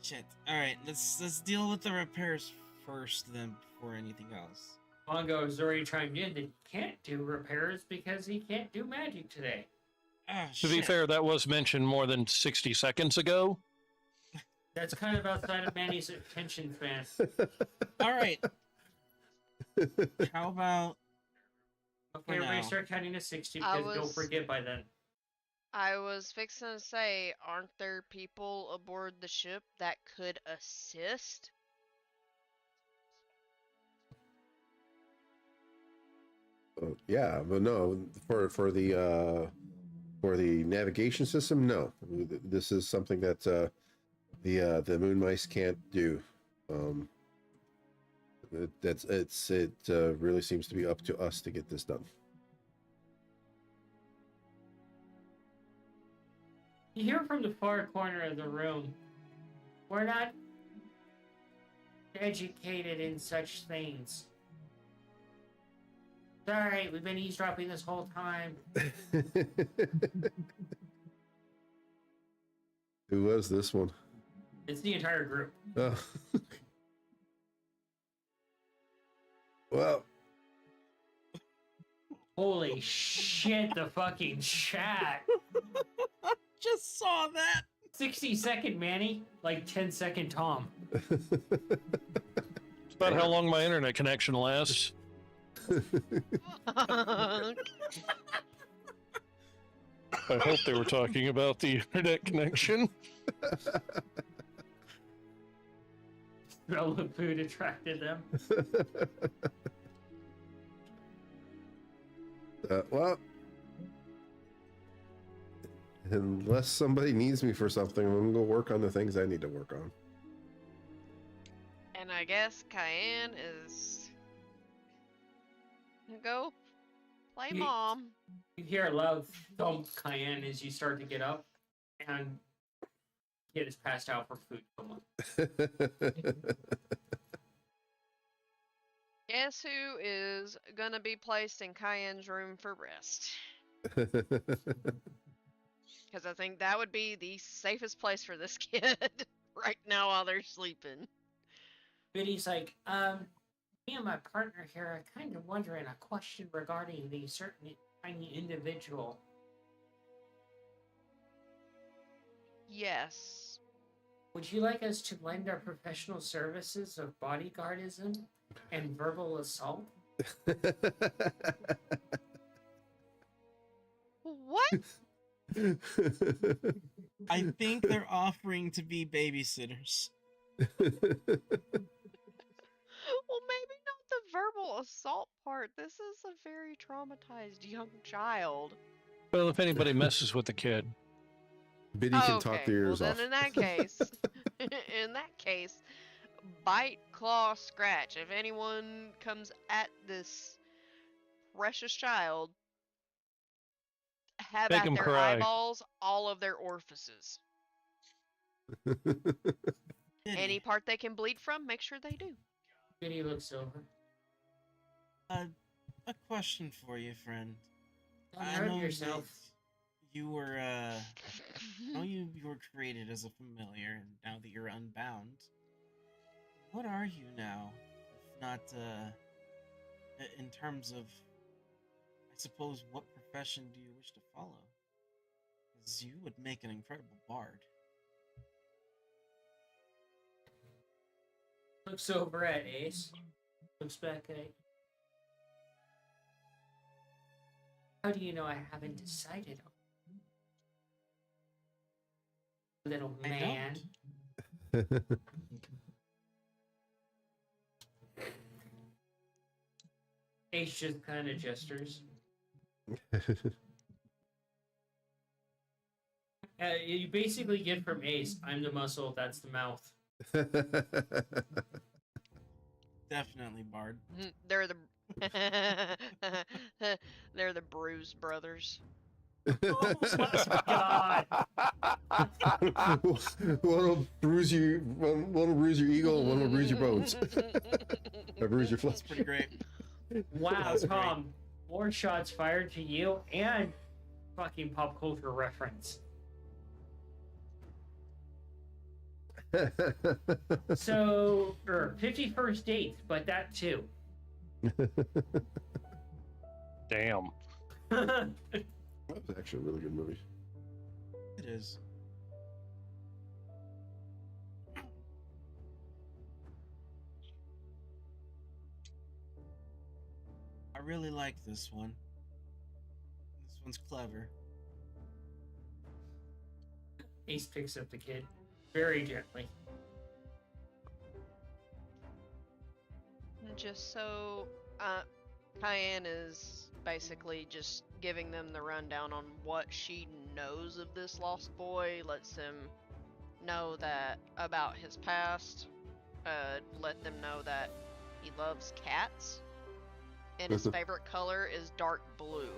E: Shit. Alright, let's deal with the repairs first then before anything else.
A: Mongo has already chimed in that he can't do repairs because he can't do magic today.
E: Ah,
B: To be
E: shit.
B: fair, that was mentioned more than 60 seconds ago.
A: That's kind of outside of Manny's attention span.
E: Alright. How about
A: Okay,
E: For
A: everybody
E: now.
A: start counting to 60
D: I
A: because don't
D: was-
A: forget by then.
D: I was fixing to say, aren't there people aboard the ship that could assist?
C: Yeah, but no, for the navigation system, no. This is something that the moon mice can't do. It really seems to be up to us to get this done.
A: You hear from the far corner of the room, we're not educated in such things. Sorry, we've been eavesdropping this whole time.
C: Who was this one?
A: It's the entire group.
C: Oh. Well,
A: Holy shit, the fucking chat.
E: Just saw that.
A: 60-second Manny, like 10-second Tom.
B: It's about how long my internet connection lasts. I hope they were talking about the internet connection.
A: Smell of food attracted them.
C: Well, unless somebody needs me for something, I'm gonna go work on the things I need to work on.
D: And I guess Cayenne is gonna go play
A: Ye-
D: mom.
A: You hear a loud thump, Cayenne, as you start to get up, and kid is passed out for food coma.
D: Guess who is gonna be placed in Cayenne's room for rest? Because I think that would be the safest place for this kid right now while they're sleeping.
A: Biddy's like, me and my partner here are kind of wondering a question regarding the certain tiny individual.
D: Yes.
A: Would you like us to lend our professional services of bodyguardism and verbal assault?
D: What?
E: I think they're offering to be babysitters.
D: Well, maybe not the verbal assault part. This is a very traumatized young child.
B: Well, if anybody messes with the kid,
C: Biddy can talk their ears
D: well,
C: off.
D: then in that case, bite, claw, scratch. If anyone comes at this precious child, have
B: Make
D: at
B: 'em
D: their
B: cry.
D: eyeballs all of their orifices. Any part they can bleed from, make sure they do.
A: Biddy looks over.
E: A question for you, friend.
A: Don't hurt yourself.
E: that you were, I know you were created as a familiar, and now that you're unbound, what are you now? If not, in terms of, I suppose, what profession do you wish to follow? Because you would make an incredible bard.
A: Looks over at Ace. Looks back at. How do you know I haven't decided? Little
E: I
A: man. Ace just kind of gestures. You basically get from Ace, I'm the muscle, that's the mouth.
E: Definitely bard.
D: They're the they're the Bruise brothers.
A: Oh my god!
C: One will bruise your eagle, and one will bruise your bones. Or bruise your flesh.
E: That's pretty great.
A: Wow,
E: That's great.
A: Tom. More shots fired to you and fucking pop culture reference. So, 51st dates, but that too.
B: damn.
C: That was actually a really good movie.
E: It is. I really like this one. This one's clever.
A: Ace picks up the kid very gently.
D: Just so, Cayenne is basically just giving them the rundown on what she knows of this lost boy, lets them know that about his past, let them know that he loves cats, and his favorite color is dark blue.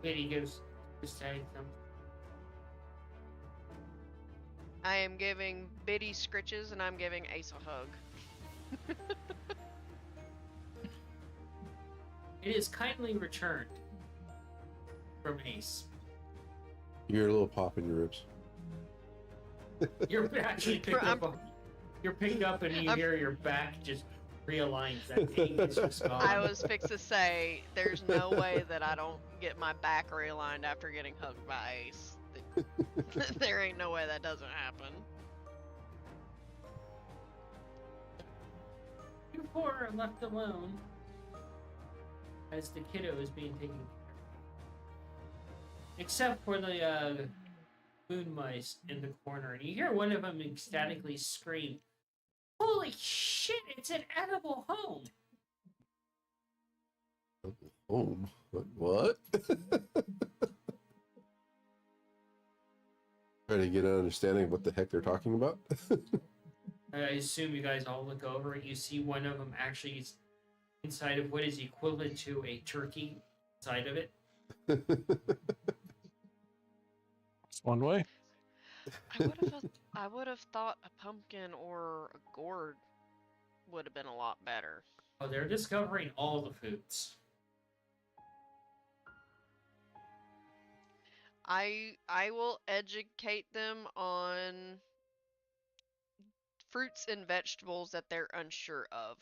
A: Biddy goes to say them.
D: I am giving Biddy scritches and I'm giving Ace a hug.
A: It is kindly returned from Ace.
C: You're a little pop in your ribs.
A: You're actually picked
D: I'm-
A: up. You're picked up and you
D: I'm-
A: hear your back just. realigns. That pain is just gone.
D: I was fixed to say, there's no way that I don't get my back realigned after getting hugged by Ace. There ain't no way that doesn't happen.
A: You four are left alone as the kiddo is being taken care of. Except for the moon mice in the corner. And you hear one of them ecstatically scream, "Holy shit, it's an edible home!"
C: Home? What? Trying to get an understanding of what the heck they're talking about.
A: I assume you guys all look over and you see one of them actually is inside of what is equivalent to a turkey inside of it.
B: It's one way.
D: I would have thought a pumpkin or a gourd would have been a lot better.
A: Oh, they're discovering all the foods.
D: I will educate them on fruits and vegetables that they're unsure of,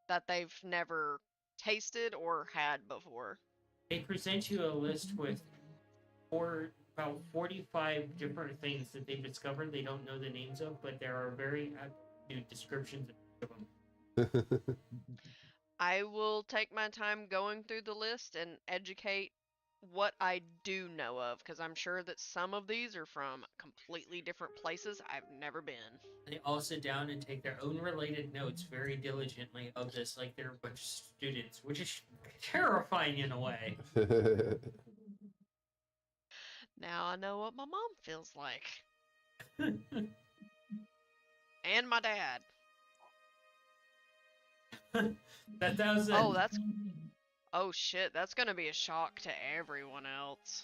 D: that they've never tasted or had before.
A: They present you a list with about 45 different things that they've discovered they don't know the names of, but there are very new descriptions of them.
D: I will take my time going through the list and educate what I do know of, because I'm sure that some of these are from completely different places I've never been.
A: They all sit down and take their own related notes very diligently of this, like they're a bunch of students, which is terrifying in a way.
D: Now I know what my mom feels like. And my dad.
A: that was
D: Oh, that's... Oh shit, that's gonna be a shock to everyone else.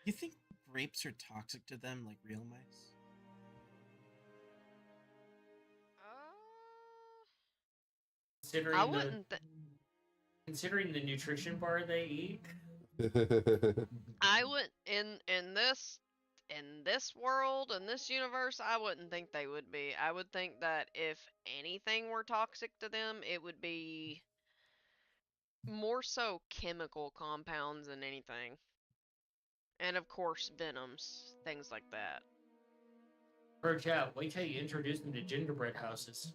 E: You think grapes are toxic to them like real mice?
A: considering
D: I
A: the
D: wouldn't.
A: considering the nutrition bar they eat.
D: I would in this world, in this universe, I wouldn't think they would be. I would think that if anything were toxic to them, it would be more so chemical compounds than anything. And of course, venoms, things like that.
A: Perch out. Wait till you introduce them to gingerbread houses.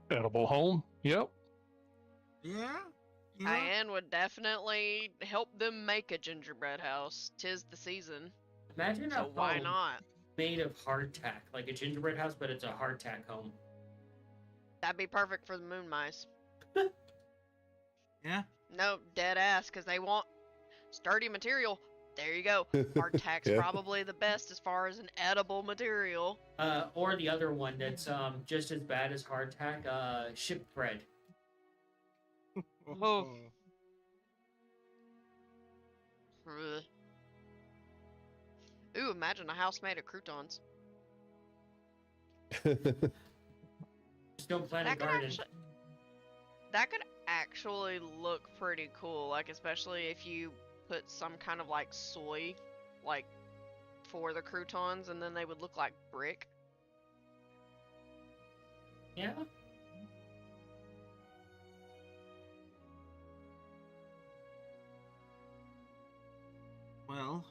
B: Edible home. Yep.
E: Yeah.
D: Diane would definitely help them make a gingerbread house. 'Tis the season,
A: Imagine
D: so
A: a
D: why
A: home
D: not?
A: made of hardtack, like a gingerbread house, but it's a hardtack home.
D: That'd be perfect for the moon mice.
E: Yeah.
D: No, dead ass, because they want sturdy material. There you go. Hardtack's
C: Yeah.
D: probably the best as far as an edible material.
A: Or the other one that's just as bad as hardtack, shipbread.
D: Oh. Ugh. Ooh, imagine a house made of croutons.
A: Just don't plant a
D: That could
A: garden.
D: actually look pretty cool, like especially if you put some kind of like soy, like for the croutons, and then they would look like brick.
A: Yeah.
E: Well.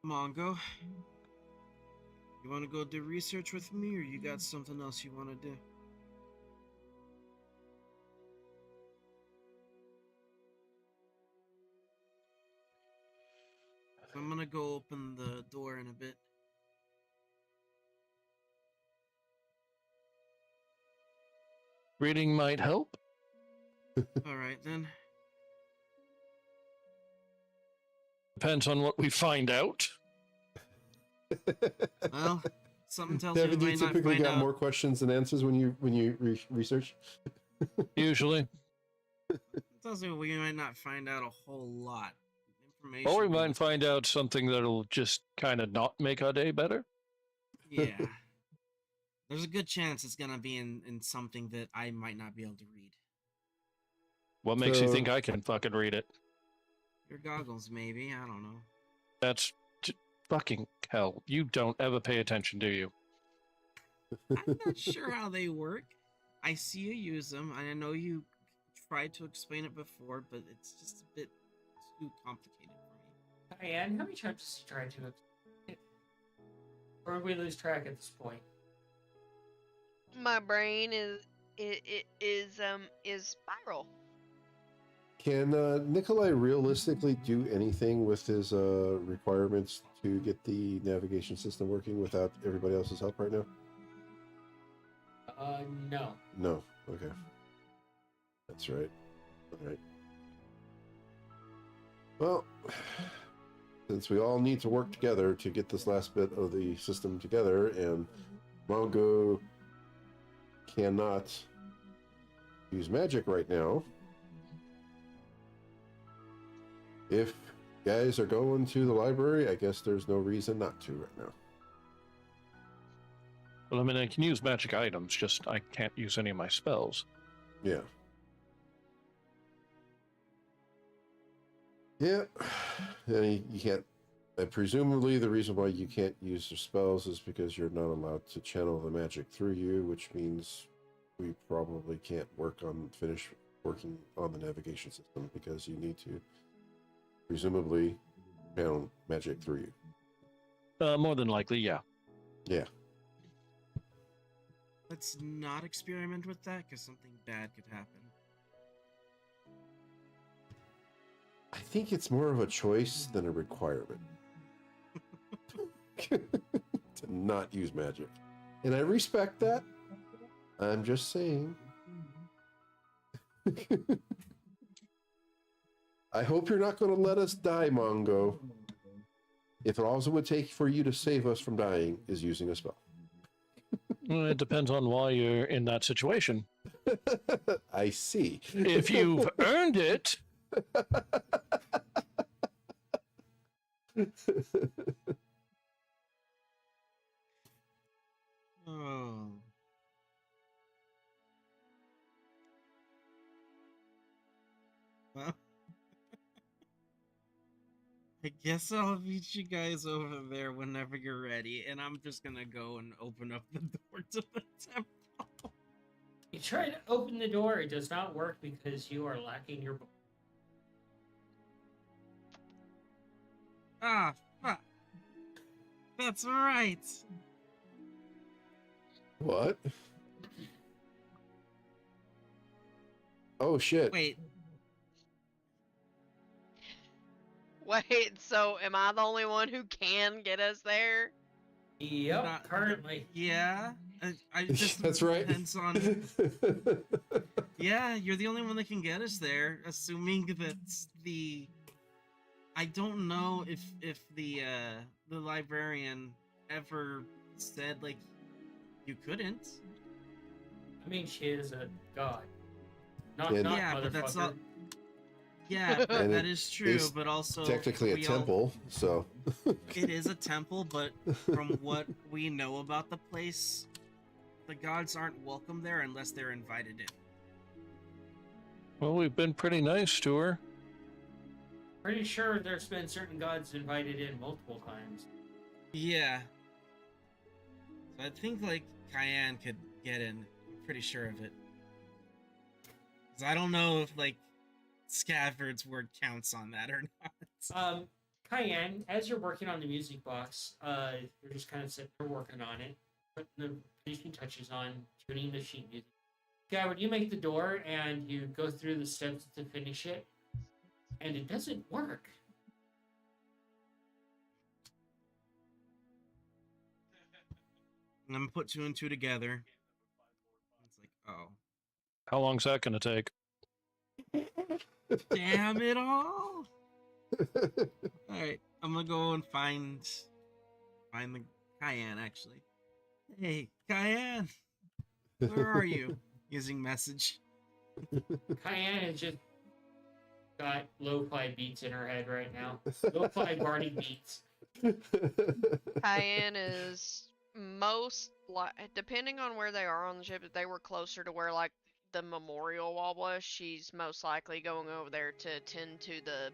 E: Mongo. You want to go do research with me, or you got something else you want to do? I'm gonna go open the door in a bit.
B: Reading might help.
E: Alright then.
B: Depends on what we find out.
E: Well, something tells me
C: Devin, do
E: we
C: you
E: might not
C: typically
E: find
C: got
E: out.
C: more questions than answers when you research?
B: Usually.
E: Tells me we might not find out a whole lot. Information.
B: Or we might find out something that'll just kind of not make our day better.
E: Yeah. There's a good chance it's gonna be in something that I might not be able to read.
B: What makes you
C: So-
B: think I can fucking read it?
E: Your goggles, maybe. I don't know.
B: That's fucking hell. You don't ever pay attention, do you?
E: I'm not sure how they work. I see you use them, and I know you tried to explain it before, but it's just a bit too complicated for me.
A: Diane, how many times does he try to? Or we lose track at this point?
D: My brain is spiral.
C: Can Nikolai realistically do anything with his requirements to get the navigation system working without everybody else's help right now?
A: No.
C: No. Okay. That's right. All right. Well, since we all need to work together to get this last bit of the system together, and Mongo cannot use magic right now, if guys are going to the library, I guess there's no reason not to right now.
B: Well, I mean, I can use magic items, just I can't use any of my spells.
C: Yeah. Yeah. And you can't. Presumably, the reason why you can't use your spells is because you're not allowed to channel the magic through you, which means we probably can't finish working on the navigation system because you need to presumably channel magic through you.
B: More than likely, yeah.
C: Yeah.
E: Let's not experiment with that, because something bad could happen.
C: I think it's more of a choice than a requirement to not use magic. And I respect that. I'm just saying. I hope you're not going to let us die, Mongo. If all it would take for you to save us from dying is using a spell.
B: Well, it depends on why you're in that situation.
C: I see.
B: If you've earned it.
E: Oh. Well, I guess I'll meet you guys over there whenever you're ready, and I'm just gonna go and open up the door to the temple.
A: You try to open the door, it does not work because you are lacking your.
E: Ah, fuck. That's right.
C: What? Oh, shit.
E: Wait,
D: Wait, so am I the only one who can get us there?
A: Yep,
E: Not-
A: currently.
E: yeah. I just
C: That's right.
E: depends on. Yeah, you're the only one that can get us there, assuming that's the. I don't know if the librarian ever said like you couldn't.
A: I mean, she is a god. Not,
C: Yeah,
A: not
E: Yeah, but that's not.
A: motherfucker.
E: Yeah,
C: And
E: that
C: it
E: is true,
C: is
E: but also
C: Technically a
E: we all-
C: temple, so.
E: It is a temple, but from what we know about the place, the gods aren't welcome there unless they're invited in.
B: Well, we've been pretty nice to her.
A: Pretty sure there's been certain gods invited in multiple times.
E: Yeah. So I think like Cayenne could get in. I'm pretty sure of it. 'Cause I don't know if like Scavard's word counts on that or not.
A: Cayenne, as you're working on the music box, you're just kind of sitting there working on it, putting the finishing touches on, tuning the sheet music. Gavard, you make the door and you go through the steps to finish it, and it doesn't work.
E: And I'm put two and two together. It's like, oh,
B: How long's that going to take?
E: damn it all! All right, I'm gonna go and find the Cayenne. Actually, hey Cayenne, where are you? Using message.
A: Cayenne has just got lo-fi beats in her head right now. Lo-fi Barney beats.
D: Cayenne is most depending on where they are on the ship. If they were closer to where like the memorial wall was, she's most likely going over there to tend to the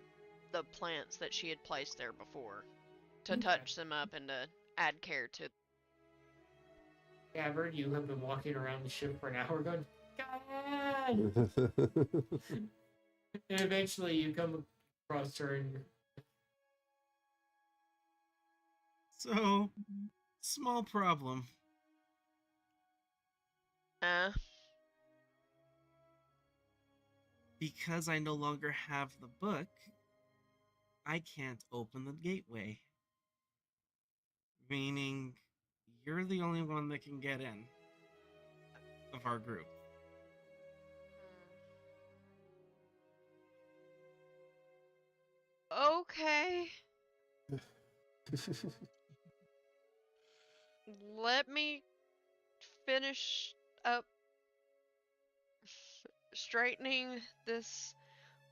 D: the plants that she had placed there before, to
A: Okay.
D: touch them up and to add care to.
A: Gabbard, you have been walking around the ship for an hour going, God! And eventually you come across her and
E: So, small problem. Because I no longer have the book, I can't open the gateway. Meaning, you're the only one that can get in of our group.
D: Okay. Let me finish up straightening this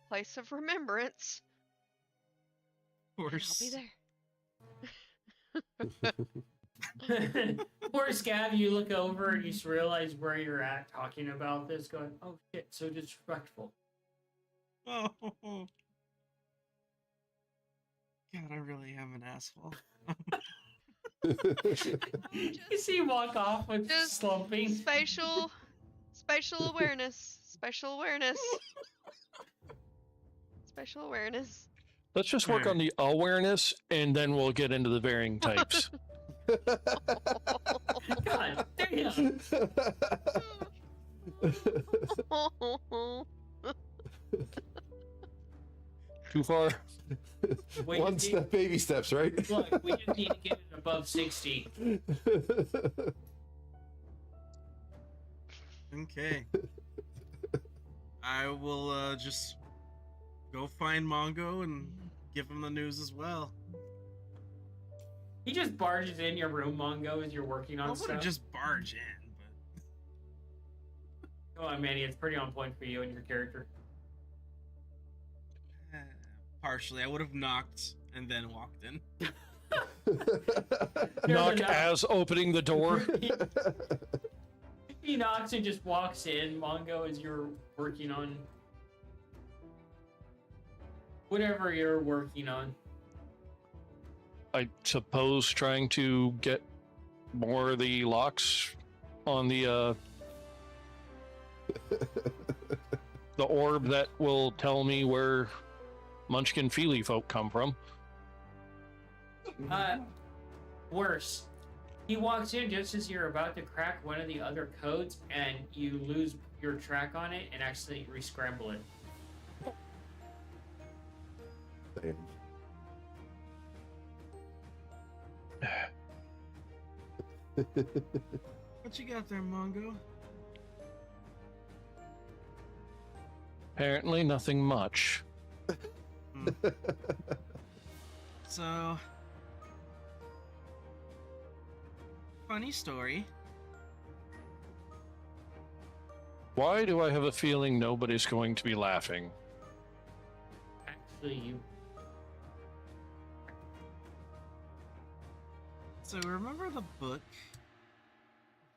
D: place of remembrance.
E: Of
D: And
E: course.
D: I'll be there.
A: Poor Scab, you look over and you just realize where you're at talking about this, going, oh shit, so disrespectful.
E: Oh. God, I really am an asshole.
A: You see him walk off with
D: Just
A: slumping.
D: Spatial awareness. Spatial awareness. Spatial awareness.
B: Let's just work on the awareness, and then we'll get into the varying types.
A: God damn.
B: Too far?
A: We
C: One
A: just
C: step, baby steps, right?
A: Look, we just need to get it above 60.
E: Okay. I will just go find Mongo and give him the news as well.
A: He just barges in your room, Mongo, as you're working
E: I
A: on
E: wouldn't
A: stuff.
E: just barge in,
A: Come on, Manny, it's pretty on point for you and your character.
E: but partially. I would have knocked and then walked in.
B: Knock
A: no.
B: as opening the door.
A: He knocks and just walks in, Mongo, as you're working on whatever you're working on.
B: I suppose trying to get more of the locks on the orb that will tell me where Munchkin Feely folk come from.
A: Worse. He walks in just as you're about to crack one of the other codes, and you lose your track on it and accidentally re-scramble it.
C: Damn.
E: What you got there, Mongo?
B: Apparently nothing much.
E: So, funny story.
B: Why do I have a feeling nobody's going to be laughing?
A: Actually, you.
E: So remember the book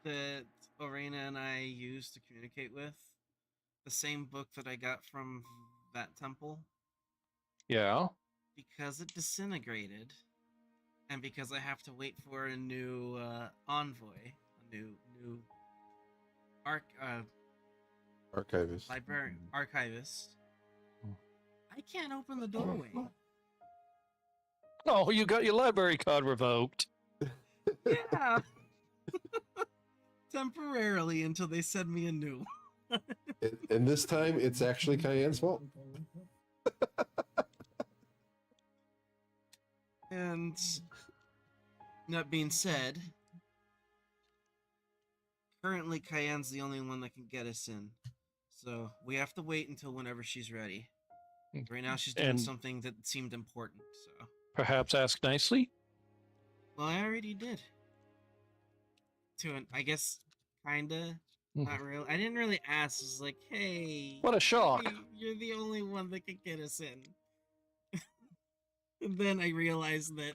E: that Orena and I used to communicate with? The same book that I got from that temple?
B: Yeah.
E: Because it disintegrated, and because I have to wait for a new envoy, a new
C: Archivist.
E: librarian, archivist,
B: Hmm.
E: I can't open the doorway.
B: Oh, you got your library card revoked.
E: Yeah. Temporarily until they send me a new.
C: And this time, it's actually Cayenne's fault.
E: And that being said, currently Cayenne's the only one that can get us in. So we have to wait until whenever she's ready. Right now she's doing
B: And-
E: something that seemed important, so.
B: Perhaps ask nicely?
E: Well, I already did. I guess, kinda. Not real. I didn't really ask. It's like, hey.
B: What a shock.
E: You're the only one that could get us in. And then I realized that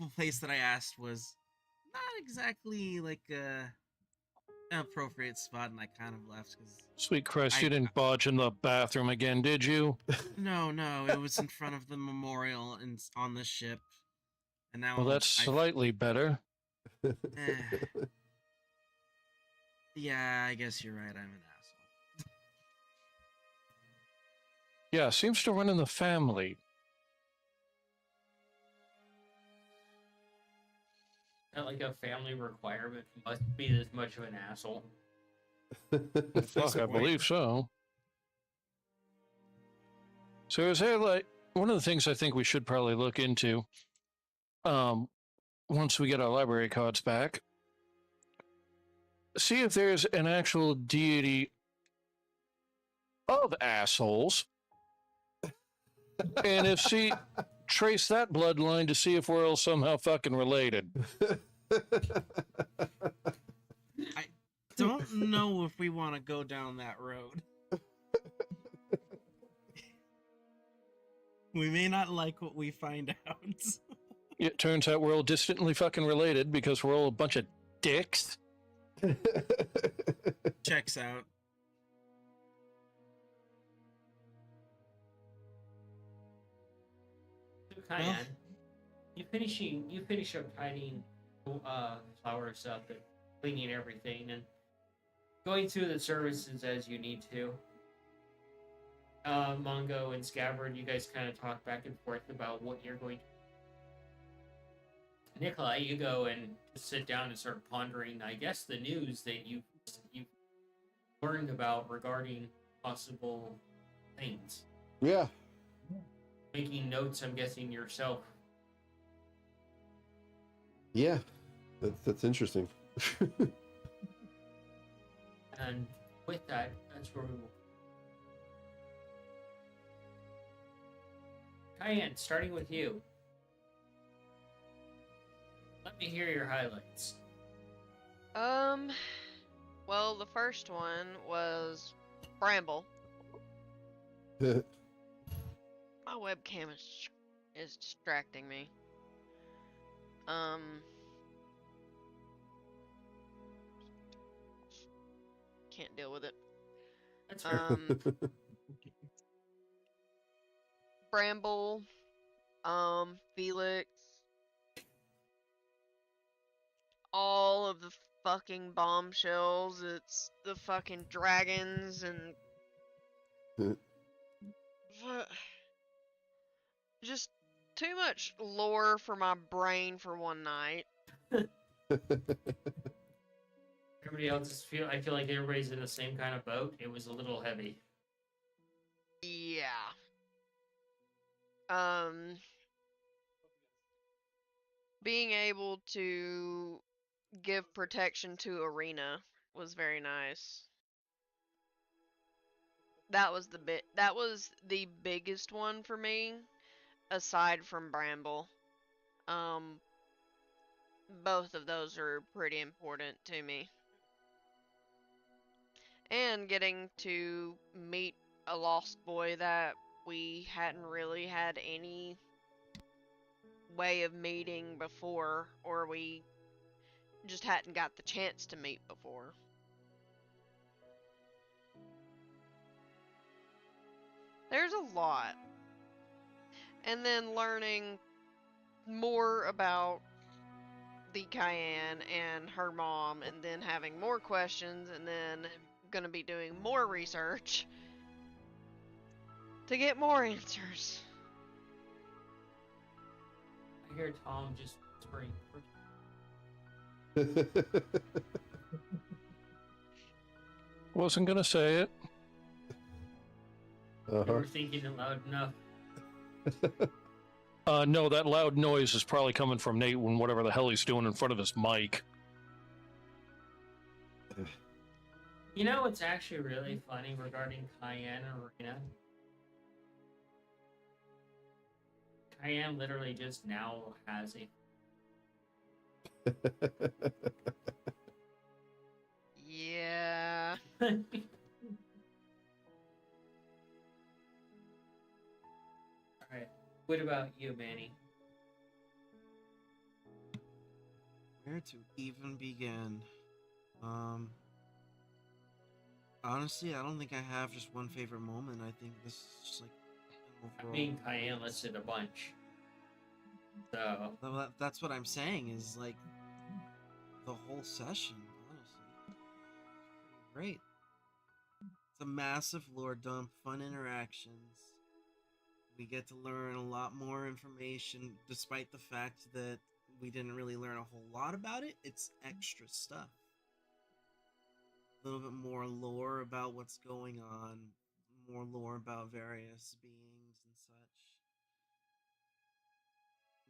E: the place that I asked was not exactly like an appropriate spot, and I kind of left because
B: Sweet Christ,
E: I-
B: you didn't bodge in the bathroom again, did you?
E: no, it was in front of the memorial and on the ship, and now
B: Well, that's slightly better.
E: eh. Yeah, I guess you're right. I'm an asshole.
B: Yeah, seems to run in the family.
A: Not like a family requirement. Must be this much of an asshole.
B: Fuck, I
E: Wait.
B: believe so. So is there like one of the things I think we should probably look into, once we get our library cards back, see if there's an actual deity of assholes, and if trace that bloodline to see if we're all somehow fucking related.
E: Don't know if we want to go down that road. We may not like what we find out.
B: It turns out we're all distantly fucking related because we're all a bunch of dicks.
E: Checks out.
A: So, Kyan, you finish up tidying flowers up and cleaning everything and going through the services as you need to. Mongo and Scabbard, you guys kind of talk back and forth about what you're going to. Nikolai, you go and just sit down and start pondering, I guess, the news that you learned about regarding possible things.
C: Yeah.
A: Making notes, I'm guessing, yourself.
C: Yeah. That's interesting.
A: And with that, that's where we will. Cayenne, starting with you. Let me hear your highlights.
D: Well, the first one was Bramble. My webcam is distracting me. Can't deal with it.
A: That's fair.
D: Bramble, Felix, all of the fucking bombshells. It's the fucking dragons and just too much lore for my brain for one night.
A: Everybody else I feel like everybody's in the same kind of boat. It was a little heavy.
D: Yeah. Being able to give protection to Arena was very nice. That was the biggest one for me, aside from Bramble. Both of those are pretty important to me. And getting to meet a lost boy that we hadn't really had any way of meeting before, or we just hadn't got the chance to meet before. There's a lot. And then learning more about the Cayenne and her mom, and then having more questions, and then gonna be doing more research to get more answers.
A: I hear Tom just whispering.
B: Wasn't gonna say it.
A: You were thinking it loud enough.
B: No, that loud noise is probably coming from Nate when whatever the hell he's doing in front of his mic.
A: You know what's actually really funny regarding Cayenne and Arena? Cayenne literally just now has a.
D: Yeah.
A: Alright. What about you, Manny?
E: Where to even begin? Honestly, I don't think I have just one favorite moment. I think this is just like an
A: I
E: overall.
A: mean, Cayenne listed a bunch. So,
E: That's what I'm saying is like the whole session. Honestly, it's pretty great. It's a massive lore dump, fun interactions. We get to learn a lot more information, despite the fact that we didn't really learn a whole lot about it. It's extra stuff. A little bit more lore about what's going on, more lore about various beings and such.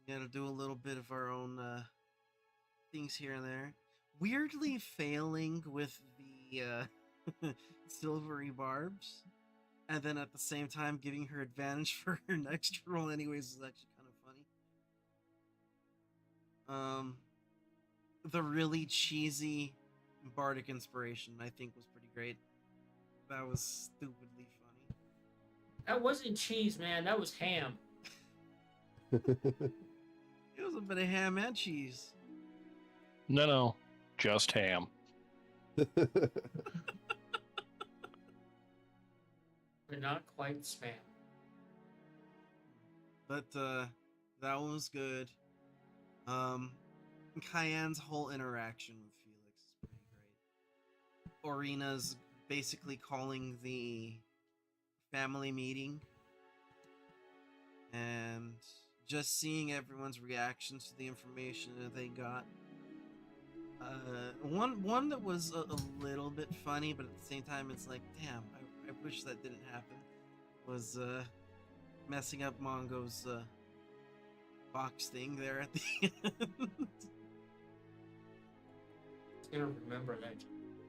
E: We gotta do a little bit of our own things here and there. Weirdly failing with the silvery barbs, and then at the same time giving her advantage for her next roll anyways is actually kind of funny. The really cheesy bardic inspiration I think was pretty great. That was stupidly funny.
A: that wasn't cheese, man. That was ham.
E: It was a bit of ham and cheese.
B: No, just ham.
A: But not quite spam.
E: But that one was good. Cayenne's whole interaction with Felix is pretty great. Orina's basically calling the family meeting and just seeing everyone's reactions to the information that they got. One that was a little bit funny, but at the same time, it's like, damn, I wish that didn't happen. Was messing up Mongo's box thing there at the end.
A: It's gonna remember that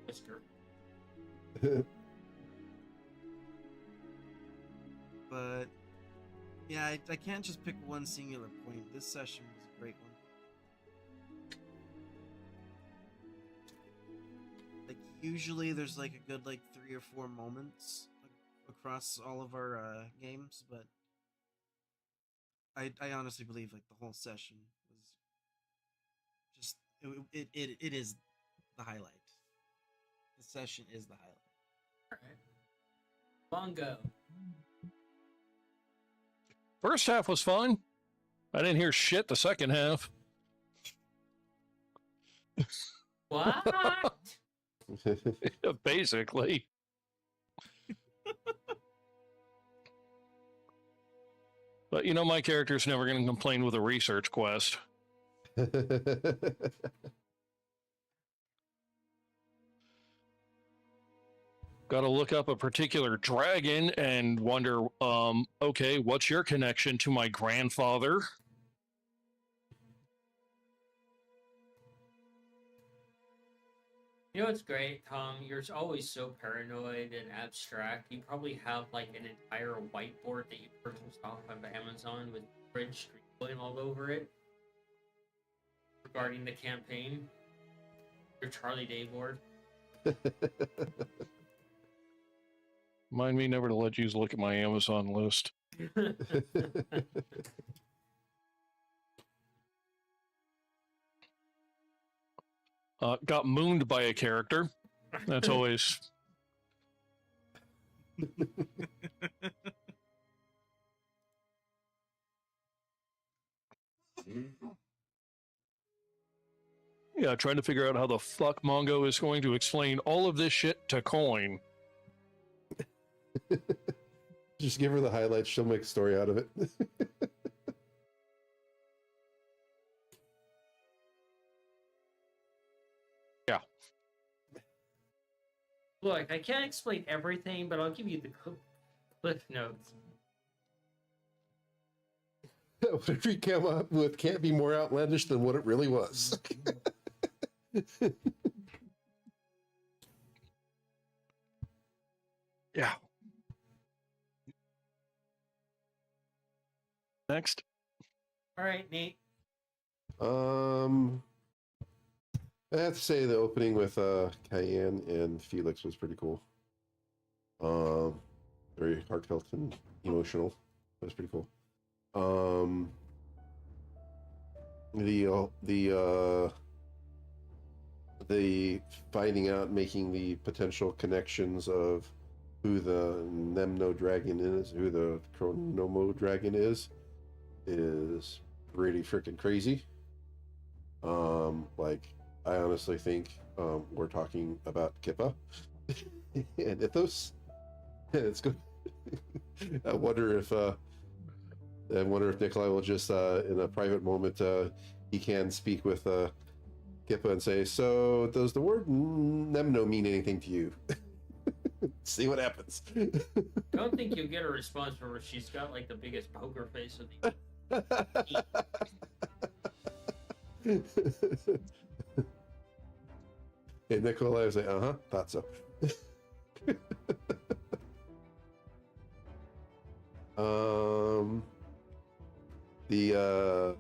A: whisker.
E: But yeah, I can't just pick one singular point. This session was a great one. Like usually there's like a good like 3 or 4 moments across all of our games, but I honestly believe like the whole session was just it is the highlight. The session is the highlight.
A: Alright. Bongo.
B: First half was fun. I didn't hear shit the second half.
A: What?
B: Basically. But you know, my character's never going to complain with a research quest. Got to look up a particular dragon and wonder, okay, what's your connection to my grandfather?
A: You know what's great, Tom? You're always so paranoid and abstract. You probably have like an entire whiteboard that you purchased off of Amazon with French screenplay all over it regarding the campaign. Your Charlie Day board.
B: Mind me never to let you look at my Amazon list. Got mooned by a character. That's always... Yeah, trying to figure out how the fuck Mongo is going to explain all of this shit to Coin.
C: Just give her the highlights. She'll make a story out of it.
B: Yeah.
A: Look, I can't explain everything, but I'll give you the cliff notes.
C: Whatever you come up with can't be more outlandish than what it really was.
B: Yeah. Next.
A: All right, Nate.
C: I have to say the opening with Cayenne and Felix was pretty cool. Very heartfelt and emotional. That was pretty cool. the finding out, making the potential connections of who the Nemno dragon is, who the Chronomo dragon is pretty freaking crazy. Like, I honestly think we're talking about Kippa and Ithos. And it's good. I wonder if Nikolai will just in a private moment he can speak with Kippa and say, so does the word Nemno mean anything to you? See what happens.
A: I don't think you'll get a response from her. She's got like the biggest poker face of the.
C: And Nikolai was like, thought so. The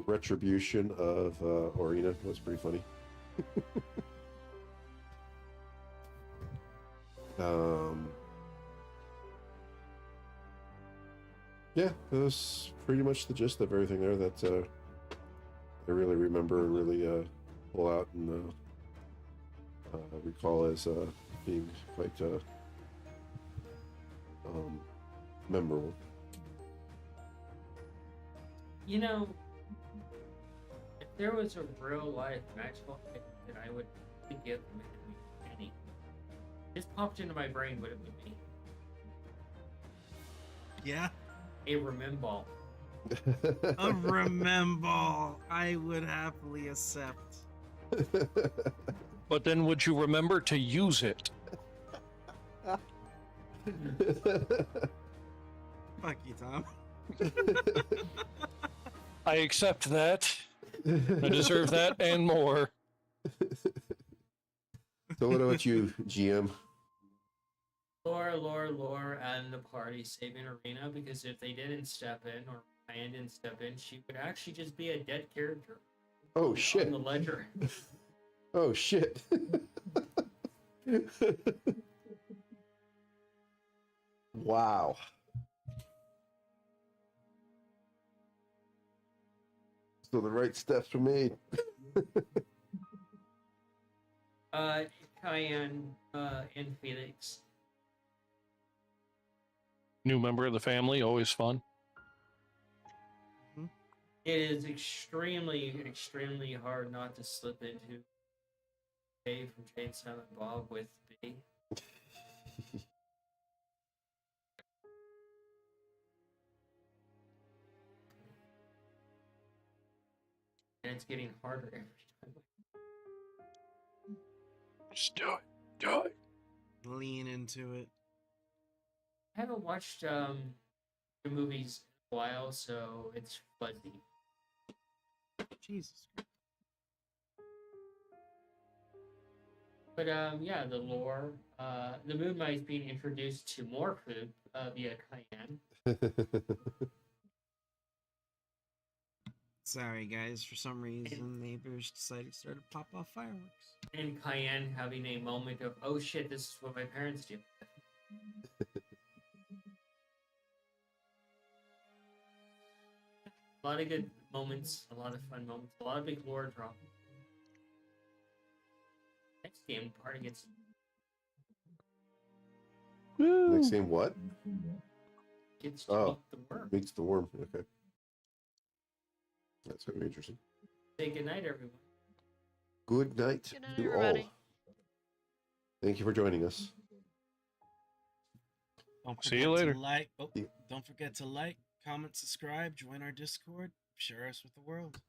C: retribution of Orina was pretty funny. Yeah, that was pretty much the gist of everything there that I really remember, really pull out and recall as being quite memorable.
A: You know, if there was a real life magical thing that I would give them, it would be any. Just popped into my brain what it would be.
E: Yeah.
A: A rememball.
E: A rememball. I would happily accept.
B: But then would you remember to use it?
E: Fuck you, Tom.
B: I accept that. I deserve that and more.
C: So what about you, GM?
A: Lore, and the party saving Arena, because if they didn't step in, or Ryan didn't step in, she would actually just be a dead character.
C: Oh shit.
A: On the ledger.
C: Oh shit. Wow. So the right steps were made.
A: Cayenne, and Felix.
B: New member of the family, always fun.
A: It is extremely hard not to slip into A from Jane Silent Bob with B. And it's getting harder every time.
B: Just do it. Do it.
E: Lean into it.
A: I haven't watched the movies in a while, so it's fuzzy.
E: Jesus.
A: But yeah, the lore. The Moon Mice being introduced to more food via Cayenne.
E: Sorry, guys. For some reason, neighbors decided to start to pop off fireworks.
A: And Cayenne having a moment of, oh shit, this is what my parents do. A lot of good moments, a lot of fun moments, a lot of big lore drop. Next game, party gets
C: Next game, what?
A: to meet the worm.
C: Meets the worm. Okay. That's going to be interesting.
A: Say goodnight, everyone.
C: Good night
D: Good night,
C: to
D: everybody.
C: all. Thank you for joining us.
E: Don't
B: See you
E: forget
B: later.
E: to like. Oh,
C: Yeah.
E: don't forget to like, comment, subscribe, join our Discord, share us with the world.